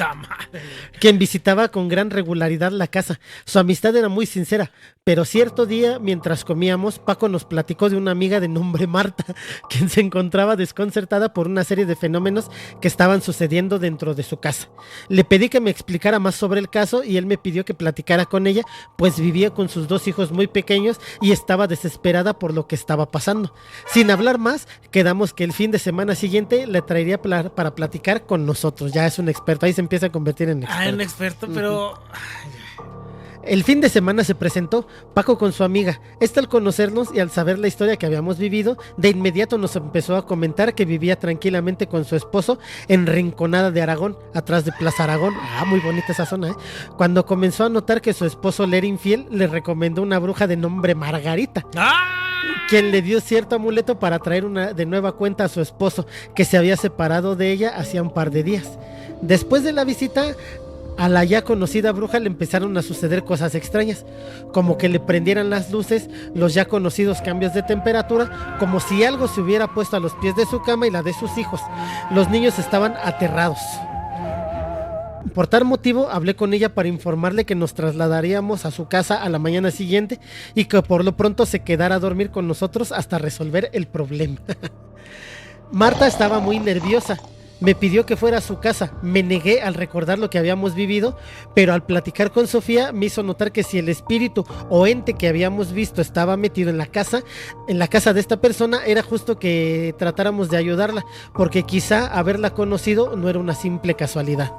¡Ta madre! quien visitaba con gran regularidad la casa. Su amistad era muy sincera, pero cierto día, mientras comíamos, Paco nos platicó de una amiga de nombre Marta, quien se encontraba desconcertada por una serie de fenómenos que estaban sucediendo dentro de su casa. Le pedí que me explicara más sobre el caso y él me pidió que platicara con ella, pues vivía con sus 2 hijos muy pequeños y estaba desesperada por lo que estaba pasando. Sin hablar más, quedamos que el fin de semana siguiente le traería para platicar con nosotros. Ya es un experto, ahí se empieza a convertir en experto. Un experto, pero... El fin de semana se presentó Paco con su amiga. Esta, al conocernos y al saber la historia que habíamos vivido, de inmediato nos empezó a comentar que vivía tranquilamente con su esposo en Rinconada de Aragón, atrás de Plaza Aragón. Muy bonita esa zona, ¿eh? Cuando comenzó a notar que su esposo le era infiel, le recomendó una bruja de nombre Margarita, quien le dio cierto amuleto para traer de nueva cuenta a su esposo, que se había separado de ella hacía un par de días. Después de la visita a la ya conocida bruja, le empezaron a suceder cosas extrañas, como que le prendieran las luces, los ya conocidos cambios de temperatura, como si algo se hubiera puesto a los pies de su cama y la de sus hijos. Los niños estaban aterrados. Por tal motivo hablé con ella para informarle que nos trasladaríamos a su casa a la mañana siguiente y que por lo pronto se quedara a dormir con nosotros hasta resolver el problema. Marta estaba muy nerviosa. Me pidió que fuera a su casa. Me negué al recordar lo que habíamos vivido, pero al platicar con Sofía me hizo notar que si el espíritu o ente que habíamos visto estaba metido en la casa de esta persona, era justo que tratáramos de ayudarla, porque quizá haberla conocido no era una simple casualidad.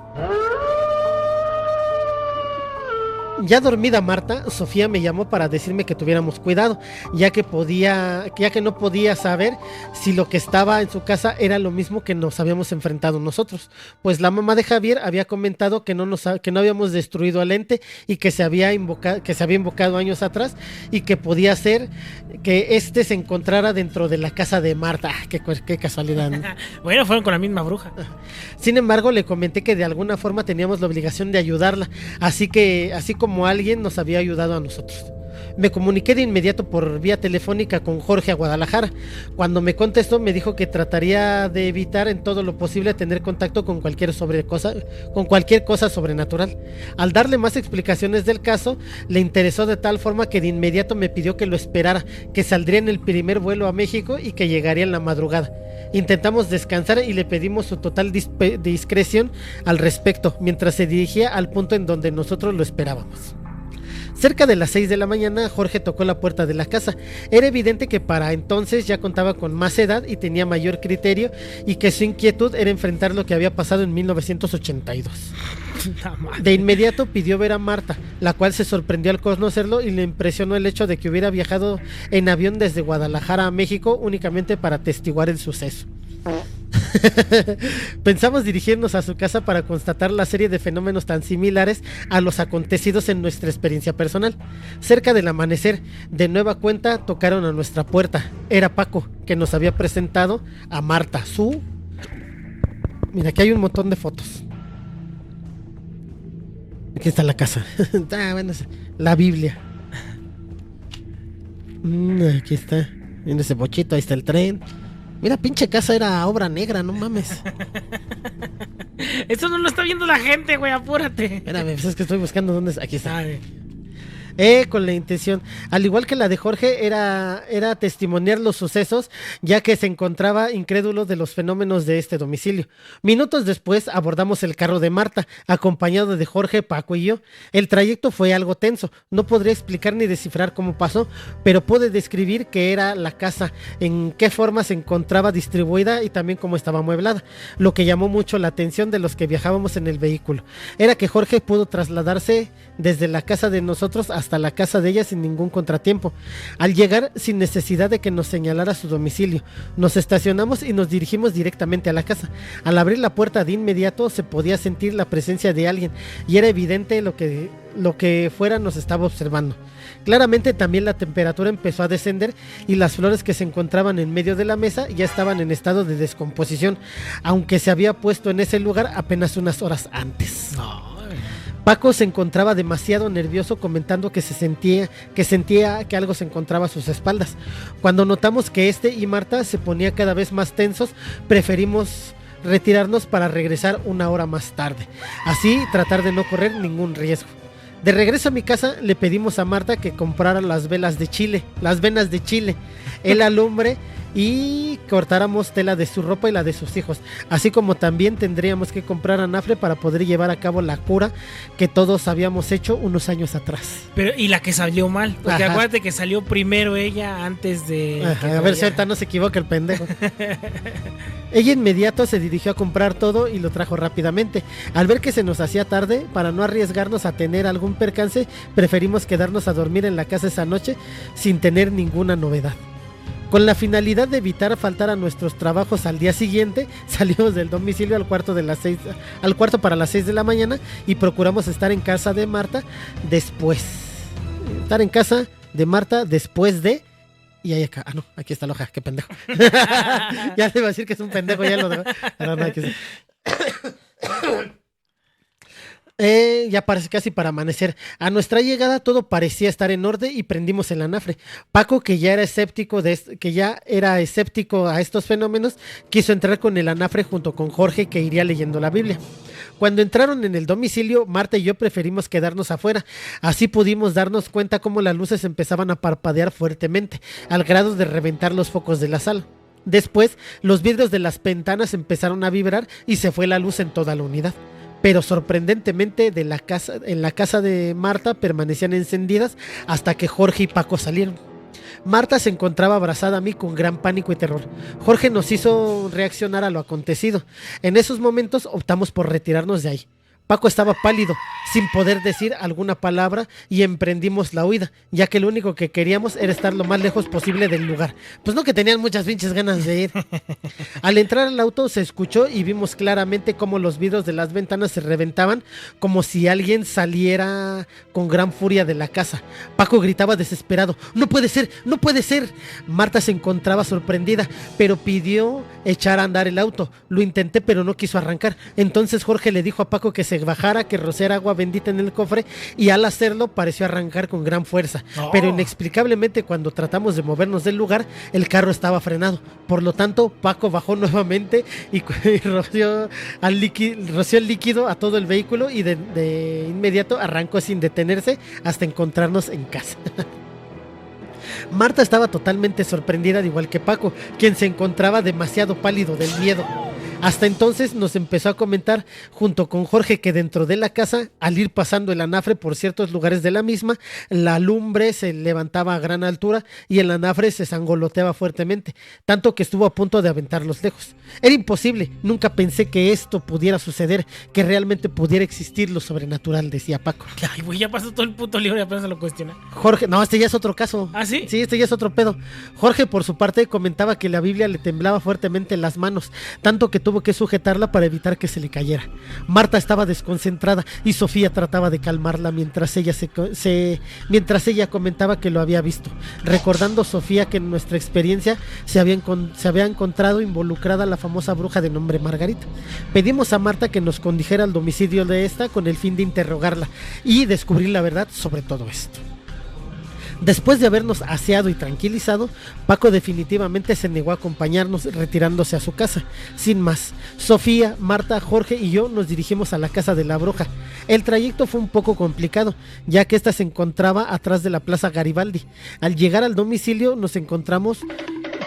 Ya dormida Marta, Sofía me llamó para decirme que tuviéramos cuidado, ya que no podía saber si lo que estaba en su casa era lo mismo que nos habíamos enfrentado nosotros, pues la mamá de Javier había comentado que no habíamos destruido al ente y que se había invocado años atrás, y que podía ser que este se encontrara dentro de la casa de Marta. Qué casualidad, ¿no? Bueno, fueron con la misma bruja. Sin embargo, le comenté que de alguna forma teníamos la obligación de ayudarla, así como alguien nos había ayudado a nosotros. Me comuniqué de inmediato por vía telefónica con Jorge a Guadalajara. Cuando me contestó, me dijo que trataría de evitar en todo lo posible tener contacto con cualquier cosa sobrenatural. Al darle más explicaciones del caso, le interesó de tal forma que de inmediato me pidió que lo esperara, que saldría en el primer vuelo a México y que llegaría en la madrugada. Intentamos descansar y le pedimos su total discreción al respecto, mientras se dirigía al punto en donde nosotros lo esperábamos. Cerca de las 6 de la mañana, Jorge tocó la puerta de la casa. Era evidente que para entonces ya contaba con más edad y tenía mayor criterio, y que su inquietud era enfrentar lo que había pasado en 1982. De inmediato pidió ver a Marta, la cual se sorprendió al conocerlo y le impresionó el hecho de que hubiera viajado en avión desde Guadalajara a México únicamente para atestiguar el suceso. Pensamos dirigirnos a su casa para constatar la serie de fenómenos tan similares a los acontecidos en nuestra experiencia personal. Cerca del amanecer, de nueva cuenta tocaron a nuestra puerta. Era Paco, que nos había presentado a Marta, Mira, aquí hay un montón de fotos. Aquí está la casa. Bueno, la Biblia. Aquí está. Mira ese bochito, ahí está el tren. Mira, pinche casa era obra negra, no mames. Eso no lo está viendo la gente, güey, apúrate. Espérame, pues es que estoy buscando dónde es. Aquí está. Con la intención, al igual que la de Jorge, era testimoniar los sucesos, ya que se encontraba incrédulo de los fenómenos de este domicilio. Minutos después abordamos el carro de Marta, acompañado de Jorge, Paco y yo. El trayecto fue algo tenso, no podría explicar ni descifrar cómo pasó, pero pude describir qué era la casa, en qué forma se encontraba distribuida y también cómo estaba amueblada. Lo que llamó mucho la atención de los que viajábamos en el vehículo era que Jorge pudo trasladarse desde la casa de nosotros hasta la casa de ella sin ningún contratiempo. Al llegar, sin necesidad de que nos señalara su domicilio, nos estacionamos y nos dirigimos directamente a la casa. Al abrir la puerta de inmediato se podía sentir la presencia de alguien y era evidente lo que fuera nos estaba observando. Claramente también la temperatura empezó a descender y las flores que se encontraban en medio de la mesa ya estaban en estado de descomposición, aunque se había puesto en ese lugar apenas unas horas antes. Paco se encontraba demasiado nervioso, comentando que sentía que algo se encontraba a sus espaldas. Cuando notamos que este y Marta se ponían cada vez más tensos, preferimos retirarnos para regresar 1 hora más tarde. Así tratar de no correr ningún riesgo. De regreso a mi casa le pedimos a Marta que comprara las venas de chile, el alumbre y cortáramos tela de su ropa y la de sus hijos. Así como también tendríamos que comprar anafre para poder llevar a cabo la cura que todos habíamos hecho unos años atrás. Pero, y la que salió mal, porque Ajá. acuérdate que salió primero ella antes de... Ajá, a ver si ahorita no se equivoca el pendejo. Ella inmediato se dirigió a comprar todo y lo trajo rápidamente. Al ver que se nos hacía tarde, para no arriesgarnos a tener algún percance, preferimos quedarnos a dormir en la casa esa noche sin tener ninguna novedad. Con la finalidad de evitar faltar a nuestros trabajos al día siguiente, salimos del domicilio al cuarto para las 6 de la mañana y procuramos estar en casa de Marta después. Estar en casa de Marta después de... Y ahí acá, no, aquí está la hoja, qué pendejo. Ya le iba a decir que es un pendejo, ya lo dejó. Pero no, aquí sí. Ya parece casi para amanecer. A nuestra llegada todo parecía estar en orden y prendimos el anafre. Paco, que ya era escéptico a estos fenómenos, quiso entrar con el anafre junto con Jorge, que iría leyendo la Biblia. Cuando entraron en el domicilio, Marta y yo preferimos quedarnos afuera. Así pudimos darnos cuenta cómo las luces empezaban a parpadear fuertemente, al grado de reventar los focos de la sala. Después, los vidrios de las ventanas empezaron a vibrar y se fue la luz en toda la unidad. Pero sorprendentemente en la casa de Marta permanecían encendidas hasta que Jorge y Paco salieron. Marta se encontraba abrazada a mí con gran pánico y terror. Jorge nos hizo reaccionar a lo acontecido. En esos momentos optamos por retirarnos de ahí. Paco estaba pálido, sin poder decir alguna palabra, y emprendimos la huida, ya que lo único que queríamos era estar lo más lejos posible del lugar. Pues no, que tenían muchas pinches ganas de ir. Al entrar al auto se escuchó y vimos claramente cómo los vidrios de las ventanas se reventaban, como si alguien saliera con gran furia de la casa. Paco gritaba desesperado: ¡No puede ser! ¡No puede ser! Marta se encontraba sorprendida, pero pidió echar a andar el auto. Lo intenté, pero no quiso arrancar. Entonces Jorge le dijo a Paco que se bajara, que rociara agua bendita en el cofre, y al hacerlo pareció arrancar con gran fuerza. Pero inexplicablemente, cuando tratamos de movernos del lugar, el carro estaba frenado. Por lo tanto, Paco bajó nuevamente y roció el líquido a todo el vehículo y de inmediato arrancó sin detenerse hasta encontrarnos en casa. Marta estaba totalmente sorprendida, al igual que Paco, quien se encontraba demasiado pálido del miedo. Hasta entonces nos empezó a comentar junto con Jorge que dentro de la casa, al ir pasando el anafre por ciertos lugares de la misma, la lumbre se levantaba a gran altura y el anafre se sangoloteaba fuertemente, tanto que estuvo a punto de aventarlos lejos. Era imposible, nunca pensé que esto pudiera suceder, que realmente pudiera existir lo sobrenatural, decía Paco. Ay, güey, ya pasó todo el puto libro y apenas se lo cuestiona. Jorge, no, este ya es otro caso. ¿Ah, sí? Sí, este ya es otro pedo. Jorge, por su parte, comentaba que la Biblia le temblaba fuertemente en las manos, tanto que tuvo que sujetarla para evitar que se le cayera. Marta estaba desconcentrada y Sofía trataba de calmarla mientras ella comentaba que lo había visto, recordando Sofía que en nuestra experiencia se había encontrado involucrada la famosa bruja de nombre Margarita. Pedimos a Marta que nos condujera al domicilio de esta con el fin de interrogarla y descubrir la verdad sobre todo esto. Después de habernos aseado y tranquilizado, Paco definitivamente se negó a acompañarnos, retirándose a su casa. Sin más, Sofía, Marta, Jorge y yo nos dirigimos a la casa de la bruja. El trayecto fue un poco complicado, ya que esta se encontraba atrás de la Plaza Garibaldi. Al llegar al domicilio nos encontramos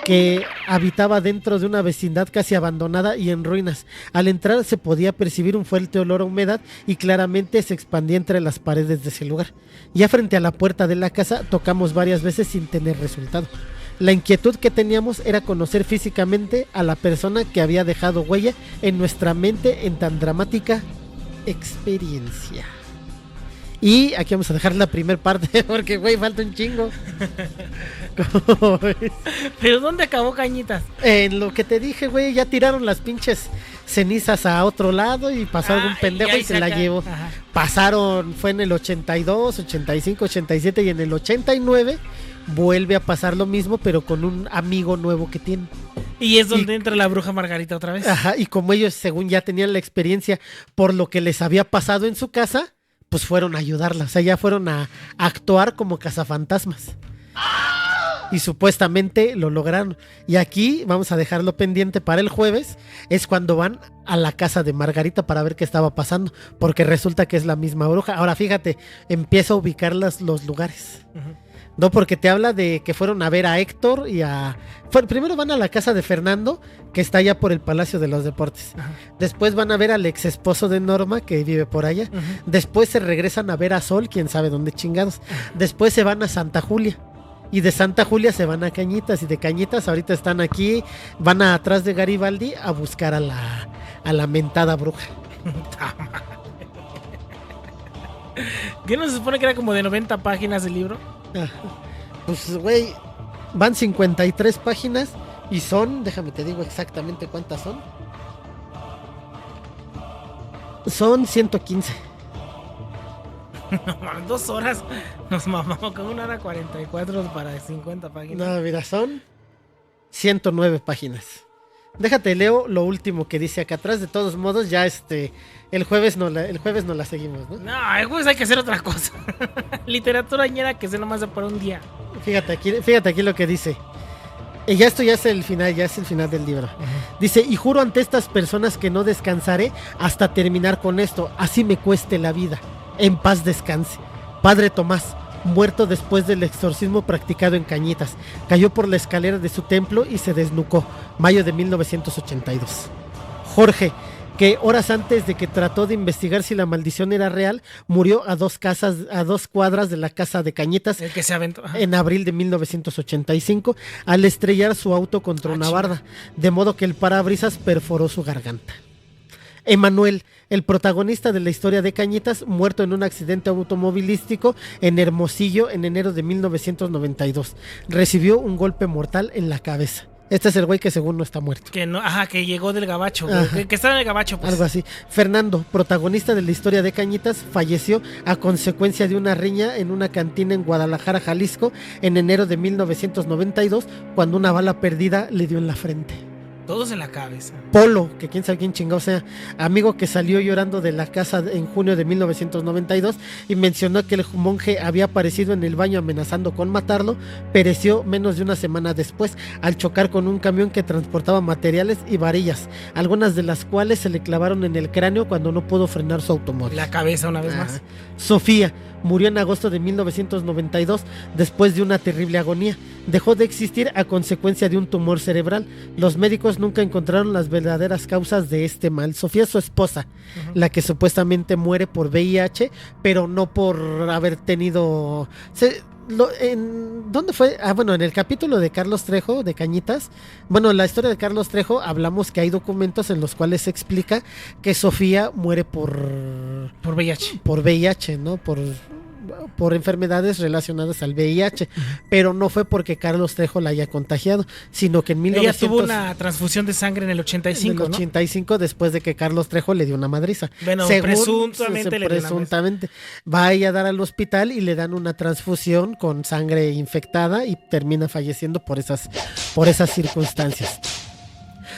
que habitaba dentro de una vecindad casi abandonada y en ruinas. Al entrar se podía percibir un fuerte olor a humedad y claramente se expandía entre las paredes de ese lugar. Ya frente a la puerta de la casa tocamos varias veces sin tener resultado. La inquietud que teníamos era conocer físicamente a la persona que había dejado huella en nuestra mente en tan dramática experiencia. Y aquí vamos a dejar la primera parte porque, güey, falta un chingo. ¿Cómo ves? ¿Pero dónde acabó Cañitas? En lo que te dije, güey, ya tiraron las pinches cenizas a otro lado y pasó algún pendejo y se la llevó. Ajá. Pasaron, fue en el 82, 85, 87 y en el 89 vuelve a pasar lo mismo, pero con un amigo nuevo que tiene. Y es donde entra la bruja Margarita otra vez. Ajá, y como ellos según ya tenían la experiencia por lo que les había pasado en su casa, pues fueron a ayudarla, o sea, ya fueron a actuar como cazafantasmas. y supuestamente lo lograron. Y aquí vamos a dejarlo pendiente para el jueves, es cuando van a la casa de Margarita para ver qué estaba pasando, porque resulta que es la misma bruja. Ahora fíjate, empieza a ubicar los lugares. No, porque te habla de que fueron a ver a Héctor y primero van a la casa de Fernando, que está allá por el Palacio de los Deportes. Ajá. Después van a ver al ex esposo de Norma, que vive por allá. Después se regresan a ver a Sol, quién sabe dónde chingados. Después se van a Santa Julia. Y de Santa Julia se van a Cañitas. Y de Cañitas ahorita están aquí, van atrás de Garibaldi a buscar a la mentada bruja. ¿Qué no se supone que era como de 90 páginas el libro? Pues, güey, van 53 páginas y son, déjame te digo exactamente cuántas son. Son 115. 2 horas nos mamamos con 1 hora 44 para 50 páginas. No, mira, son 109 páginas. Déjate, leo lo último que dice acá atrás. De todos modos, ya el jueves no la seguimos, ¿no? No, el jueves hay que hacer otra cosa. Literatura ñera que se nomás da por un día. Fíjate aquí lo que dice. Esto ya es el final del libro. Dice, y juro ante estas personas que no descansaré hasta terminar con esto, así me cueste la vida. En paz descanse. Padre Tomás, muerto después del exorcismo practicado en Cañitas, cayó por la escalera de su templo y se desnucó, mayo de 1982. Jorge, que horas antes de que trató de investigar si la maldición era real, murió a 2 cuadras de la casa de Cañitas, el que se aventó en abril de 1985, al estrellar su auto contra una barda, de modo que el parabrisas perforó su garganta. Emanuel, el protagonista de la historia de Cañitas, muerto en un accidente automovilístico en Hermosillo en enero de 1992. Recibió un golpe mortal en la cabeza. Este es el güey que según no está muerto. Que llegó del gabacho, que estaba en el gabacho, pues. Algo así. Fernando, protagonista de la historia de Cañitas, falleció a consecuencia de una riña en una cantina en Guadalajara, Jalisco, en enero de 1992, cuando una bala perdida le dio en la frente. Todos en la cabeza. Polo, que quién sabe quién chingado sea, amigo que salió llorando de la casa en junio de 1992 y mencionó que el monje había aparecido en el baño amenazando con matarlo, pereció menos de una semana después al chocar con un camión que transportaba materiales y varillas, algunas de las cuales se le clavaron en el cráneo cuando no pudo frenar su automóvil. La cabeza una vez más. Sofía murió en agosto de 1992 después de una terrible agonía. Dejó de existir a consecuencia de un tumor cerebral. Los médicos nunca encontraron las verdaderas causas de este mal. Sofía es su esposa, la que supuestamente muere por VIH, pero no por haber tenido... ¿Dónde fue? En el capítulo de Carlos Trejo, de Cañitas. Bueno, la historia de Carlos Trejo, hablamos que hay documentos en los cuales se explica que Sofía muere por VIH. Por VIH, ¿no? Por enfermedades relacionadas al VIH, pero no fue porque Carlos Trejo la haya contagiado, sino que en ella tuvo una transfusión de sangre en el 85, en el 85, ¿no? Después de que Carlos Trejo le dio una madriza. Bueno, presuntamente va a ir a dar al hospital y le dan una transfusión con sangre infectada y termina falleciendo por esas circunstancias.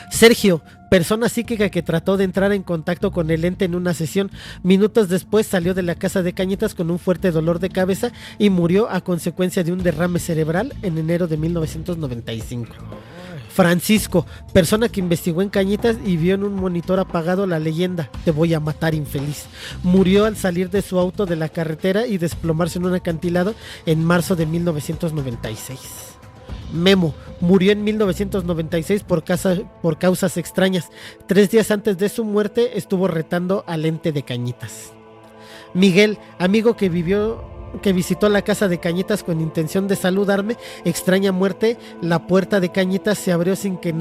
Sergio, persona psíquica que trató de entrar en contacto con el ente en una sesión. Minutos después salió de la casa de Cañitas con un fuerte dolor de cabeza y murió a consecuencia de un derrame cerebral en enero de 1995. Francisco, persona que investigó en Cañitas y vio en un monitor apagado la leyenda "Te voy a matar, infeliz". Murió al salir de su auto de la carretera y desplomarse en un acantilado en marzo de 1996. Memo murió en 1996 por causas extrañas. 3 días antes de su muerte estuvo retando al ente de Cañitas. Miguel, amigo que visitó la casa de Cañitas con intención de saludarme. Extraña muerte, la puerta de Cañitas se abrió sin que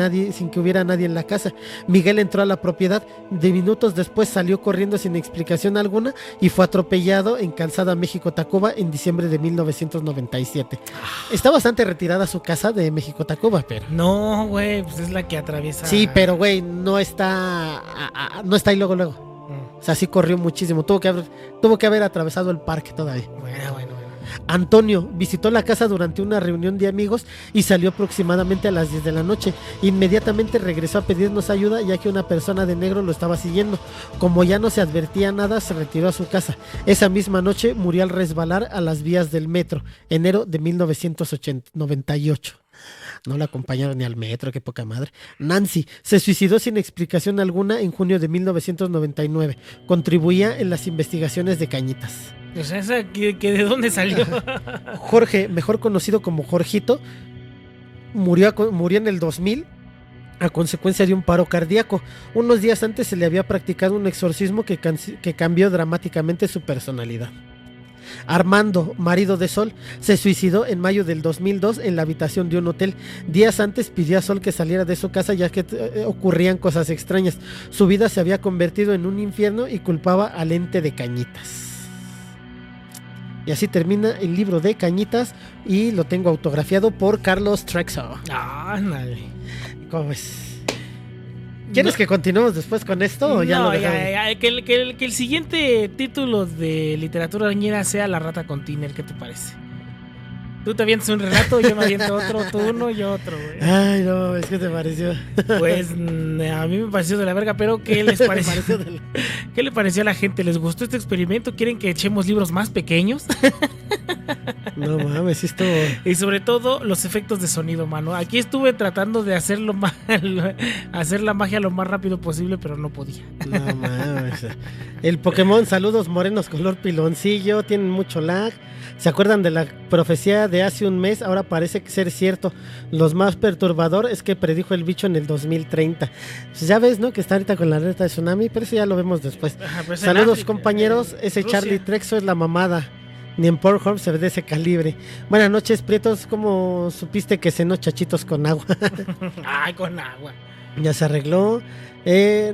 hubiera nadie en la casa. Miguel entró a la propiedad, de minutos después salió corriendo sin explicación alguna y fue atropellado en Calzada México-Tacuba en diciembre de 1997. Está bastante retirada su casa de México-Tacuba, pero... No, güey, pues es la que atraviesa... Sí, pero güey, no está ahí luego. O sea, sí corrió muchísimo. Tuvo que haber atravesado el parque todavía. Bueno. Antonio visitó la casa durante una reunión de amigos y salió aproximadamente a las 10 de la noche. Inmediatamente regresó a pedirnos ayuda ya que una persona de negro lo estaba siguiendo. Como ya no se advertía nada, se retiró a su casa. Esa misma noche murió al resbalar a las vías del metro, enero de 1998. No la acompañaron ni al metro, qué poca madre. Nancy se suicidó sin explicación alguna en junio de 1999. Contribuía en las investigaciones de Cañitas. O sea, ¿esa que de dónde salió? Jorge, mejor conocido como Jorgito, murió en el 2000 a consecuencia de un paro cardíaco. Unos días antes se le había practicado un exorcismo que cambió dramáticamente su personalidad. Armando, marido de Sol, se suicidó en mayo del 2002 en la habitación de un hotel. Días antes pidió a Sol que saliera de su casa ya que ocurrían cosas extrañas. Su vida se había convertido en un infierno y culpaba al ente de Cañitas. Y así termina el libro de Cañitas y lo tengo autografiado por Carlos Trejo. Ándale. ¿Cómo ves? ¿Quieres que continuemos después con esto o ya no, lo dejamos? Que el siguiente título de literatura ñera sea La rata con Tiner, ¿qué te parece? Tú te avientas un relato, yo me aviento otro, tú uno, yo otro, güey. Ay, no, es que te pareció. Pues a mí me pareció de la verga, pero ¿qué les pareció? ¿Qué le pareció a la gente? ¿Les gustó este experimento? ¿Quieren que echemos libros más pequeños? No mames, esto. Y sobre todo los efectos de sonido, mano. Aquí estuve tratando de hacer la magia lo más rápido posible, pero no podía. No mames. El Pokémon, saludos morenos color piloncillo, tienen mucho lag. ¿Se acuerdan de la profecía de hace un mes? Ahora parece ser cierto. Lo más perturbador es que predijo el bicho en el 2030. Pues ya ves, ¿no? Que está ahorita con la alerta de tsunami, pero eso ya lo vemos después. Pues saludos, África, compañeros. Ese Rusia. Charlie Trexo es la mamada. Ni en Pornhub se ve de ese calibre. Buenas noches, Prietos. ¿Cómo supiste que cenó chachitos con agua? Ay, con agua. Ya se arregló.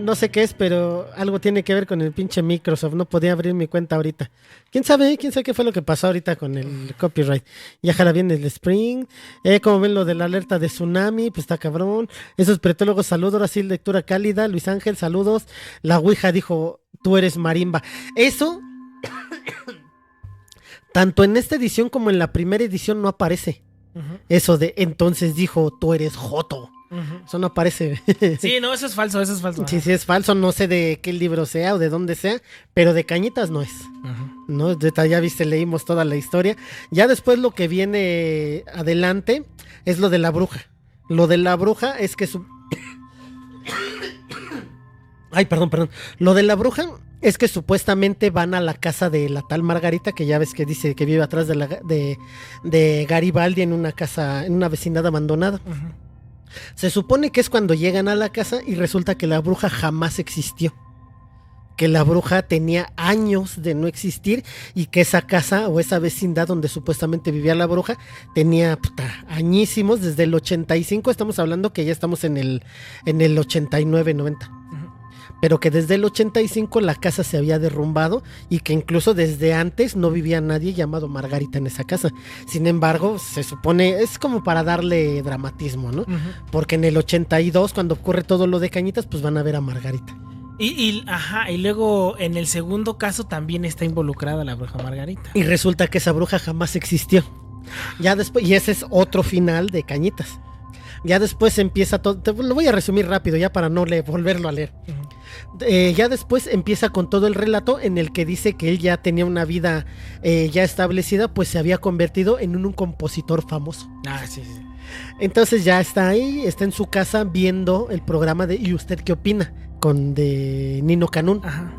No sé qué es, pero algo tiene que ver con el pinche Microsoft. No podía abrir mi cuenta ahorita. ¿Quién sabe? ¿Quién sabe qué fue lo que pasó ahorita con el copyright? Ya jala bien el Spring. Como ven lo de la alerta de tsunami, pues está cabrón. Esos pretólogos, saludos. Ahora sí, lectura cálida. Luis Ángel, saludos. La Ouija dijo, tú eres marimba. Eso, tanto en esta edición como en la primera edición no aparece. Uh-huh. Eso de entonces dijo, tú eres joto. Uh-huh. Eso no aparece. Sí, no, eso es falso. Sí, es falso. No sé de qué libro sea o de dónde sea, pero de Cañitas no es. Uh-huh. No, ya viste, leímos toda la historia. Ya después lo que viene adelante es lo de la bruja. Lo de la bruja es que Ay, perdón. Lo de la bruja es que supuestamente van a la casa de la tal Margarita, que ya ves que dice que vive atrás de Garibaldi en una casa, en una vecindad abandonada. Uh-huh. Se supone que es cuando llegan a la casa y resulta que la bruja jamás existió. Que la bruja tenía años de no existir y que esa casa o esa vecindad donde supuestamente vivía la bruja tenía añísimos, desde el 85, estamos hablando que ya estamos en el 89, 90. Uh-huh. Pero que desde el 85 la casa se había derrumbado y que incluso desde antes no vivía nadie llamado Margarita en esa casa. Sin embargo, se supone, es como para darle dramatismo, ¿no? Uh-huh. Porque en el 82, cuando ocurre todo lo de Cañitas, pues van a ver a Margarita. Y luego en el segundo caso también está involucrada la bruja Margarita. Y resulta que esa bruja jamás existió. Ya después, y ese es otro final de Cañitas. Ya después empieza todo, lo voy a resumir rápido ya para no volverlo a leer. Uh-huh. Ya después empieza con todo el relato en el que dice que él ya tenía una vida ya establecida, pues se había convertido en un compositor famoso. Sí. Entonces ya está ahí, está en su casa viendo el programa de ¿Y usted qué opina? De Nino Canún. Ajá.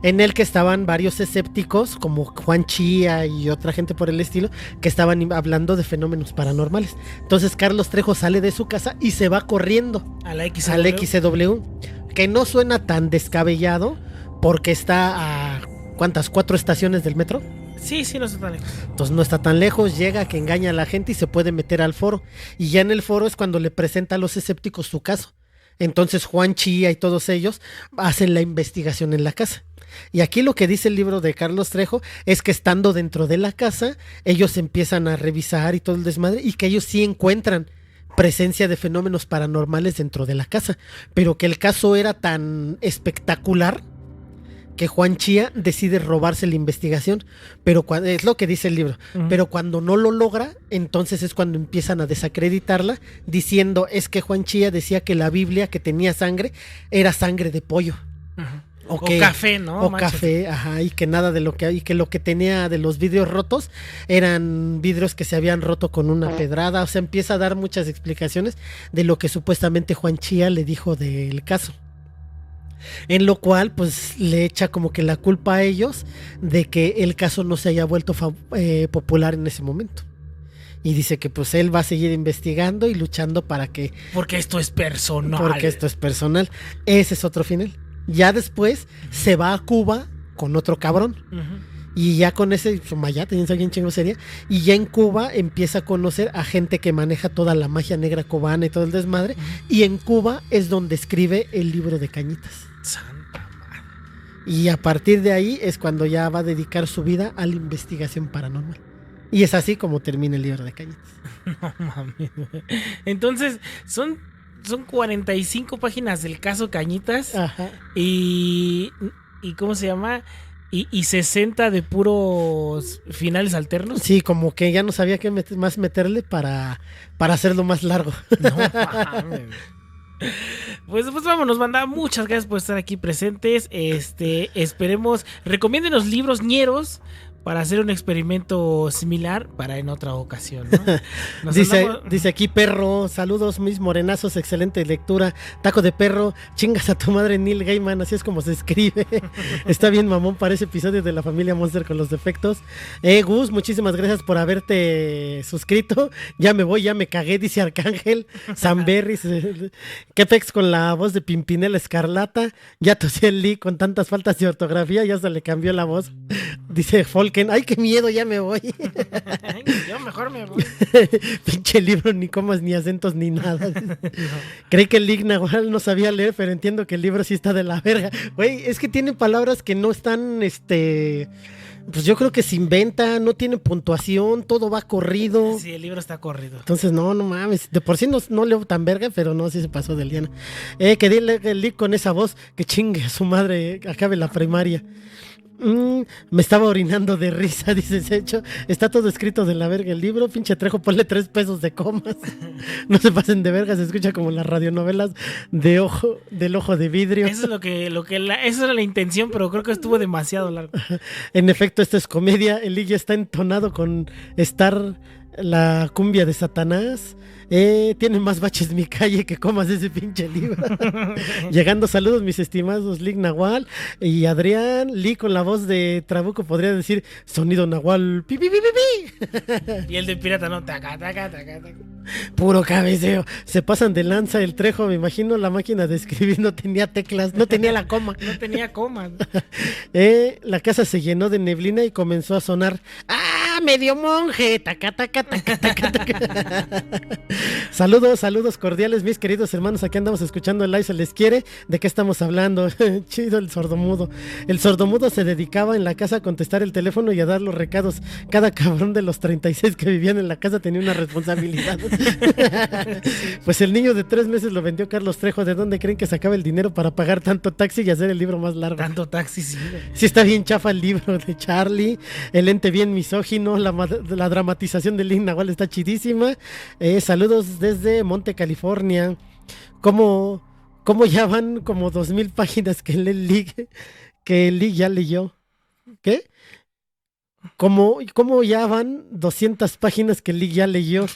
En el que estaban varios escépticos como Juan Chía y otra gente por el estilo que estaban hablando de fenómenos paranormales. Entonces Carlos Trejo sale de su casa y se va corriendo a la XCW, que no suena tan descabellado porque está a ¿cuántas? 4 estaciones del metro. Sí, no está tan lejos. Entonces no está tan lejos, llega, que engaña a la gente y se puede meter al foro. Y ya en el foro es cuando le presenta a los escépticos su caso. Entonces Juan Chía y todos ellos hacen la investigación en la casa. Y aquí lo que dice el libro de Carlos Trejo es que estando dentro de la casa, ellos empiezan a revisar y todo el desmadre, y que ellos sí encuentran presencia de fenómenos paranormales dentro de la casa, pero que el caso era tan espectacular que Juan Chía decide robarse la investigación, pero es lo que dice el libro, pero cuando no lo logra, entonces es cuando empiezan a desacreditarla, diciendo es que Juan Chía decía que la Biblia que tenía sangre era sangre de pollo. O café, ¿no? O café, ajá, y que nada de lo que lo que tenía de los vidrios rotos eran vidrios que se habían roto con una pedrada. O sea, empieza a dar muchas explicaciones de lo que supuestamente Juan Chía le dijo del caso. En lo cual, pues, le echa como que la culpa a ellos de que el caso no se haya vuelto popular en ese momento. Y dice que pues él va a seguir investigando y luchando para que... Porque esto es personal. Porque esto es personal. Ese es otro final. Ya después se va a Cuba con otro cabrón. Y ya con ese Mayate, no sé quién chingo sería. Y ya en Cuba empieza a conocer a gente que maneja toda la magia negra cubana y todo el desmadre. Y en Cuba es donde escribe el libro de Cañitas. Santa madre. Y a partir de ahí es cuando ya va a dedicar su vida a la investigación paranormal. Y es así como termina el libro de Cañitas. No mames. Entonces, son 45 páginas del caso Cañitas. Ajá. Y ¿cómo se llama? Y 60 de puros finales alternos. Sí, como que ya no sabía qué más meterle para hacerlo más largo. No mames. Pues vámonos, banda. Muchas gracias por estar aquí presentes. Esperemos, recomiéndenos libros ñeros para hacer un experimento similar para en otra ocasión, ¿no? Dice aquí Perro, saludos mis morenazos, excelente lectura, taco de perro, chingas a tu madre Neil Gaiman, así es como se escribe. Está bien mamón para ese episodio de la familia Monster con los defectos. Gus, muchísimas gracias por haberte suscrito, ya me voy, ya me cagué, dice Arcángel. Samberry, qué pex con la voz de Pimpinela Escarlata, ya tosí el Lee con tantas faltas de ortografía, ya se le cambió la voz. Dice Folken, ay, qué miedo, ya me voy. Yo mejor me voy. Pinche libro, ni comas, ni acentos, ni nada. No. Creí que el Lig Nahual no sabía leer, pero entiendo que el libro sí está de la verga. Güey, es que tiene palabras que no están, pues yo creo que se inventa, no tiene puntuación, todo va corrido. Sí, el libro está corrido. Entonces, no mames. De por sí no leo tan verga, pero no, sí se pasó de Liana. Que dile el Lig con esa voz, que chingue a su madre, acabe la primaria. Me estaba orinando de risa, dice Secho. Está todo escrito de la verga el libro. Pinche Trejo, ponle 3 pesos de comas. No se pasen de verga, se escucha como las radionovelas del ojo de vidrio. Eso es esa era la intención, pero creo que estuvo demasiado largo. En efecto, esto es comedia. El Lig ya está entonado con estar la cumbia de Satanás. Tiene más baches mi calle que comas ese pinche libro. Llegando, saludos mis estimados Lig Nahual y Adrián. Lee con la voz de Trabuco podría decir sonido Nahual pi, pi, pi, pi, pi. Y el de pirata no, taca, taca, taca, taca. Puro cabeceo. Se pasan de lanza el Trejo. Me imagino la máquina de escribir no tenía teclas, no tenía la coma. No tenía coma. La casa se llenó de neblina y comenzó a sonar medio monje, taca, taca, taca, taca, taca. Saludos cordiales, mis queridos hermanos. Aquí andamos escuchando el live, se les quiere. ¿De qué estamos hablando? Chido el sordomudo. El sordomudo se dedicaba en la casa a contestar el teléfono y a dar los recados. Cada cabrón de los 36 que vivían en la casa tenía una responsabilidad. Pues el niño de 3 meses lo vendió Carlos Trejo. ¿De dónde creen que sacaba el dinero para pagar tanto taxi y hacer el libro más largo? Tanto taxi, sí. Sí está bien chafa el libro de Charlie. El ente bien misógino. La dramatización de Lig Nahual está chidísima. Saludos desde Monte, California. ¿Cómo ya van como 2000 páginas que el Lig ya leyó? ¿Qué? ¿Cómo ya van 200 páginas que el Lig ya leyó?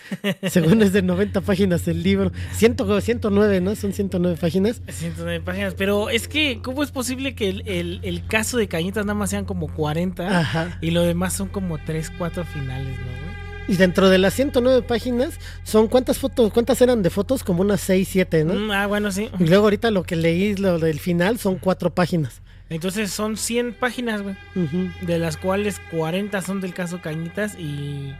Según es de 90 páginas el libro. 109, ¿no? Son 109 páginas. 109 páginas, pero es que ¿cómo es posible que el caso de Cañitas nada más sean como 40? Ajá. Y lo demás son como 3, 4 finales, ¿no, güey? Y dentro de las 109 páginas, son ¿cuántas eran de fotos? Como unas 6, 7, ¿no? Bueno, sí. Y luego ahorita lo que leí, lo del final, son 4 páginas. Entonces son 100 páginas, güey. De las cuales 40 son del caso Cañitas y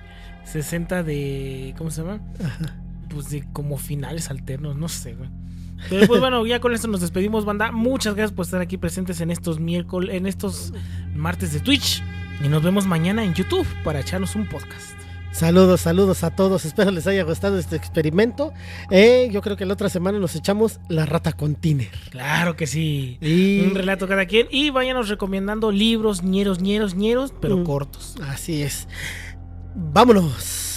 60 de... ¿Cómo se llama? Ajá. Pues de como finales alternos, no sé, güey. Pero pues bueno, ya con esto nos despedimos, banda. Muchas gracias por estar aquí presentes en estos martes de Twitch. Y nos vemos mañana en YouTube para echarnos un podcast. Saludos a todos. Espero les haya gustado este experimento. Yo creo que la otra semana nos echamos La Rata con Tiner. Claro que sí. Y... un relato cada quien. Y váyanos recomendando libros ñeros, pero cortos. Así es. Vámonos.